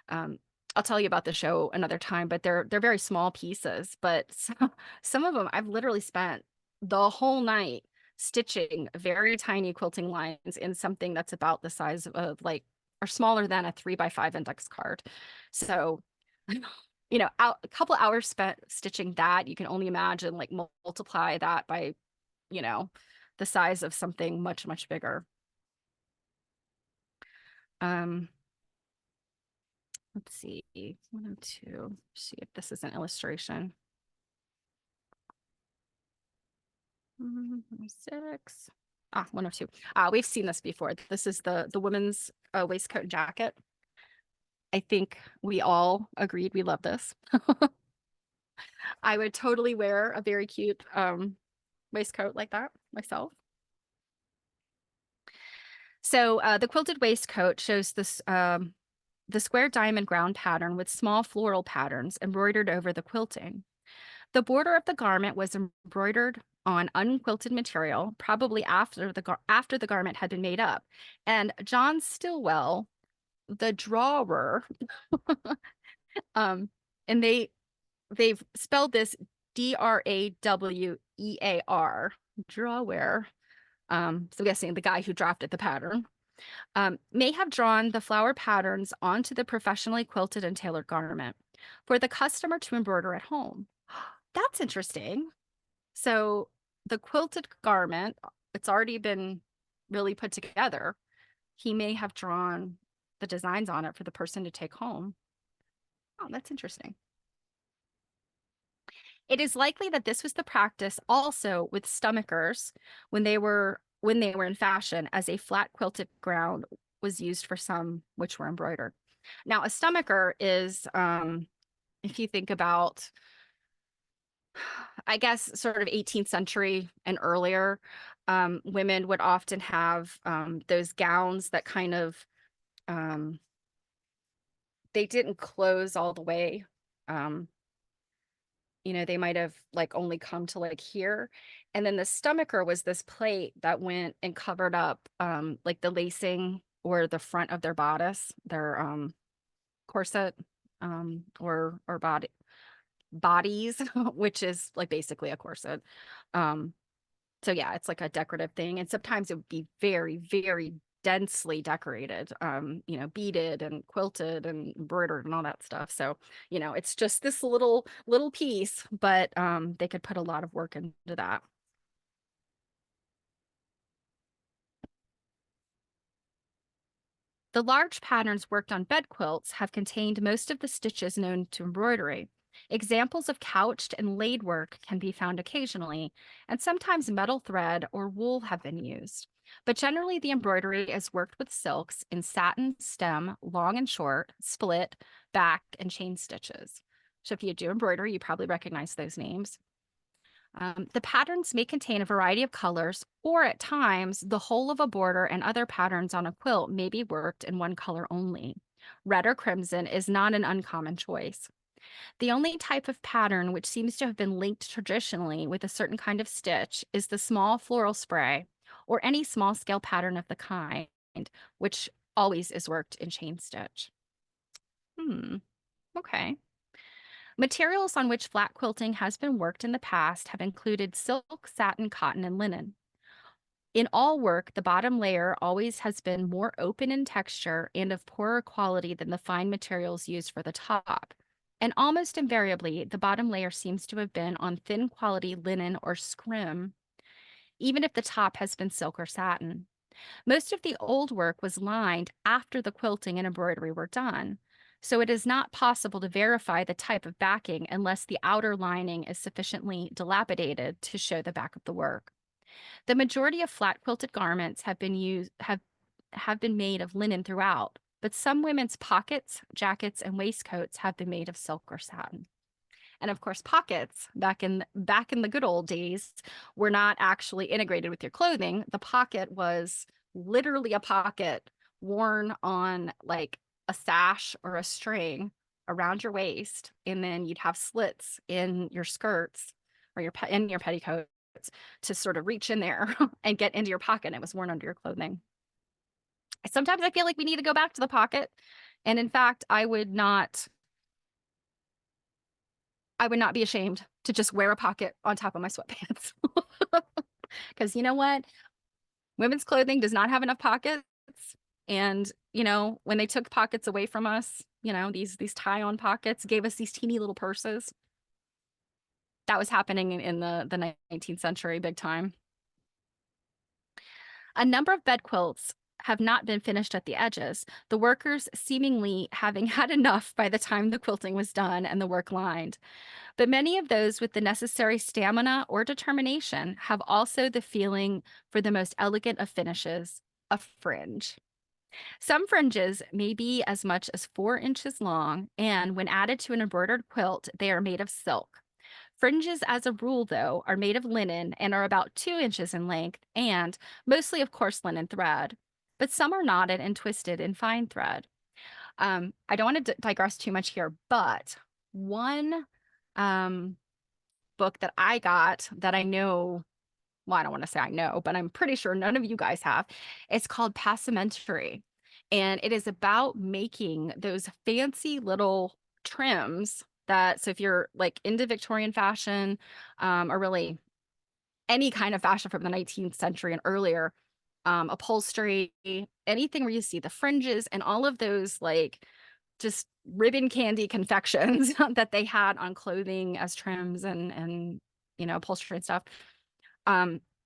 um, I'll tell you about the show another time, but they're very small pieces. But some of them I've literally spent the whole night stitching very tiny quilting lines in something that's about the size of like or smaller than a 3x5 index card. So, a couple hours spent stitching that. You can only imagine like multiply that by, you know, the size of something much, much bigger. Um, let's see, 102, see if this is an illustration. 106. one of two. We've seen this before. This is the women's waistcoat and jacket. I think we all agreed we love this. I would totally wear a very cute waistcoat like that myself. So the quilted waistcoat shows this the square diamond ground pattern with small floral patterns embroidered over the quilting. The border of the garment was embroidered on unquilted material, probably after the garment had been made up. And John Stillwell, the drawer, um, and they've spelled this Drawear, drawer. So I'm guessing the guy who drafted the pattern may have drawn the flower patterns onto the professionally quilted and tailored garment for the customer to embroider at home. That's interesting. So the quilted garment, it's already been really put together. He may have drawn the designs on it for the person to take home. Oh, that's interesting. It is likely that this was the practice also with stomachers when they were in fashion, as a flat quilted ground was used for some which were embroidered. Now, a stomacher is, if you think about, I guess, sort of 18th century and earlier, women would often have those gowns that kind of they didn't close all the way. Um, they might have like only come to like here. And then the stomacher was this plate that went and covered up like the lacing or the front of their bodice, their corset or bodies, which is like basically a corset. Um, so yeah, it's like a decorative thing. And sometimes it would be very, very densely decorated, beaded and quilted and embroidered and all that stuff. So, it's just this little piece, but they could put a lot of work into that. The large patterns worked on bed quilts have contained most of the stitches known to embroidery. Examples of couched and laid work can be found occasionally, and sometimes metal thread or wool have been used. But generally, the embroidery is worked with silks in satin, stem, long and short, split, back, and chain stitches. So if you do embroidery, you probably recognize those names. The patterns may contain a variety of colors, or at times, the whole of a border and other patterns on a quilt may be worked in one color only. Red or crimson is not an uncommon choice. The only type of pattern which seems to have been linked traditionally with a certain kind of stitch is the small floral spray, or any small scale pattern of the kind, which always is worked in chain stitch. Okay. Materials on which flat quilting has been worked in the past have included silk, satin, cotton, and linen. In all work, the bottom layer always has been more open in texture and of poorer quality than the fine materials used for the top. And almost invariably, the bottom layer seems to have been on thin quality linen or scrim, even if the top has been silk or satin. Most of the old work was lined after the quilting and embroidery were done, so it is not possible to verify the type of backing unless the outer lining is sufficiently dilapidated to show the back of the work. The majority of flat quilted garments have been made of linen throughout, but some women's pockets, jackets, and waistcoats have been made of silk or satin. And of course, pockets back in the good old days were not actually integrated with your clothing. The pocket was literally a pocket worn on like a sash or a string around your waist, and then you'd have slits in your skirts or in your petticoats to sort of reach in there and get into your pocket. And it was worn under your clothing. Sometimes I feel like we need to go back to the pocket, and in fact, I would not be ashamed to just wear a pocket on top of my sweatpants. Because you know what? Women's clothing does not have enough pockets. And, when they took pockets away from us, these tie-on pockets gave us these teeny little purses. That was happening in the 19th century, big time. A number of bed quilts have not been finished at the edges, the workers seemingly having had enough by the time the quilting was done and the work lined. But many of those with the necessary stamina or determination have also the feeling for the most elegant of finishes, a fringe. Some fringes may be as much as 4 inches long, and when added to an embroidered quilt, they are made of silk. Fringes, as a rule, though, are made of linen and are about 2 inches in length and mostly of coarse linen thread, but some are knotted and twisted in fine thread. I don't want to digress too much here, but one um, book that I got that I know, well, I don't want to say I know, but I'm pretty sure none of you guys have. It's called Passementerie, and it is about making those fancy little trims that, so if you're like into Victorian fashion, or really any kind of fashion from the 19th century and earlier, upholstery, anything where you see the fringes and all of those like just ribbon candy confections that they had on clothing as trims and upholstery and stuff.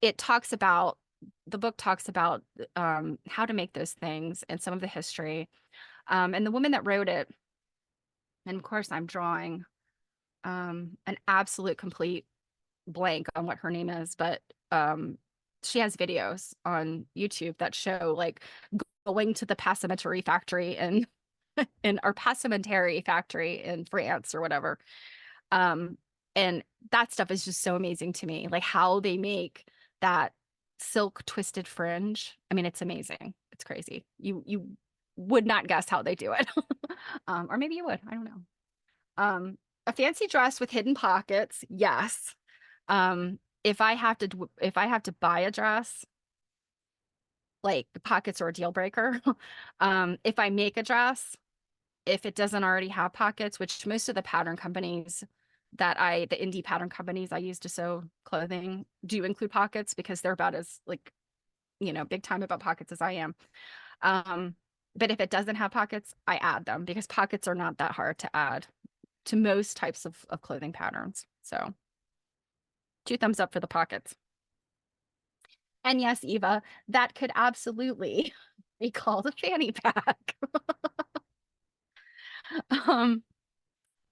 It talks about the book talks about how to make those things and some of the history. And the woman that wrote it, and of course I'm drawing an absolute complete blank on what her name is, but she has videos on YouTube that show like going to the passementerie factory in our passementerie factory in France or whatever. Um, and that stuff is just so amazing to me, like how they make that silk twisted fringe. I mean, it's amazing. It's crazy. You would not guess how they do it. Or maybe you would. I don't know. A fancy dress with hidden pockets, yes. If I have to buy a dress, like the pockets are a deal breaker. If I make a dress, if it doesn't already have pockets, which most of the pattern companies the indie pattern companies I use to sew clothing do include pockets because they're about as like, big time about pockets as I am. Um, but if it doesn't have pockets, I add them because pockets are not that hard to add to most types of clothing patterns. So 2 thumbs up for the pockets. And yes, Eva, that could absolutely be called a fanny pack. Um,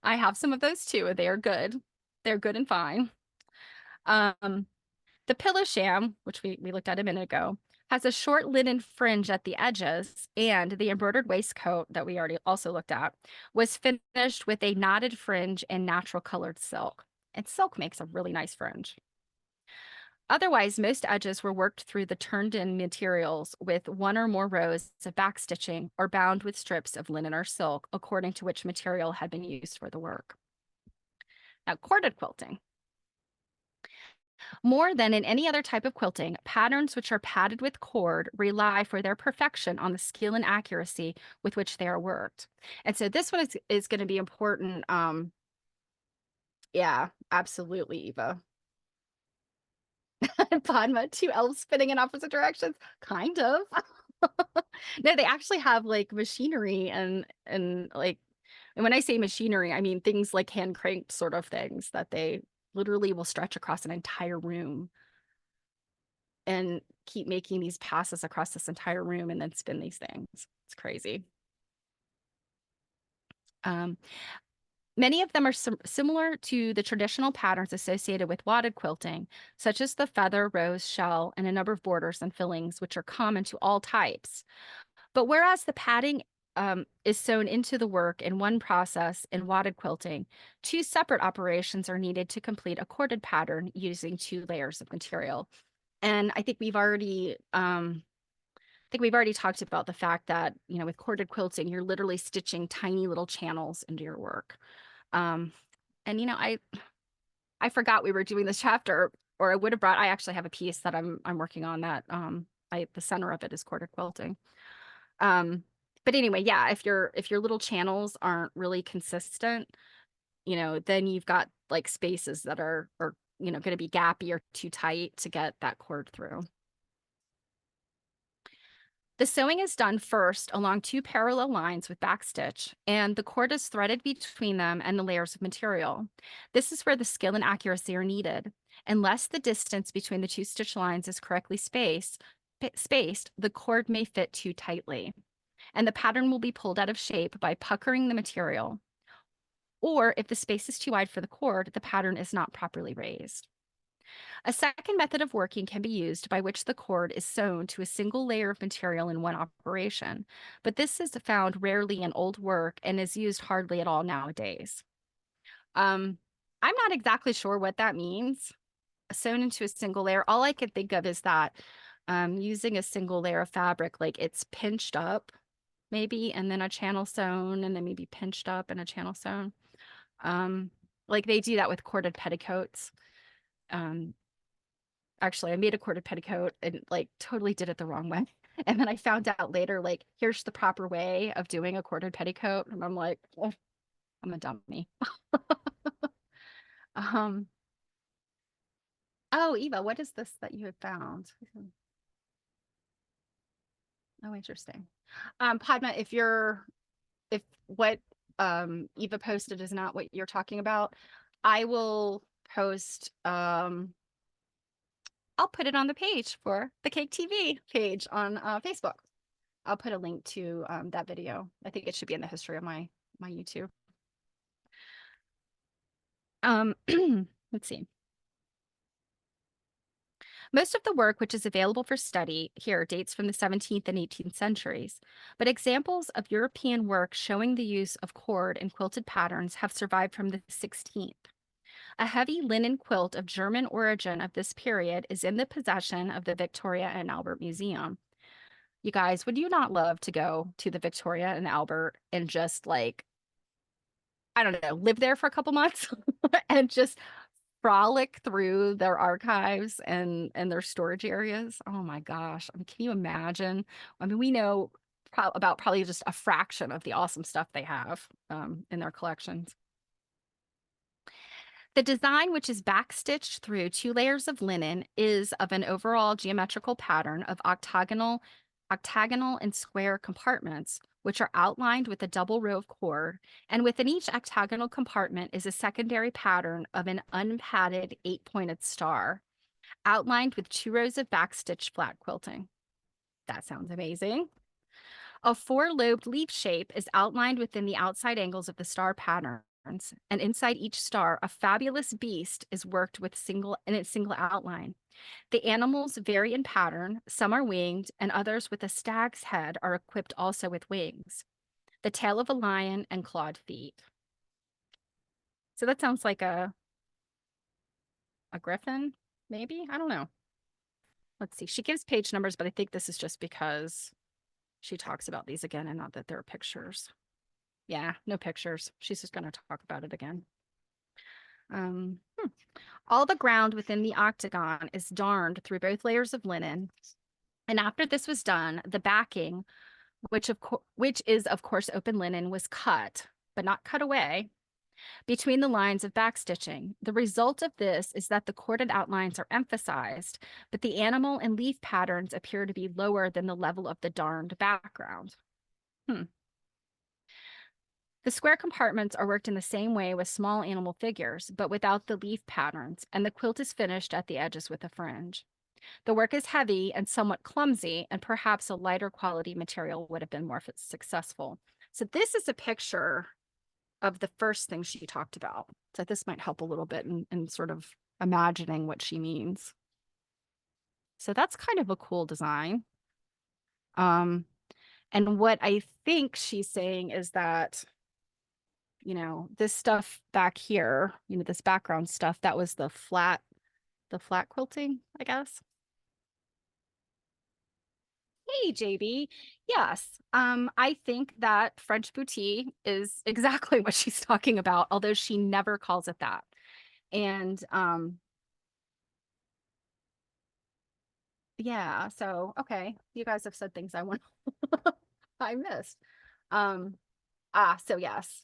I have some of those too. They are good. They're good and fine. Um, the pillow sham, which we looked at a minute ago, has a short linen fringe at the edges, and the embroidered waistcoat that we already also looked at was finished with a knotted fringe and natural colored silk. And silk makes a really nice fringe. Otherwise, most edges were worked through the turned-in materials with one or more rows of backstitching or bound with strips of linen or silk, according to which material had been used for the work. Now, corded quilting. More than in any other type of quilting, patterns which are padded with cord rely for their perfection on the skill and accuracy with which they are worked. And so this one is going to be important. Yeah, absolutely, Eva. Padma, two elves spinning in opposite directions, kind of. No, they actually have like machinery and like, and when I say machinery, I mean things like hand cranked sort of things that they literally will stretch across an entire room and keep making these passes across this entire room and then spin these things. It's crazy. Um, Many of them are similar to the traditional patterns associated with wadded quilting, such as the feather, rose, shell, and a number of borders and fillings, which are common to all types. But whereas the padding is sewn into the work in one process in wadded quilting, two separate operations are needed to complete a corded pattern using 2 layers of material. And I think we've already talked about the fact that, with corded quilting, you're literally stitching tiny little channels into your work. Um, and I forgot we were doing this chapter, or I actually have a piece that I'm working on that the center of it is corded quilting. But anyway, yeah, if your little channels aren't really consistent, then you've got like spaces that are going to be gappy or too tight to get that cord through. The sewing is done first along 2 parallel lines with backstitch, and the cord is threaded between them and the layers of material. This is where the skill and accuracy are needed. Unless the distance between the 2 stitch lines is correctly spaced, spaced, the cord may fit too tightly, and the pattern will be pulled out of shape by puckering the material. Or if the space is too wide for the cord, the pattern is not properly raised. A second method of working can be used by which the cord is sewn to a single layer of material in one operation, but this is found rarely in old work and is used hardly at all nowadays. Um, I'm not exactly sure what that means. Sewn into a single layer. All I can think of is that using a single layer of fabric, like it's pinched up maybe, and then a channel sewn, and then maybe pinched up and a channel sewn. Like they do that with corded petticoats. Um, Actually, I made a corded petticoat and like totally did it the wrong way. And then I found out later, like, here's the proper way of doing a corded petticoat. And I'm like, oh, I'm a dummy. Um, oh, Eva, what is this that you have found? Oh, interesting. Padma, if what Eva posted is not what you're talking about, I will post I'll put it on the page for the Cake TV page on Facebook. I'll put a link to that video. I think it should be in the history of my YouTube. Let's see. Most of the work which is available for study here dates from the 17th and 18th centuries, but examples of European work showing the use of cord and quilted patterns have survived from the 16th. A heavy linen quilt of German origin of this period is in the possession of the Victoria and Albert Museum. You guys, would you not love to go to the Victoria and Albert and just like, I don't know, live there for a couple months and just frolic through their archives and their storage areas? Oh my gosh. I mean, can you imagine? I mean, we know about probably just a fraction of the awesome stuff they have in their collections. The design, which is backstitched through 2 layers of linen, is of an overall geometrical pattern of octagonal and square compartments, which are outlined with a double row of cord, and within each octagonal compartment is a secondary pattern of an unpadded 8-pointed star, outlined with 2 rows of backstitched flat quilting. That sounds amazing. A 4-lobed leaf shape is outlined within the outside angles of the star patterns, and inside each star, a fabulous beast is worked with its single outline. The animals vary in pattern. Some are winged, and others with a stag's head are equipped also with wings, the tail of a lion, and clawed feet. So that sounds like a griffin, maybe? I don't know. Let's see. She gives page numbers, but I think this is just because she talks about these again and not that there are pictures. Yeah, no pictures. She's just going to talk about it again. All the ground within the octagon is darned through both layers of linen. And after this was done, the backing, which is of course open linen, was cut, but not cut away, between the lines of backstitching. The result of this is that the corded outlines are emphasized, but the animal and leaf patterns appear to be lower than the level of the darned background. The square compartments are worked in the same way with small animal figures, but without the leaf patterns, and the quilt is finished at the edges with a fringe. The work is heavy and somewhat clumsy, and perhaps a lighter quality material would have been more successful. So this is a picture of the first thing she talked about. So this might help a little bit in sort of imagining what she means. So that's kind of a cool design. And what I think she's saying is that, you know, this stuff back here, you know, this background stuff, that was the flat quilting, I guess. Hey, JB. Yes, I think that French boutique is exactly what she's talking about, although she never calls it that. And yeah, so okay, you guys have said things I want I missed. So yes.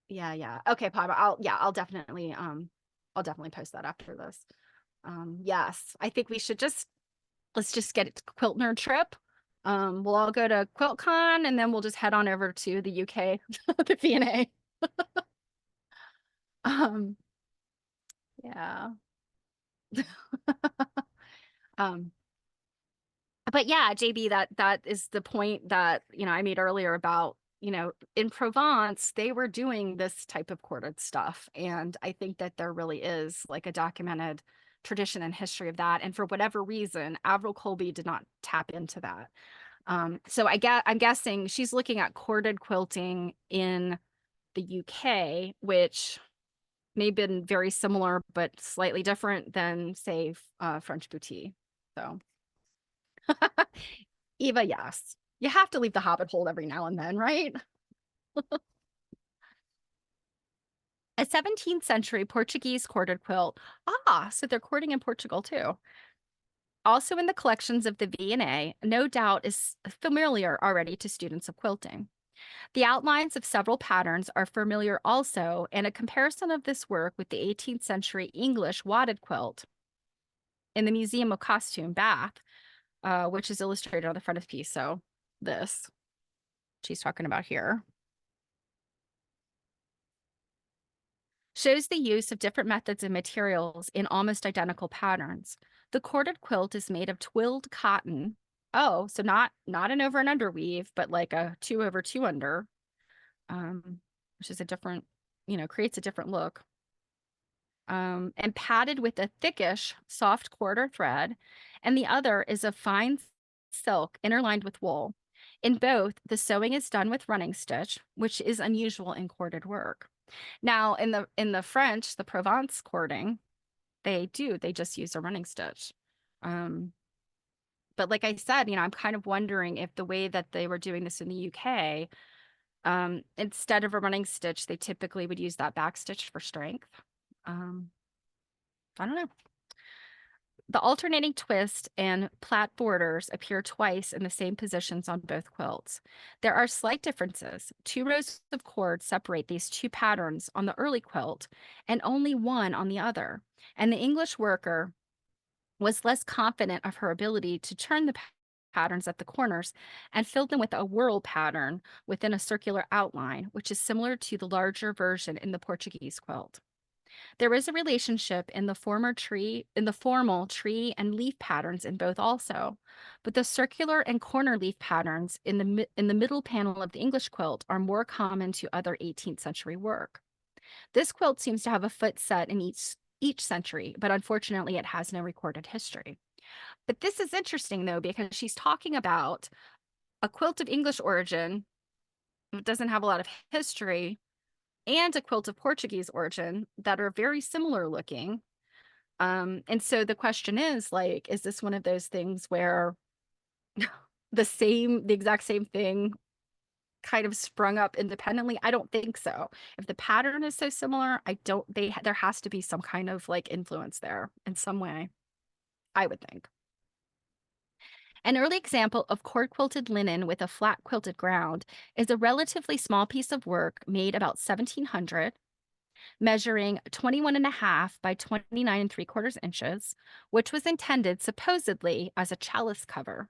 Yeah. Okay, Papa, I'll definitely post that after this. Yes, I think we should let's just get it to Quilt Nerd trip. We'll all go to QuiltCon and then we'll just head on over to the UK, the V&A. Um, yeah. Um, but yeah, JB, that is the point that, I made earlier about, in Provence, they were doing this type of corded stuff. And I think that there really is like a documented tradition and history of that. And for whatever reason, Avril Colby did not tap into that. So I'm guessing she's looking at corded quilting in the UK, which may have been very similar, but slightly different than, say, French boutique. So Eva, yes. You have to leave the hobbit hole every now and then, right? A 17th century Portuguese corded quilt. Ah, so they're cording in Portugal too. Also in the collections of the V&A, no doubt is familiar already to students of quilting. The outlines of several patterns are familiar also, and a comparison of this work with the 18th century English wadded quilt in the Museum of Costume, Bath, which is illustrated on the front of the piece. So this she's talking about here shows the use of different methods and materials in almost identical patterns. The corded quilt is made of twilled cotton. Oh, so not an over and under weave, but like a 2/2 under, which is a different, creates a different look. And padded with a thickish, soft cord or thread, and the other is of fine silk interlined with wool. In both, the sewing is done with running stitch, which is unusual in corded work. Now, in the French, the Provence cording, they just use a running stitch. Um, but like I said, I'm kind of wondering if the way that they were doing this in the UK, instead of a running stitch, they typically would use that back stitch for strength. I don't know. The alternating twist and plait borders appear twice in the same positions on both quilts. There are slight differences. 2 rows of cord separate these two patterns on the early quilt and only one on the other. And the English worker was less confident of her ability to turn the patterns at the corners and filled them with a whorl pattern within a circular outline, which is similar to the larger version in the Portuguese quilt. There is a relationship in the formal tree and leaf patterns in both also, but the circular and corner leaf patterns in the middle panel of the English quilt are more common to other 18th century work. This quilt seems to have a foot set in each century, but unfortunately it has no recorded history. But this is interesting though, because she's talking about a quilt of English origin that doesn't have a lot of history, and a quilt of Portuguese origin that are very similar looking. And so the question is like, is this one of those things where the exact same thing kind of sprung up independently? I don't think so. If the pattern is so similar, there has to be some kind of like influence there in some way, I would think. An early example of cord quilted linen with a flat quilted ground is a relatively small piece of work made about 1700, measuring 21.5 by 29.75 inches, which was intended supposedly as a chalice cover.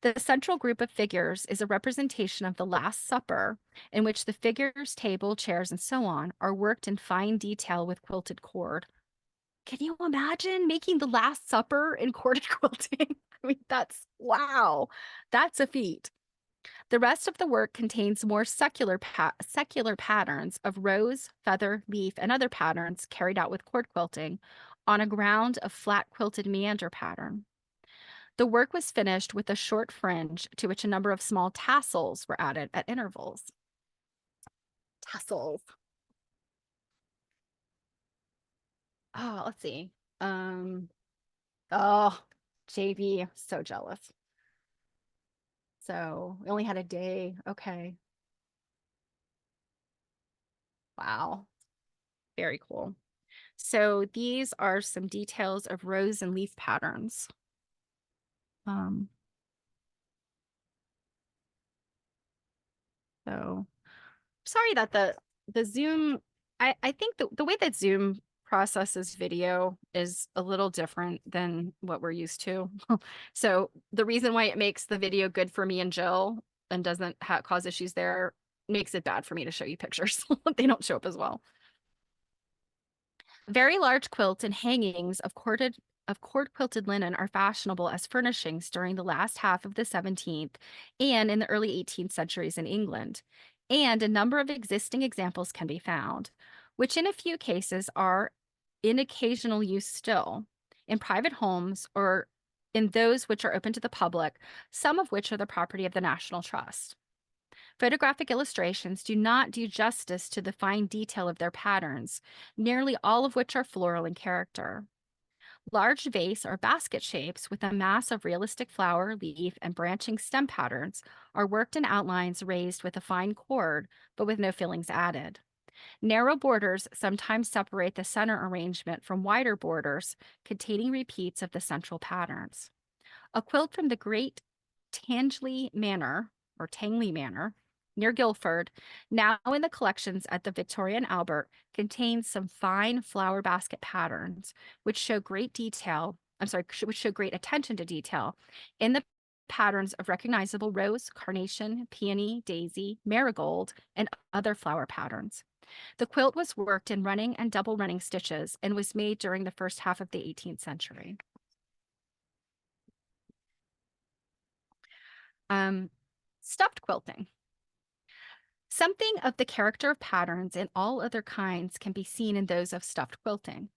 The central group of figures is a representation of the Last Supper, in which the figures, table, chairs, and so on are worked in fine detail with quilted cord. Can you imagine making the Last Supper in corded quilting? I mean, wow, that's a feat. The rest of the work contains more secular patterns of rose, feather, leaf, and other patterns carried out with cord quilting on a ground of flat quilted meander pattern. The work was finished with a short fringe to which a number of small tassels were added at intervals. Tassels. Oh, let's see. Oh, JB, so jealous. So we only had a day. Okay. Wow. Very cool. So these are some details of rose and leaf patterns. Um, so sorry that the Zoom, I think the way that Zoom processes video is a little different than what we're used to. So the reason why it makes the video good for me and Jill and doesn't cause issues there makes it bad for me to show you pictures. They don't show up as well. Very large quilts and hangings of corded of cord quilted linen are fashionable as furnishings during the last half of the 17th and in the early 18th centuries in England. And a number of existing examples can be found, which in a few cases are in occasional use still in private homes or in those which are open to the public, some of which are the property of the National Trust. Photographic illustrations do not do justice to the fine detail of their patterns, nearly all of which are floral in character. Large vase or basket shapes with a mass of realistic flower, leaf, and branching stem patterns are worked in outlines raised with a fine cord, but with no fillings added. Narrow borders sometimes separate the center arrangement from wider borders containing repeats of the central patterns. A quilt from the Great Tangley Manor, or Tangley Manor, near Guildford, now in the collections at the Victoria and Albert, contains some fine flower basket patterns, which show great detail. Which show great attention to detail in the patterns of recognizable rose, carnation, peony, daisy, marigold, and other flower patterns. The quilt was worked in running and double running stitches and was made during the first half of the 18th century. Stuffed quilting. Something of the character of patterns in all other kinds can be seen in those of stuffed quilting.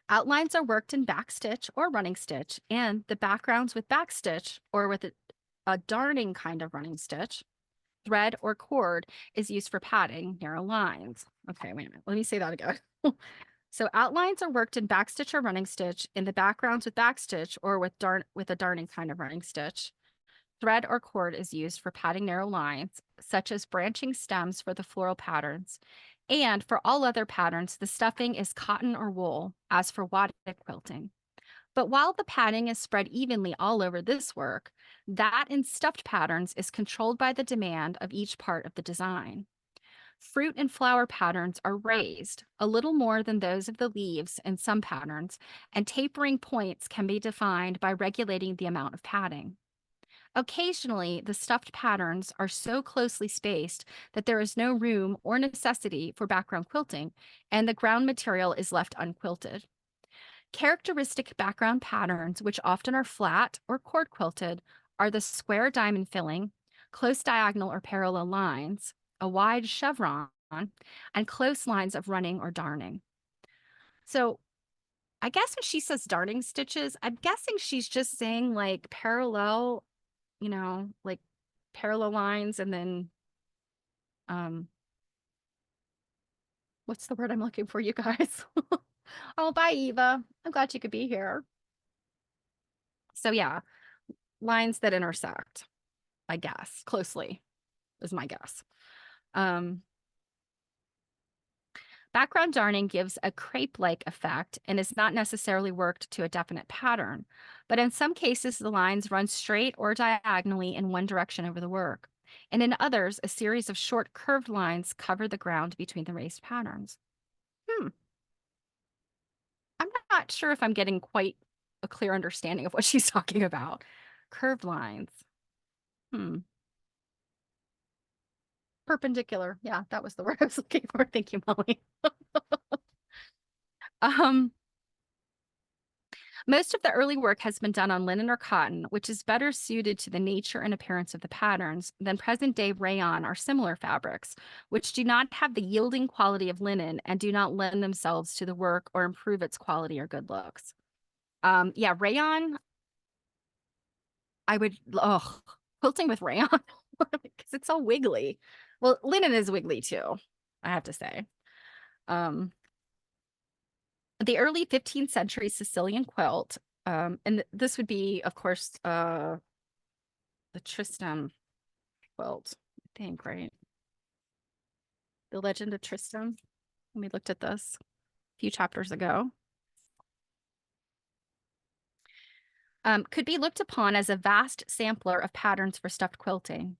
Outlines are worked in backstitch or running stitch, and the backgrounds with backstitch or with a darning kind of running stitch, thread or cord is used for padding narrow lines. Okay, wait a minute. Let me say that again. So outlines are worked in backstitch or running stitch, in the backgrounds with backstitch or with a darning kind of running stitch. Thread or cord is used for padding narrow lines, such as branching stems for the floral patterns. And for all other patterns, the stuffing is cotton or wool, as for wadded quilting. But while the padding is spread evenly all over this work, that in stuffed patterns is controlled by the demand of each part of the design. Fruit and flower patterns are raised, a little more than those of the leaves in some patterns, and tapering points can be defined by regulating the amount of padding. Occasionally, the stuffed patterns are so closely spaced that there is no room or necessity for background quilting, and the ground material is left unquilted. Characteristic background patterns, which often are flat or cord quilted, are the square diamond filling, close diagonal or parallel lines, a wide chevron, and close lines of running or darning. So I guess when she says darning stitches, I'm guessing she's just saying like parallel, like parallel lines and then what's the word I'm looking for, you guys? Oh, bye, Eva. I'm glad you could be here. So yeah, lines that intersect, I guess, closely is my guess. Background darning gives a crepe-like effect and is not necessarily worked to a definite pattern, but in some cases the lines run straight or diagonally in one direction over the work, and in others a series of short curved lines cover the ground between the raised patterns. I'm not sure if I'm getting quite a clear understanding of what she's talking about. Curved lines. Perpendicular. Yeah, that was the word I was looking for. Thank you, Molly. Um, Most of the early work has been done on linen or cotton, which is better suited to the nature and appearance of the patterns than present-day rayon or similar fabrics, which do not have the yielding quality of linen and do not lend themselves to the work or improve its quality or good looks. Yeah, rayon, quilting with rayon because it's all wiggly. Well, linen is wiggly too, I have to say. The early 15th century Sicilian quilt, and this would be, of course, the Tristram quilt, I think, right? The Legend of Tristram. When we looked at this a few chapters ago. Could be looked upon as a vast sampler of patterns for stuffed quilting.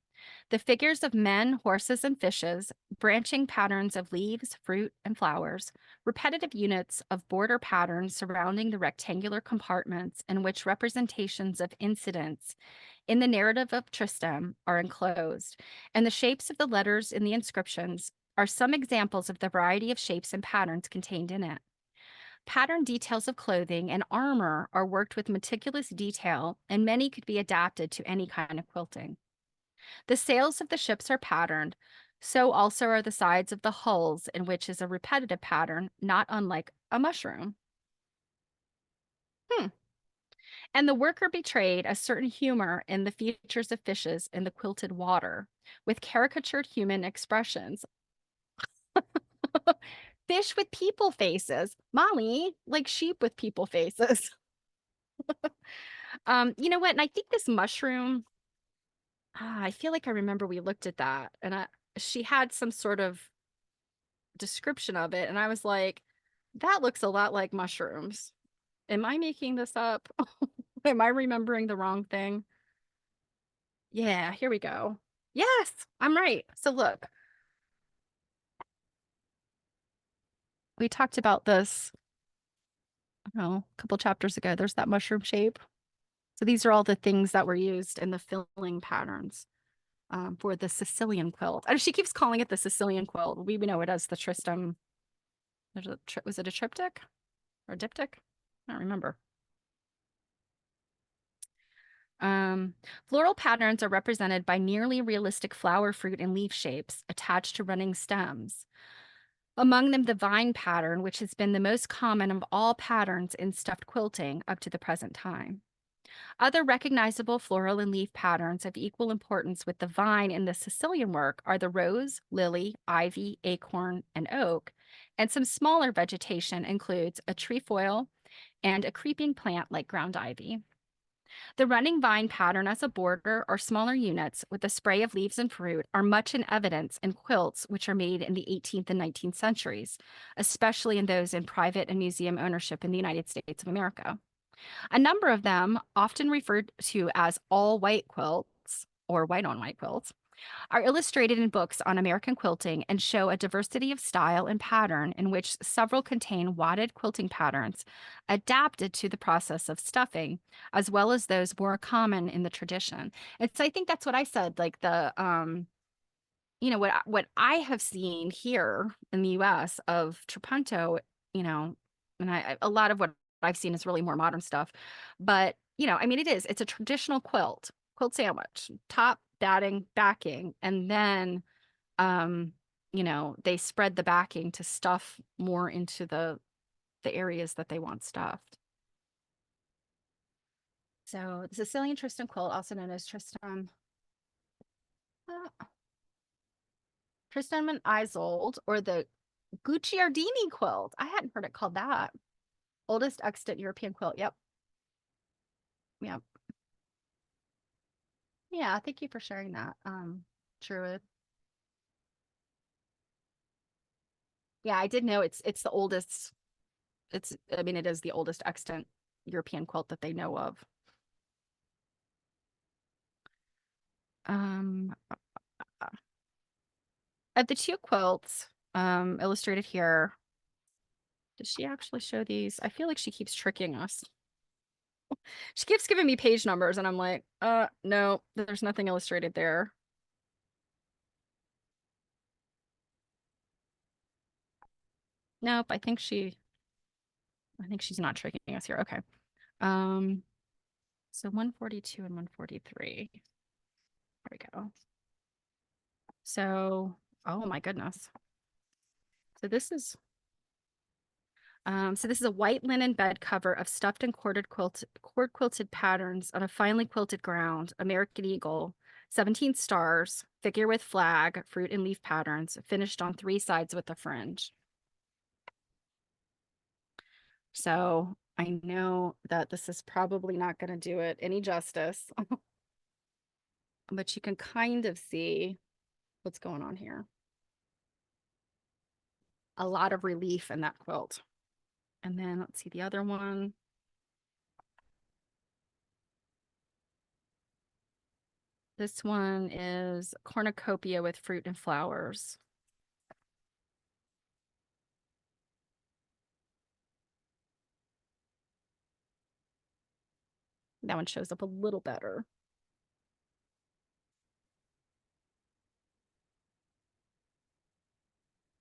The figures of men, horses, and fishes, branching patterns of leaves, fruit, and flowers, repetitive units of border patterns surrounding the rectangular compartments in which representations of incidents in the narrative of Tristram are enclosed, and the shapes of the letters in the inscriptions are some examples of the variety of shapes and patterns contained in it. Pattern details of clothing and armor are worked with meticulous detail, and many could be adapted to any kind of quilting. The sails of the ships are patterned, so also are the sides of the hulls, in which is a repetitive pattern, not unlike a mushroom. Hmm. And the worker betrayed a certain humor in the features of fishes in the quilted water, with caricatured human expressions. Fish with people faces. Molly, like sheep with people faces. You know what? And I think this mushroom, I feel like I remember we looked at that and she had some sort of description of it. And I was like, that looks a lot like mushrooms. Am I making this up? Am I remembering the wrong thing? Yeah, here we go. Yes, I'm right. So look, we talked about this, I don't know, a couple chapters ago. There's that mushroom shape. So these are all the things that were used in the filling patterns for the Sicilian quilt. And she keeps calling it the Sicilian quilt. We know it as the Tristram. Was it a triptych or a diptych? I don't remember. Floral patterns are represented by nearly realistic flower, fruit, and leaf shapes attached to running stems. Among them, the vine pattern, which has been the most common of all patterns in stuffed quilting up to the present time. Other recognizable floral and leaf patterns of equal importance with the vine in the Sicilian work are the rose, lily, ivy, acorn, and oak, and some smaller vegetation includes a trefoil and a creeping plant like ground ivy. The running vine pattern as a border or smaller units with a spray of leaves and fruit are much in evidence in quilts which are made in the 18th and 19th centuries, especially in those in private and museum ownership in the United States of America. A number of them, often referred to as all white quilts or white on white quilts, are illustrated in books on American quilting and show a diversity of style and pattern in which several contain wadded quilting patterns adapted to the process of stuffing, as well as those more common in the tradition. It's, I think that's what I said, like what I have seen here in the US of Trapunto, you know, and a lot of what I've seen is really more modern stuff. But, I mean it's a traditional quilt sandwich, top, batting, backing, and then they spread the backing to stuff more into the areas that they want stuffed. So the Sicilian Tristan quilt, also known as uh, Tristan and Isolde, or the Gucciardini quilt. I hadn't heard it called that. Oldest extant European quilt. Yep. Yep. Yeah, thank you for sharing that, Druid. Yeah, I did know it's the oldest. I mean, it is the oldest extant European quilt that they know of. Um, of the two quilts, illustrated here, does she actually show these? I feel like she keeps tricking us. She keeps giving me page numbers, and I'm like, no, there's nothing illustrated there. Nope, I think she's not tricking us here. Okay. Um, so 142 and 143. There we go. So, oh my goodness. So this is a white linen bed cover of stuffed and cord quilted patterns on a finely quilted ground, American Eagle, 17 stars, figure with flag, fruit and leaf patterns, finished on 3 sides with a fringe. So I know that this is probably not going to do it any justice, but you can kind of see what's going on here. A lot of relief in that quilt. And then let's see the other one. This one is cornucopia with fruit and flowers. That one shows up a little better.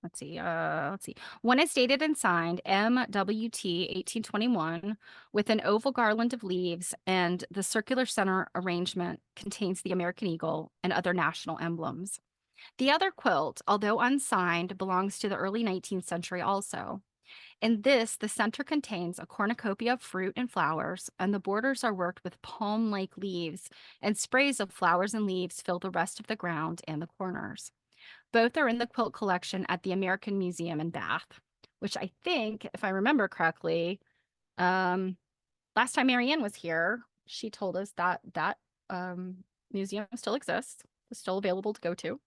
let's see. One is dated and signed MWT 1821 with an oval garland of leaves, and the circular center arrangement contains the American eagle and other national emblems. The other quilt, although unsigned, belongs to the early 19th century also. In this, the center contains a cornucopia of fruit and flowers, and the borders are worked with palm-like leaves, and sprays of flowers and leaves fill the rest of the ground and the corners. Both are in the quilt collection at the American Museum in Bath, which I think, if I remember correctly, um, last time Marianne was here, she told us that museum still exists, is still available to go to.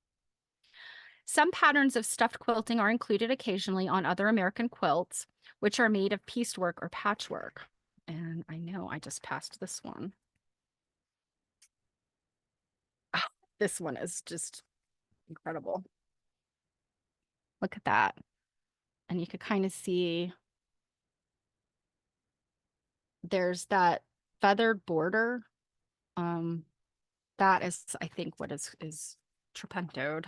Some patterns of stuffed quilting are included occasionally on other American quilts, which are made of piecework or patchwork. And I know I just passed this one. Oh, this one is just incredible. Look at that. And you could kind of see there's that feathered border. That is, I think, what is trapentoed.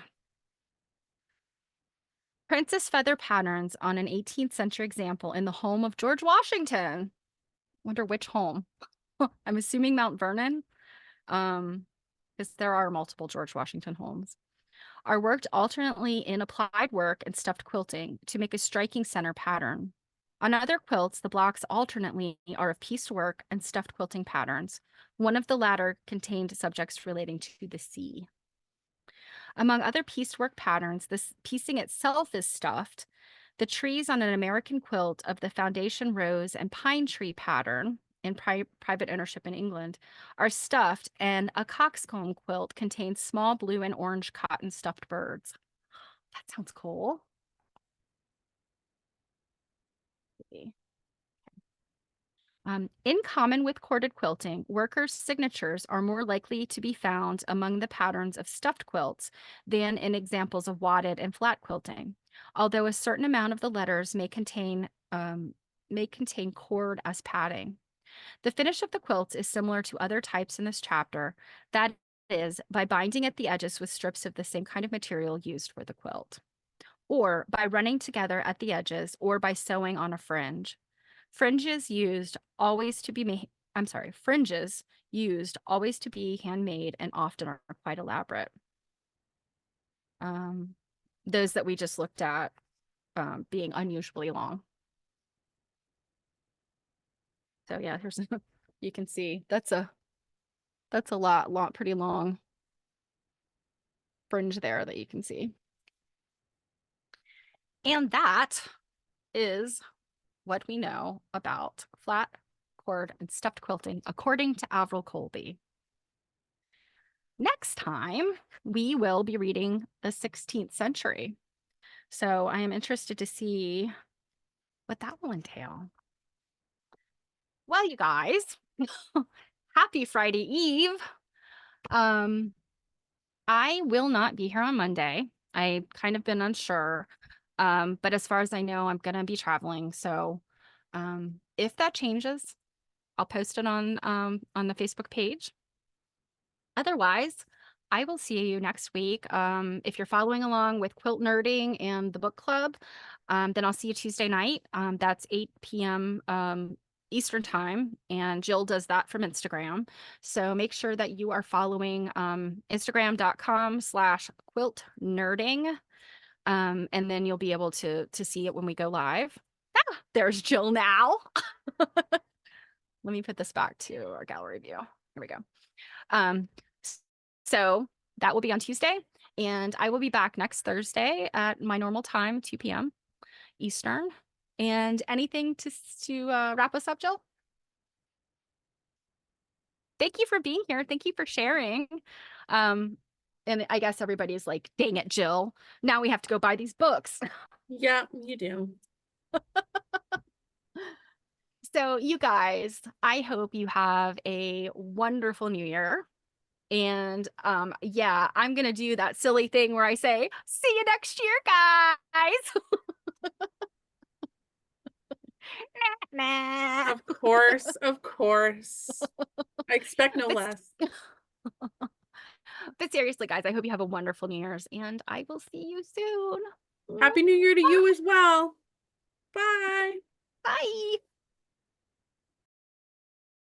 Princess feather patterns on an 18th century example in the home of George Washington. Wonder which home. I'm assuming Mount Vernon, because there are multiple George Washington homes, are worked alternately in applied work and stuffed quilting to make a striking center pattern. On other quilts, the blocks alternately are of piecework and stuffed quilting patterns. One of the latter contained subjects relating to the sea. Among other piecework patterns, this piecing itself is stuffed. The trees on an American quilt of the foundation rose and pine tree pattern in private ownership in England are stuffed, and a coxcomb quilt contains small blue and orange cotton stuffed birds. That sounds cool. In common with corded quilting, workers' signatures are more likely to be found among the patterns of stuffed quilts than in examples of wadded and flat quilting, although a certain amount of the letters may contain cord as padding. The finish of the quilts is similar to other types in this chapter, that is, by binding at the edges with strips of the same kind of material used for the quilt, or by running together at the edges, or by sewing on a fringe. Fringes used always to be handmade and often are quite elaborate. Those that we just looked at being unusually long. So yeah, here's you can see that's a pretty long fringe there that you can see. And that is what we know about flat, cord, and stuffed quilting according to Averil Colby. Next time, we will be reading the 16th century. So I am interested to see what that will entail. Well, you guys, happy Friday Eve. I will not be here on Monday. I've kind of been unsure. But as far as I know, I'm gonna be traveling. So if that changes, I'll post it on the Facebook page. Otherwise, I will see you next week. If you're following along with Quilt Nerding and the book club, then I'll see you Tuesday night. That's 8 p.m. Eastern time, and Jill does that from Instagram. So make sure that you are following Instagram.com/quilt nerding. And then you'll be able to see it when we go live. Ah, there's Jill now. Let me put this back to our gallery view. Here we go. So that will be on Tuesday, and I will be back next Thursday at my normal time, 2 p.m. Eastern. And anything to wrap us up, Jill? Thank you for being here. Thank you for sharing. And I guess everybody's like, dang it, Jill. Now we have to go buy these books. Yeah, you do. So you guys, I hope you have a wonderful new year. And yeah, I'm gonna do that silly thing where I say, see you next year, guys. Nah. Of course, of course. I expect no But, less. but seriously, guys, I hope you have a wonderful New Year's, and I will see you soon. Happy New Year to you as well. Bye. Bye.